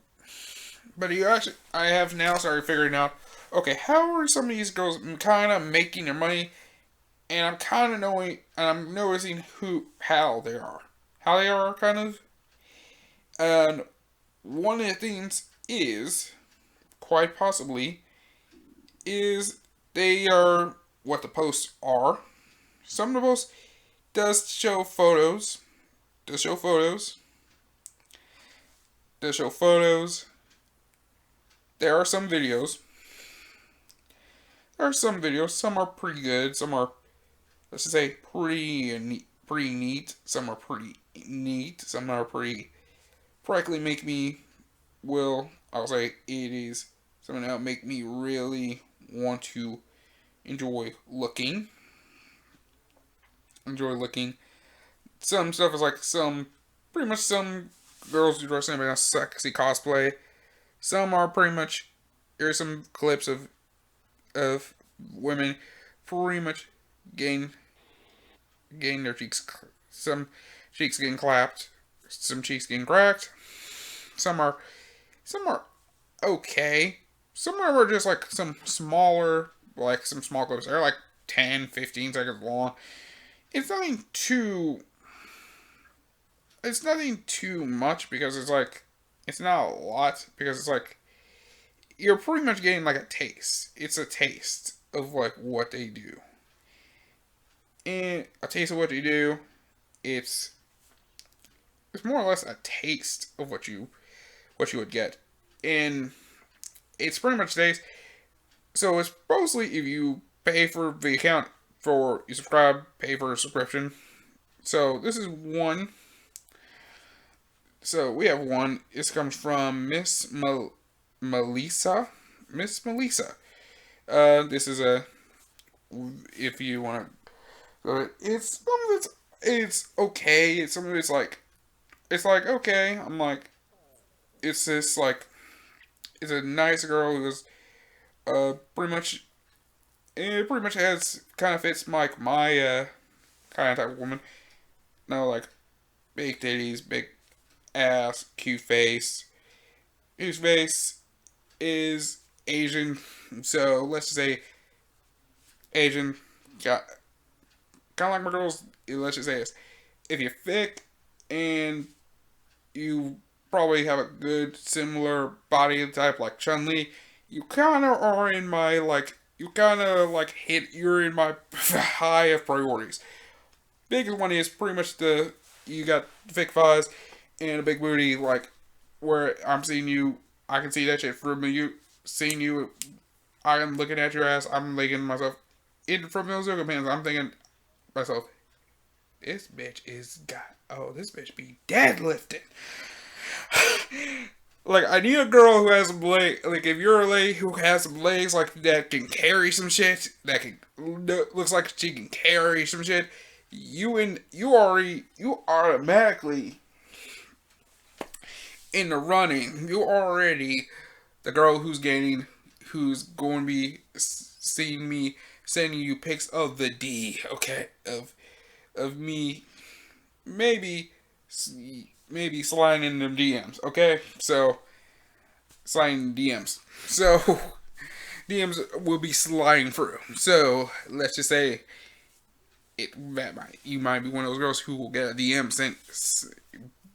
I have now started figuring out, okay, how are some of these girls kind of making their money? And I'm noticing how they are kind of. And one of the things is, quite possibly, is they are what the posts are. Some of the posts does show photos. There are some videos. Some are pretty good. Some are, let's just say, pretty neat. Some are pretty neat. Some are pretty, frankly, make me, I'll say it is something that make me really want to enjoy looking. Some stuff is like pretty much some girls who dress in a sexy cosplay. Some are pretty much, there's some clips of women pretty much getting their cheeks, some cheeks getting clapped, some cheeks getting cracked. Some are okay. Some are just like some small clips. They're like 10, 15 seconds long. It's nothing too much because it's not a lot because it's like, you're pretty much getting like a taste. It's a taste of like what they do. And a taste of what they do, it's more or less a taste of what you would get. And it's pretty much taste. So it's mostly if you pay for the account, you pay for a subscription. So this is one. So we have one. This comes from Miss Melissa. This is if you want to, it's okay. It's some of it's like okay. I'm like, it's this like, it's a nice girl who's it pretty much kind of fits like my kind of type of woman. No, like big titties, big ass, cute face. Whose face is Asian, so let's just say Asian. Got kind of like my girls. Let's just say this: if you're thick and you probably have a good similar body type like Chun-Li, you kind of are in my you kind of like you're in my high of priorities. Biggest one is pretty much you got thick thighs and a big booty, like where I'm seeing you, I can see that shit from you, seeing you, I'm looking at your ass, I'm looking myself in from those yoga pants, I'm thinking myself, this bitch this bitch be deadlifting. Like, I need a girl who has some legs. Like, if you're a lady who has some legs, like, that can carry some shit, looks like she can carry some shit, you automatically in the running. You already the girl who's going to be seeing me, sending you pics of the D, okay, of me, maybe sliding in them DMs, okay? So, sliding DMs. So, DMs will be sliding through. So, let's just say, you might be one of those girls who will get a DM sent,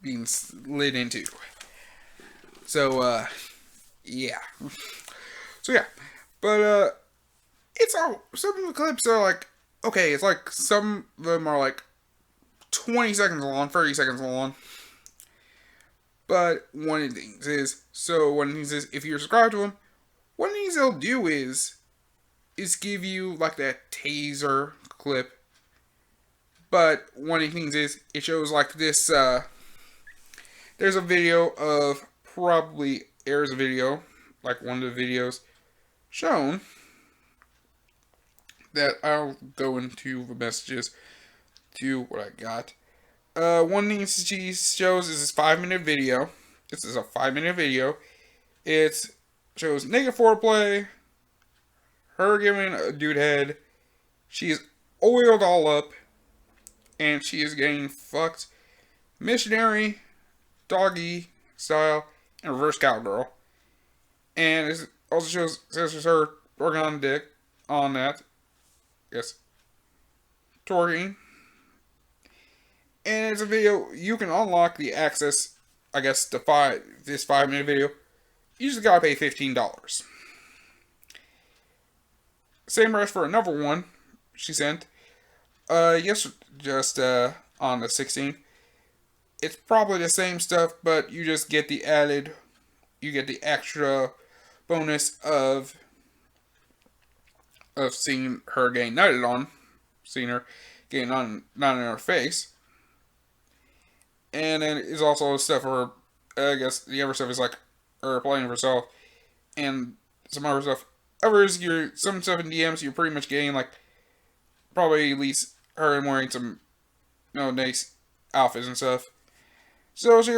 being slid into. So, yeah. So, yeah. But, it's all, some of the clips are like, okay, it's like, some of them are like 20 seconds long, 30 seconds long. But one of the things is, if you're subscribed to him, one of the things they'll do is give you like that taser clip. But one of the things is, it shows like this, there's a video of, airs a video, like one of the videos shown, that I'll go into the messages to what I got. One thing she shows is this 5-minute video. This is a 5-minute video. It shows naked foreplay, her giving a dude head. She is oiled all up, and she is getting fucked missionary, doggy style, and reverse cowgirl. And it also says her working on the dick on that. Yes. Twerking. And it's a video, you can unlock the access, I guess, to this 5-minute video. You just gotta pay $15. Same price for another one she sent. Just on the 16th. It's probably the same stuff, but you just get the extra bonus of seeing her getting nutted on. Seeing her getting nutted in her face. And then it's also stuff for, I guess, the other stuff is like her playing herself, and some other stuff. Some stuff in DMs, you're pretty much getting, like, probably at least her wearing some, nice outfits and stuff. So she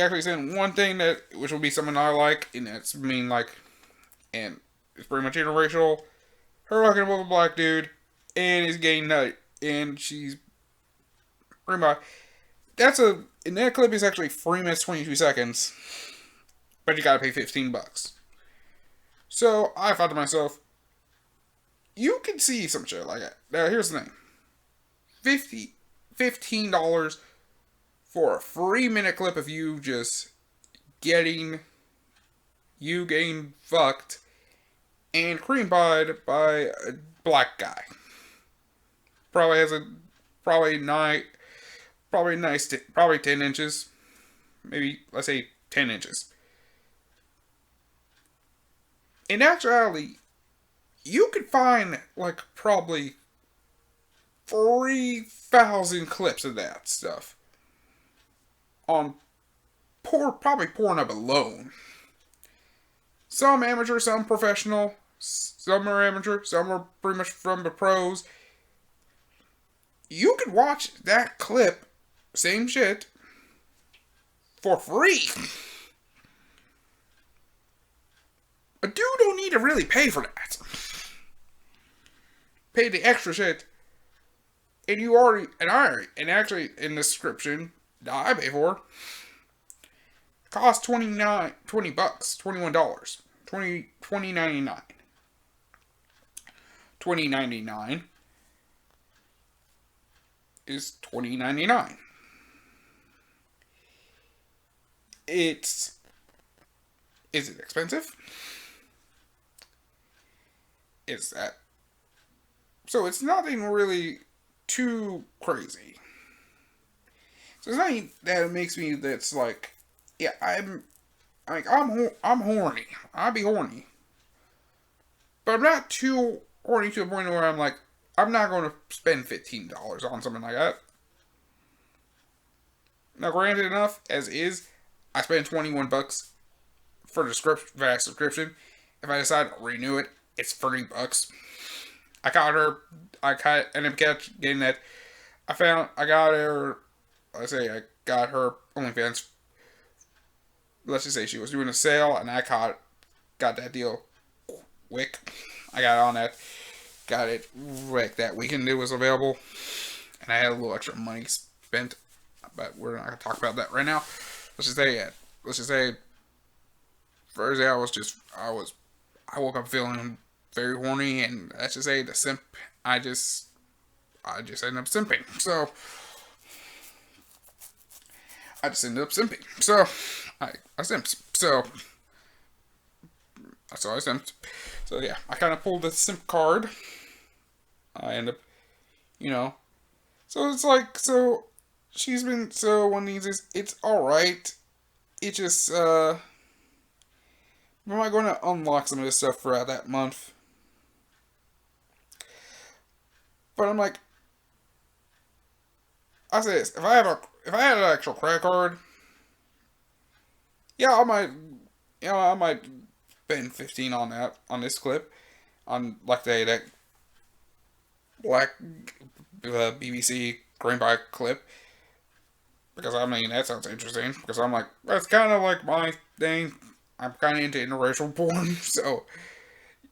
actually sent one thing which will be something I like, and it's and it's pretty much interracial. Her hooking up with a black dude, and he's getting nutty, and she's pretty much. In that clip is actually 3 minutes 22 seconds, but you gotta pay $15. So I thought to myself, you can see some shit like that. Now here's the thing: $15 for a 3-minute clip of you just getting fucked and cream pied by a black guy. Probably has probably 10 inches. Maybe, let's say 10 inches. In actuality, you could find, like, probably 3,000 clips of that stuff on probably Pornhub alone. Some amateur, some professional, some are amateur, some are pretty much from the pros. You could watch that clip, same shit, for free. A dude don't need to really pay for that. Pay the extra shit. And actually in the description that I pay for, costs $20, $21, $20.99. $20.99 is $20.99. Is it expensive? is that. So it's nothing really too crazy. So it's nothing that makes me that's like, yeah, I'm horny. I'll be horny, but I'm not too horny to a point where I'm like, I'm not going to spend $15 on something like that. Now, granted enough as is, I spent $21 for that subscription. If I decide to renew it, it's $30. I got her. Ended up getting that. I got her. I got her OnlyFans. Let's just say she was doing a sale, and I got that deal quick. I got on that. Got it like that weekend it was available, and I had a little extra money spent, but we're not gonna talk about that right now. Let's just say Thursday I woke up feeling very horny, and let's just say the simp I just ended up simping. So I just ended up simping. So I simped. So that's all I simped. So yeah, I kind of pulled the simp card. I end up, you know. So it's like, so she's been, so one of these is, it's alright. It just, am I going to unlock some of this stuff throughout that month? But I'm like, I say this, if I had an actual credit card, yeah, I might spend 15 on this clip, on, like, that black BBC Greenback clip, because I mean that sounds interesting. Because I'm like, that's kind of like my thing. I'm kind of into interracial porn, so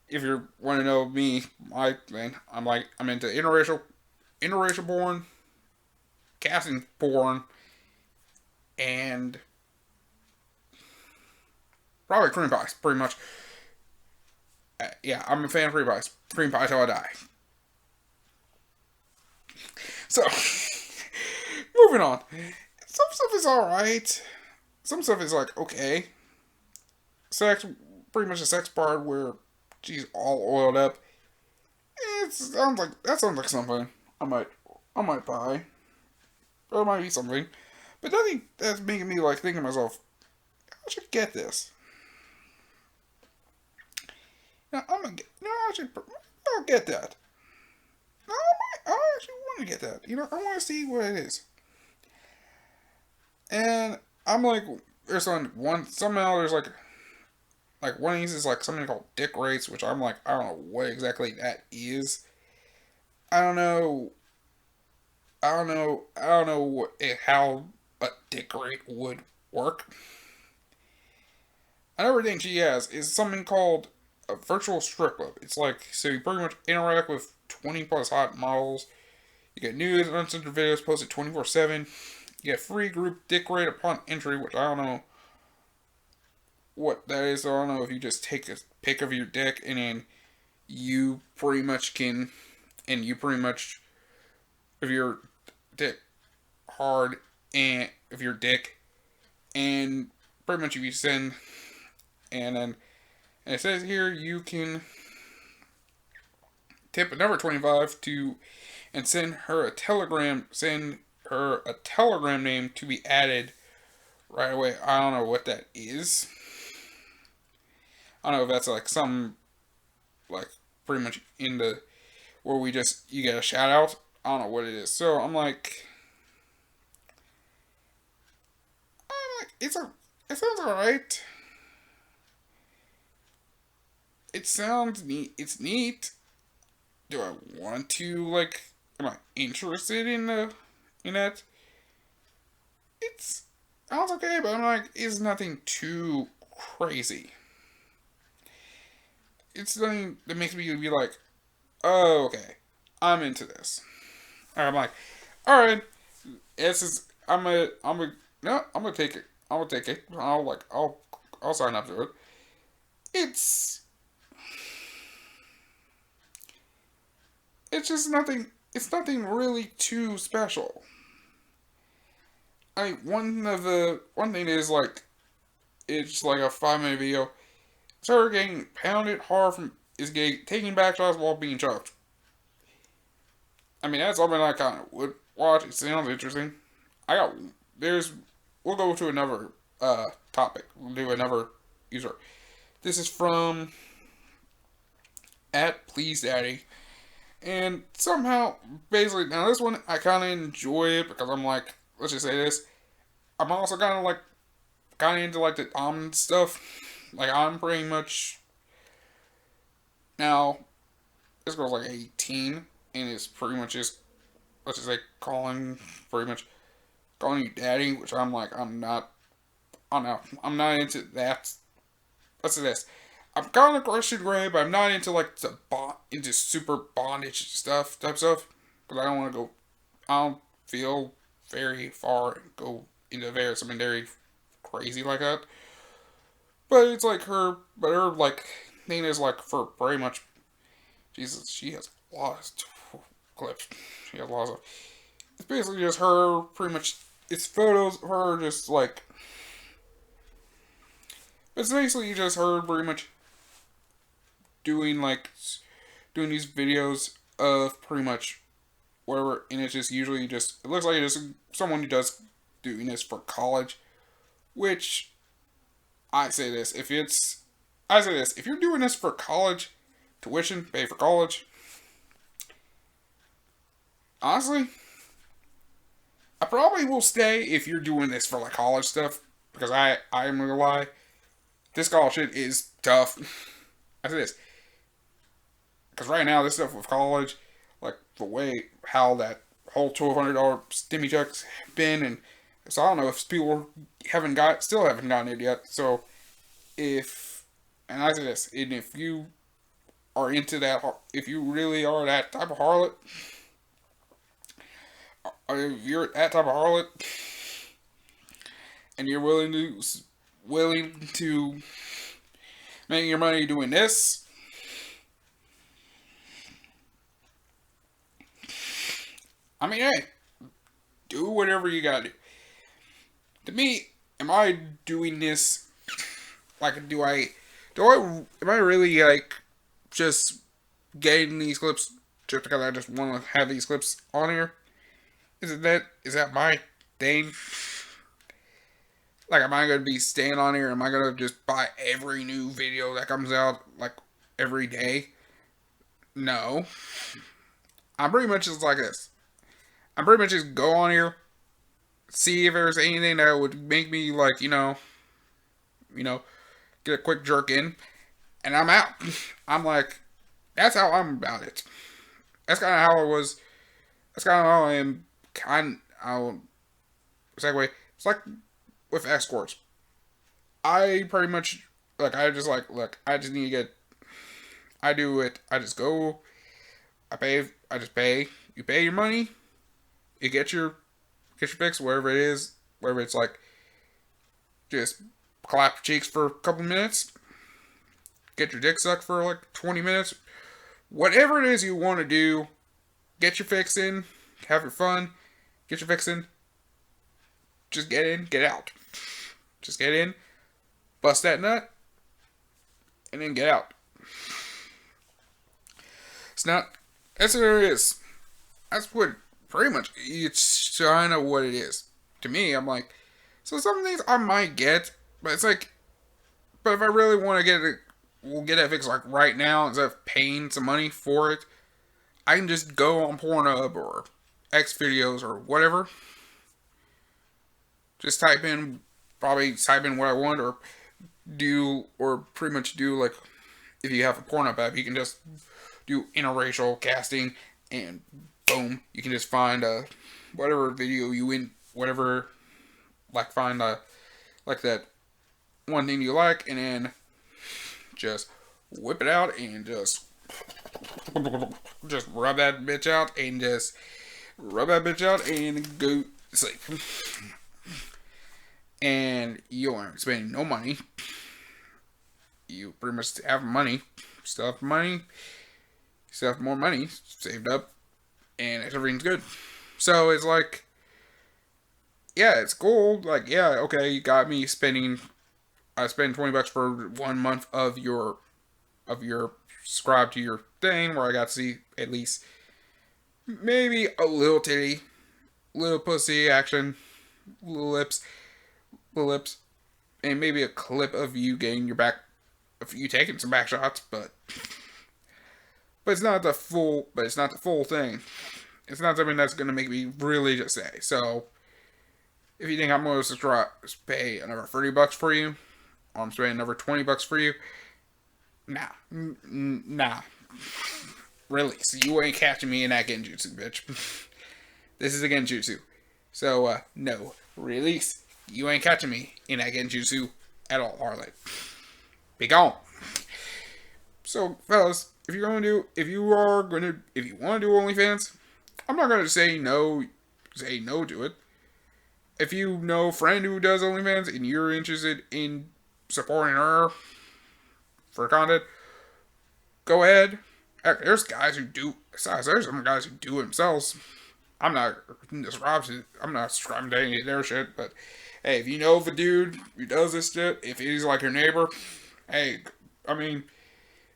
if you want to know me, my thing, I'm into interracial porn, casting porn, and probably cream pies, pretty much. Yeah, I'm a fan of cream pie till I die. So, moving on. Some stuff is alright. Some stuff is like, okay. Sex, pretty much a sex part where she's all oiled up. That sounds like something I might buy. Or it might be something. But nothing that's making me like thinking to myself, I should get this. Now, I'll get that. I actually want to get that. I want to see what it is. And I'm like, somehow there's like one of these is like something called dick rates, which I'm like, I don't know what exactly that is. I don't know. I don't know how a dick rate would work. Another thing she has is something called a virtual strip club. It's like, so you pretty much interact with 20 plus hot models. You get news and uncensored videos posted 24/7. You get free group dick rate upon entry, which I don't know what that is. So I don't know if you just take a pic of your dick and then you pretty much can, and you pretty much, if your dick hard and if your dick, and pretty much if you send, and it says here you can tip a number 25 to, and send her a telegram name to be added right away. I don't know what that is. I don't know if that's like some, like, pretty much in the, where you get a shout out. I don't know what it is. So it sounds alright. It sounds neat. It's neat. Do I want to, like, am I interested in that? It's sounds okay, but I'm like, it's nothing too crazy. It's nothing that makes me be like, oh, okay, I'm into this. And I'm like, all right, this is, no, I'm gonna take it. I'm gonna take it. I'll sign up to it. It's, it's just nothing. It's nothing really too special. One thing is like, it's like a 5-minute video. It's her getting pounded hard is taking back shots while being choked. I mean, that's something I kind of would watch. It sounds interesting. I got there's. We'll go to another topic. We'll do another user. This is from at Please Daddy, and somehow, basically, now this one I kind of enjoy it because I'm like, let's just say this. I'm also kind of into like the dominant stuff. Like I'm pretty much now. This girl's like 18 and is pretty much just, let's just say, pretty much calling you daddy, which I'm like, I'm not. I don't know. I'm not into that. Let's say this. I'm kind of Christian Grey, but I'm not into like into super bondage stuff type stuff because I don't want to go. I don't feel very far and go into something very crazy like that. But it's like her like thing is like for pretty much. Jesus, she has lots of clips. She has lots of. It's basically just her pretty much. It's photos of her just like. It's basically just her pretty much doing these videos of pretty much whatever, and it's just usually just it looks like it's someone who does doing this for college, which I say this if you're doing this for college tuition, pay for college. Honestly, I probably will stay if you're doing this for like college stuff because I'm gonna lie, this college shit is tough. I say this because right now this stuff with college, like the way how that whole $1,200 stimmy check's been, and so I don't know if people still haven't gotten it yet. So and I say this, and if you are into that, if you really are that type of harlot, or if you're that type of harlot, and you're willing to make your money doing this, I mean, hey, do whatever you gotta do. To me, am I doing this? Like, am I really like just getting these clips just because I just want to have these clips on here? Is that my thing? Like, am I gonna be staying on here? Am I gonna just buy every new video that comes out like every day? No. I'm pretty much just like this. I'm pretty much just go on here, see if there's anything that would make me like, get a quick jerk in, and I'm out. I'm like, that's how I'm about it. That's kind of how I was. That's kind of how I am. I'll segue. It's like with escorts. I pretty much I just look. I just need to get. I do it. I just go. I pay. I just pay. You pay your money. You get your fix, wherever it is. Wherever it's like, just clap your cheeks for a couple minutes. Get your dick sucked for like 20 minutes. Whatever it is you want to do, get your fix in. Have your fun. Get your fix in. Just get in, get out. Just get in, bust that nut, and then get out. It's not. That's what it is. That's what pretty much. It's kind of what it is. To me, I'm like, so some things I might get, but it's like, but if I really want to get it, we'll get that fixed like right now instead of paying some money for it. I can just go on Pornhub or X videos or whatever. Just type in what I want, or pretty much do like, if you have a Pornhub app, you can just do interracial casting, and boom, you can just find whatever video whatever, like find like that one thing you like, and then just whip it out and just rub that bitch out and go sleep. And you aren't spending no money. You pretty much have money, still have more money saved up, and everything's good. So it's like, yeah, it's cool. Like, yeah, okay, you got me spending. I spend $20 for 1 month of your subscribe to your thing where I got to see at least maybe a little titty, little pussy action, little lips, and maybe a clip of you getting your back, of you taking some back shots, but it's not the full, thing. It's not something that's gonna make me really just say. So if you think I'm going to pay another $30 for you, or I'm spending another $20 for you, nah, nah. Release. You ain't catching me in that genjutsu, bitch. This is a genjutsu. So, no. Release. You ain't catching me in that genjutsu at all, Harlot. Be gone. So, fellas, if you want to do OnlyFans, I'm not going to say no to it. If you know a friend who does OnlyFans and you're interested in supporting her for content, go ahead. Heck, there's guys who do. Besides, there's some guys who do it themselves. I'm not subscribing to any of their shit, but hey, if you know of a dude who does this shit, if he's like your neighbor, hey, I mean,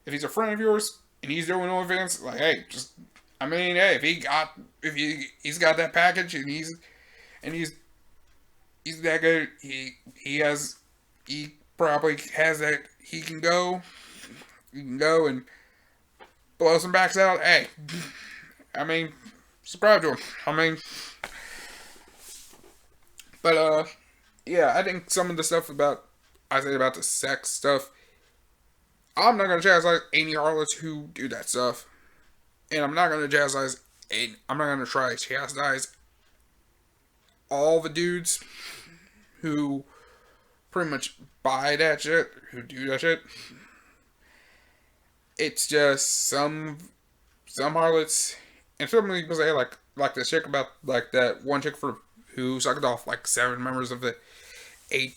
if he's a friend of yours and he's doing OnlyFans, like, hey, hey, if he's got that package and he's that good, he probably has that, he can go and blow some backs out. Hey, I mean, subscribe to him. Yeah, I think some of the stuff about the sex stuff, I'm not gonna chastise any harlots who do that stuff, and I'm not gonna try to chastise all the dudes who pretty much buy that shit, who do that shit. It's just some harlots, and some people say like the chick about like that one chick who sucked off like 8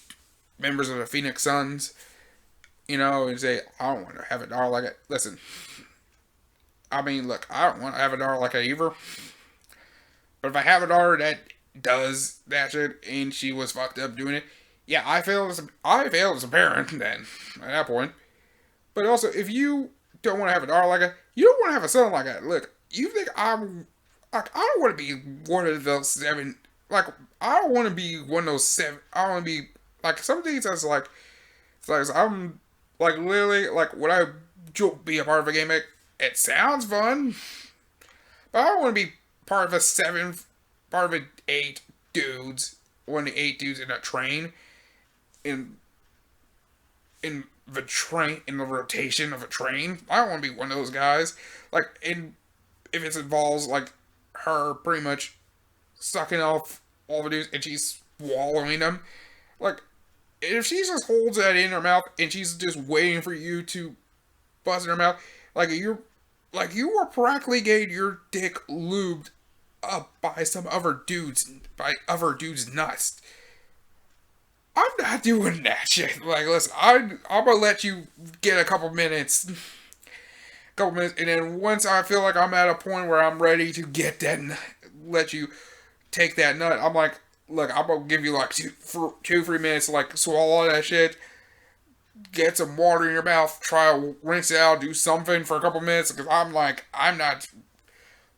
members of the Phoenix Suns, and say, I don't want to have a daughter like it. Listen, I mean, look, I don't want to have a daughter like that either. But if I have a daughter that does that shit and she was fucked up doing it, yeah, I failed as a parent then at that point. But also, if you don't want to have a daughter like that, you don't want to have a son like that. Look, you think I'm like, I don't want to be one of those 7. Like, I don't want to be one of those 7. I want to be like some things that's like, it's like I'm like literally like, would I be a part of a game? It sounds fun, but I don't want to be part of 8 dudes, one of the 8 dudes in a train, in the rotation of a train. I don't want to be one of those guys. Like, if it involves like her pretty much sucking off all the dudes and she's swallowing them, like, if she just holds that in her mouth and she's just waiting for you to bust in her mouth, like you were practically getting your dick lubed up by other dudes nuts. I'm not doing that shit. Like, listen, I'm gonna let you get a couple minutes, and then once I feel like I'm at a point where I'm ready to get that, let you take that nut, I'm like, look, I'm gonna give you like 2-3 minutes to like swallow that shit, get some water in your mouth, try to rinse it out, do something for a couple minutes, because I'm not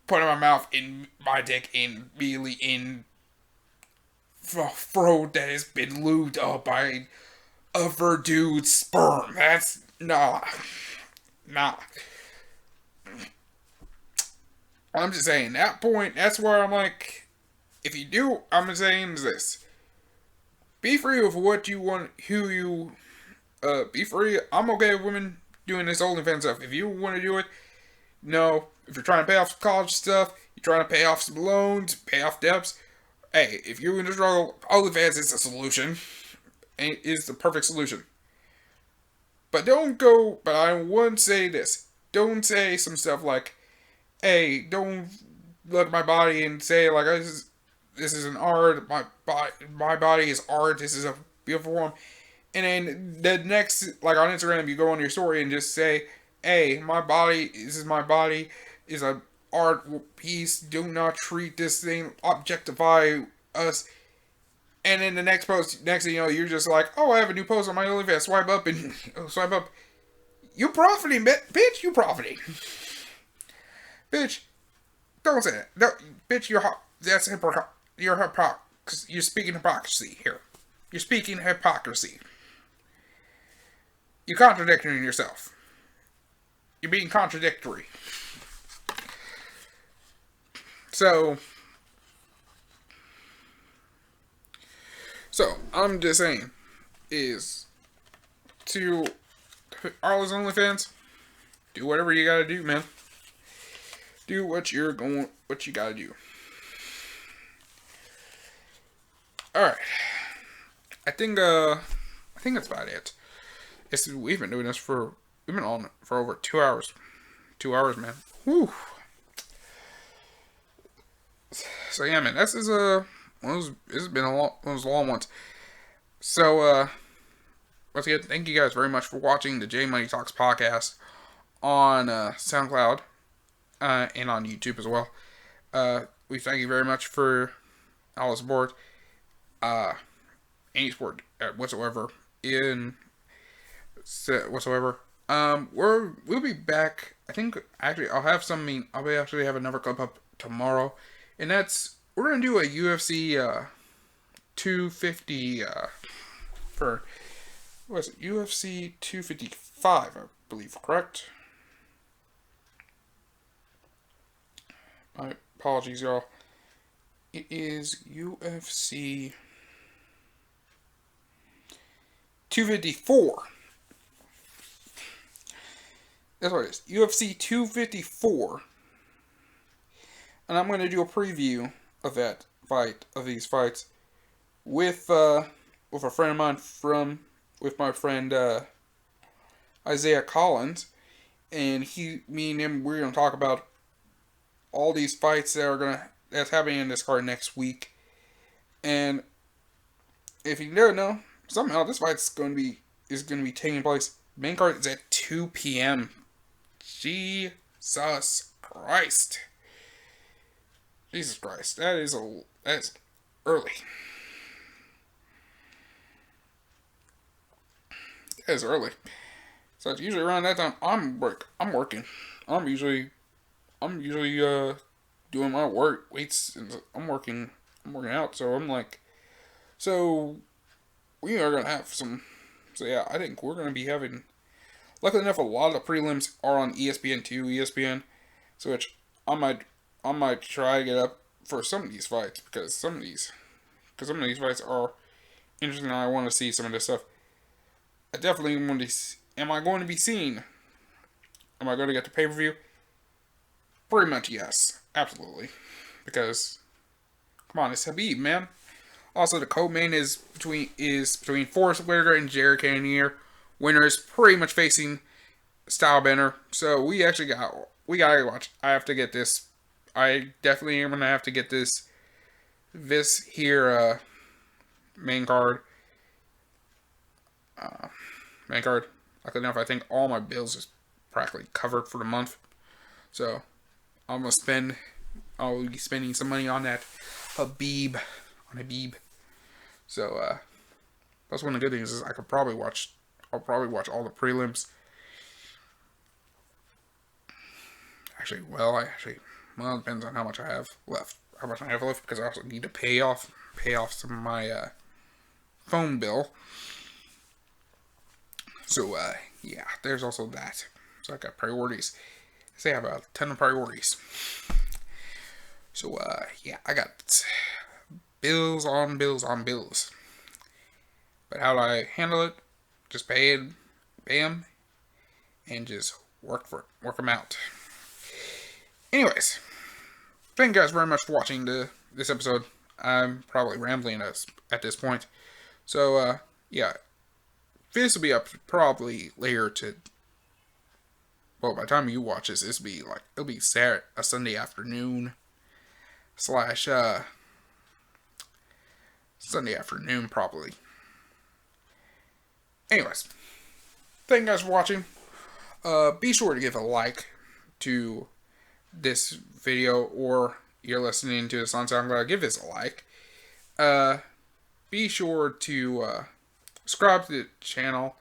putting my dick immediately in throat that has been lubed up by other dude's sperm. That's nah. I'm just saying, that point, that's where I'm like, if you do, I'm saying is this: be free with what you want, who you, be free. I'm okay with women doing this OnlyFans stuff. If you want to do it, no. If you're trying to pay off college stuff, you're trying to pay off some loans, pay off debts. Hey, if you're in a struggle, OnlyFans is a solution. It is the perfect solution. But I wouldn't say this. Don't say some stuff like, hey, don't look at my body and say, like, this is an art, my body is art, this is a beautiful form. And then the next, like on Instagram, you go on your story and just say, hey, this is my body, is a art piece, do not treat this thing, objectify us. And then the next thing you know, you're just like, oh, I have a new post on my OnlyFans, swipe up. You profiting, bitch. You profiting, bitch. Don't say that. No, bitch. That's hypocrisy. You're hypocrisy. You're speaking hypocrisy here. You're speaking hypocrisy. You're contradicting yourself. You're being contradictory. So I'm just saying, is to all those OnlyFans, do whatever you gotta do, man. Do what you gotta do. Alright. I think that's about it. We've been doing this we've been on for over 2 hours. 2 hours, man. Whew. So yeah, man, this has been one of those long ones. So once again, thank you guys very much for watching the J Money Talks podcast on SoundCloud and on YouTube as well. We thank you very much for all the support. Any support whatsoever whatsoever. We'll be back. I think actually I'll actually have another clip up tomorrow, and we're gonna do a UFC 250 for what's it, UFC 255, I believe, correct? My apologies, y'all. It is UFC 254. That's what it is. UFC 254. And I'm going to do a preview of these fights, with a friend of mine with my friend Isaiah Collins, and me and him, we're going to talk about all these fights that's happening in this card next week. And if you don't know, somehow this fight's going to be taking place. Main card is at 2 p.m. Jesus Christ. Jesus Christ. That is early. That is early. So it's usually around that time I'm working. I'm usually doing my weights, and I'm working out, so I'm like, so we are gonna have some. So yeah, I think we're gonna be having. Luckily enough, a lot of the prelims are on ESPN2, so which I might try to get up for some of these fights, because some of these fights are interesting, and I want to see some of this stuff. I definitely want to. Am I going to be seen? Am I going to get the pay-per-view? Pretty much yes, absolutely, because come on, it's Khabib, man. Also, the co-main is between Forrest Whitaker and Jared Cannonier. Winner is pretty much facing Stylebender. So we gotta watch. I have to get this. I definitely am gonna have to get this here main card. Luckily enough, I think all my bills is practically covered for the month. So I'll be spending some money on that Khabib. So that's one of the good things is I'll probably watch all the prelims. Actually, it depends on how much I have left. Because I also need to pay off some of my phone bill. So yeah, there's also that. So I got priorities. I have a ton of priorities. So yeah, I got bills on bills on bills. But how do I handle it? Just pay them, and just work them out. Anyways, thank you guys very much for watching this episode. I'm probably rambling at this point. So yeah, this will be up probably later by the time you watch this, it'll be a Sunday afternoon / Sunday afternoon probably. Anyways, thank you guys for watching. Be sure to give a like to this video, or you're listening to this on SoundCloud, give this a like. Be sure to subscribe to the channel,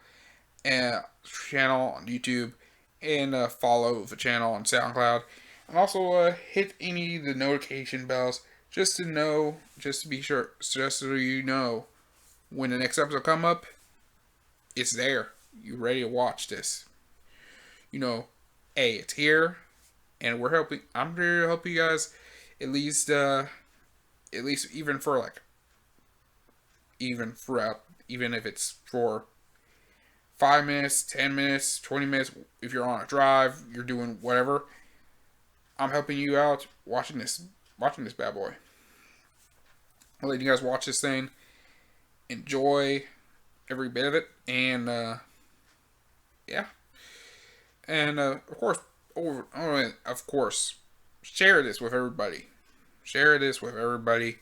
channel on YouTube, and follow the channel on SoundCloud, and also hit any of the notification bells just to know, just to be sure, just so you know when the next episode come up. It's there. You ready to watch this? You know, hey, it's here, and we're helping. I'm here to help you guys, at least even for like, even throughout, even if it's for 5 minutes, 10 minutes, 20 minutes. If you're on a drive, you're doing whatever. I'm helping you out watching this bad boy. I'll let you guys watch this thing. Enjoy every bit of it, and yeah. And of course, share this with everybody. Share this with everybody.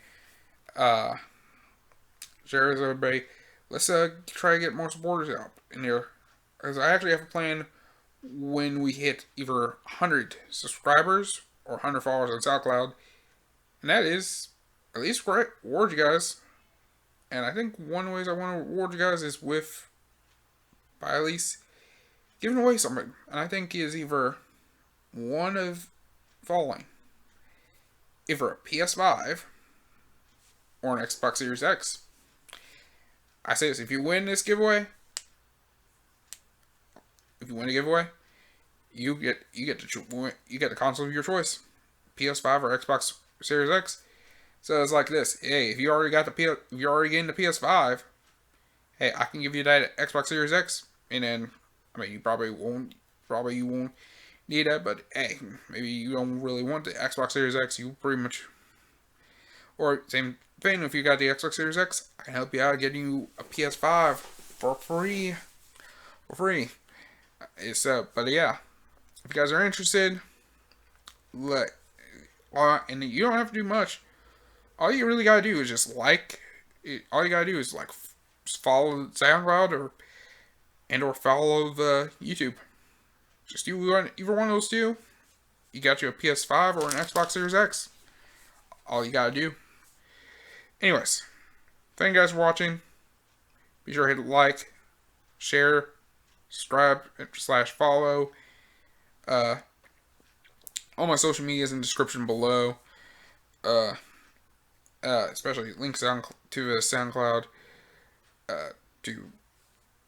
Share this with everybody. Let's try to get more supporters out in here. Because I actually have a plan when we hit either 100 subscribers or 100 followers on SoundCloud. And that is at least reward you guys. And I think one of the ways I want to reward you guys is by at least giving away something. And I think is either one of following. Either a PS5 or an Xbox Series X. I say this, if you win this giveaway, you get the console of your choice, PS5 or Xbox Series X. So it's like this. Hey, if you already getting the PS5, hey, I can give you that Xbox Series X, and then you probably won't need that, but hey, maybe you don't really want the Xbox Series X. You pretty much, or same thing. If you got the Xbox Series X, I can help you out getting you a PS5 for free. But yeah, if you guys are interested, and you don't have to do much. All you really gotta do is just like it. All you gotta do is follow SoundCloud or follow the YouTube. Just do either one of those two. You got you a PS5 or an Xbox Series X. All you gotta do. Anyways, thank you guys for watching. Be sure to hit like, share, subscribe, / follow. All my social media is in the description below. Especially links to the SoundCloud.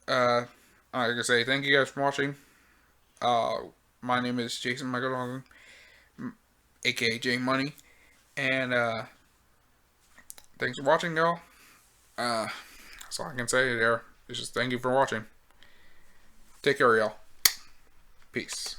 I'm gonna say thank you guys for watching. My name is Jason Michael Johnson, aka J Money, and thanks for watching, y'all. That's all I can say there. It's just thank you for watching. Take care, y'all. Peace.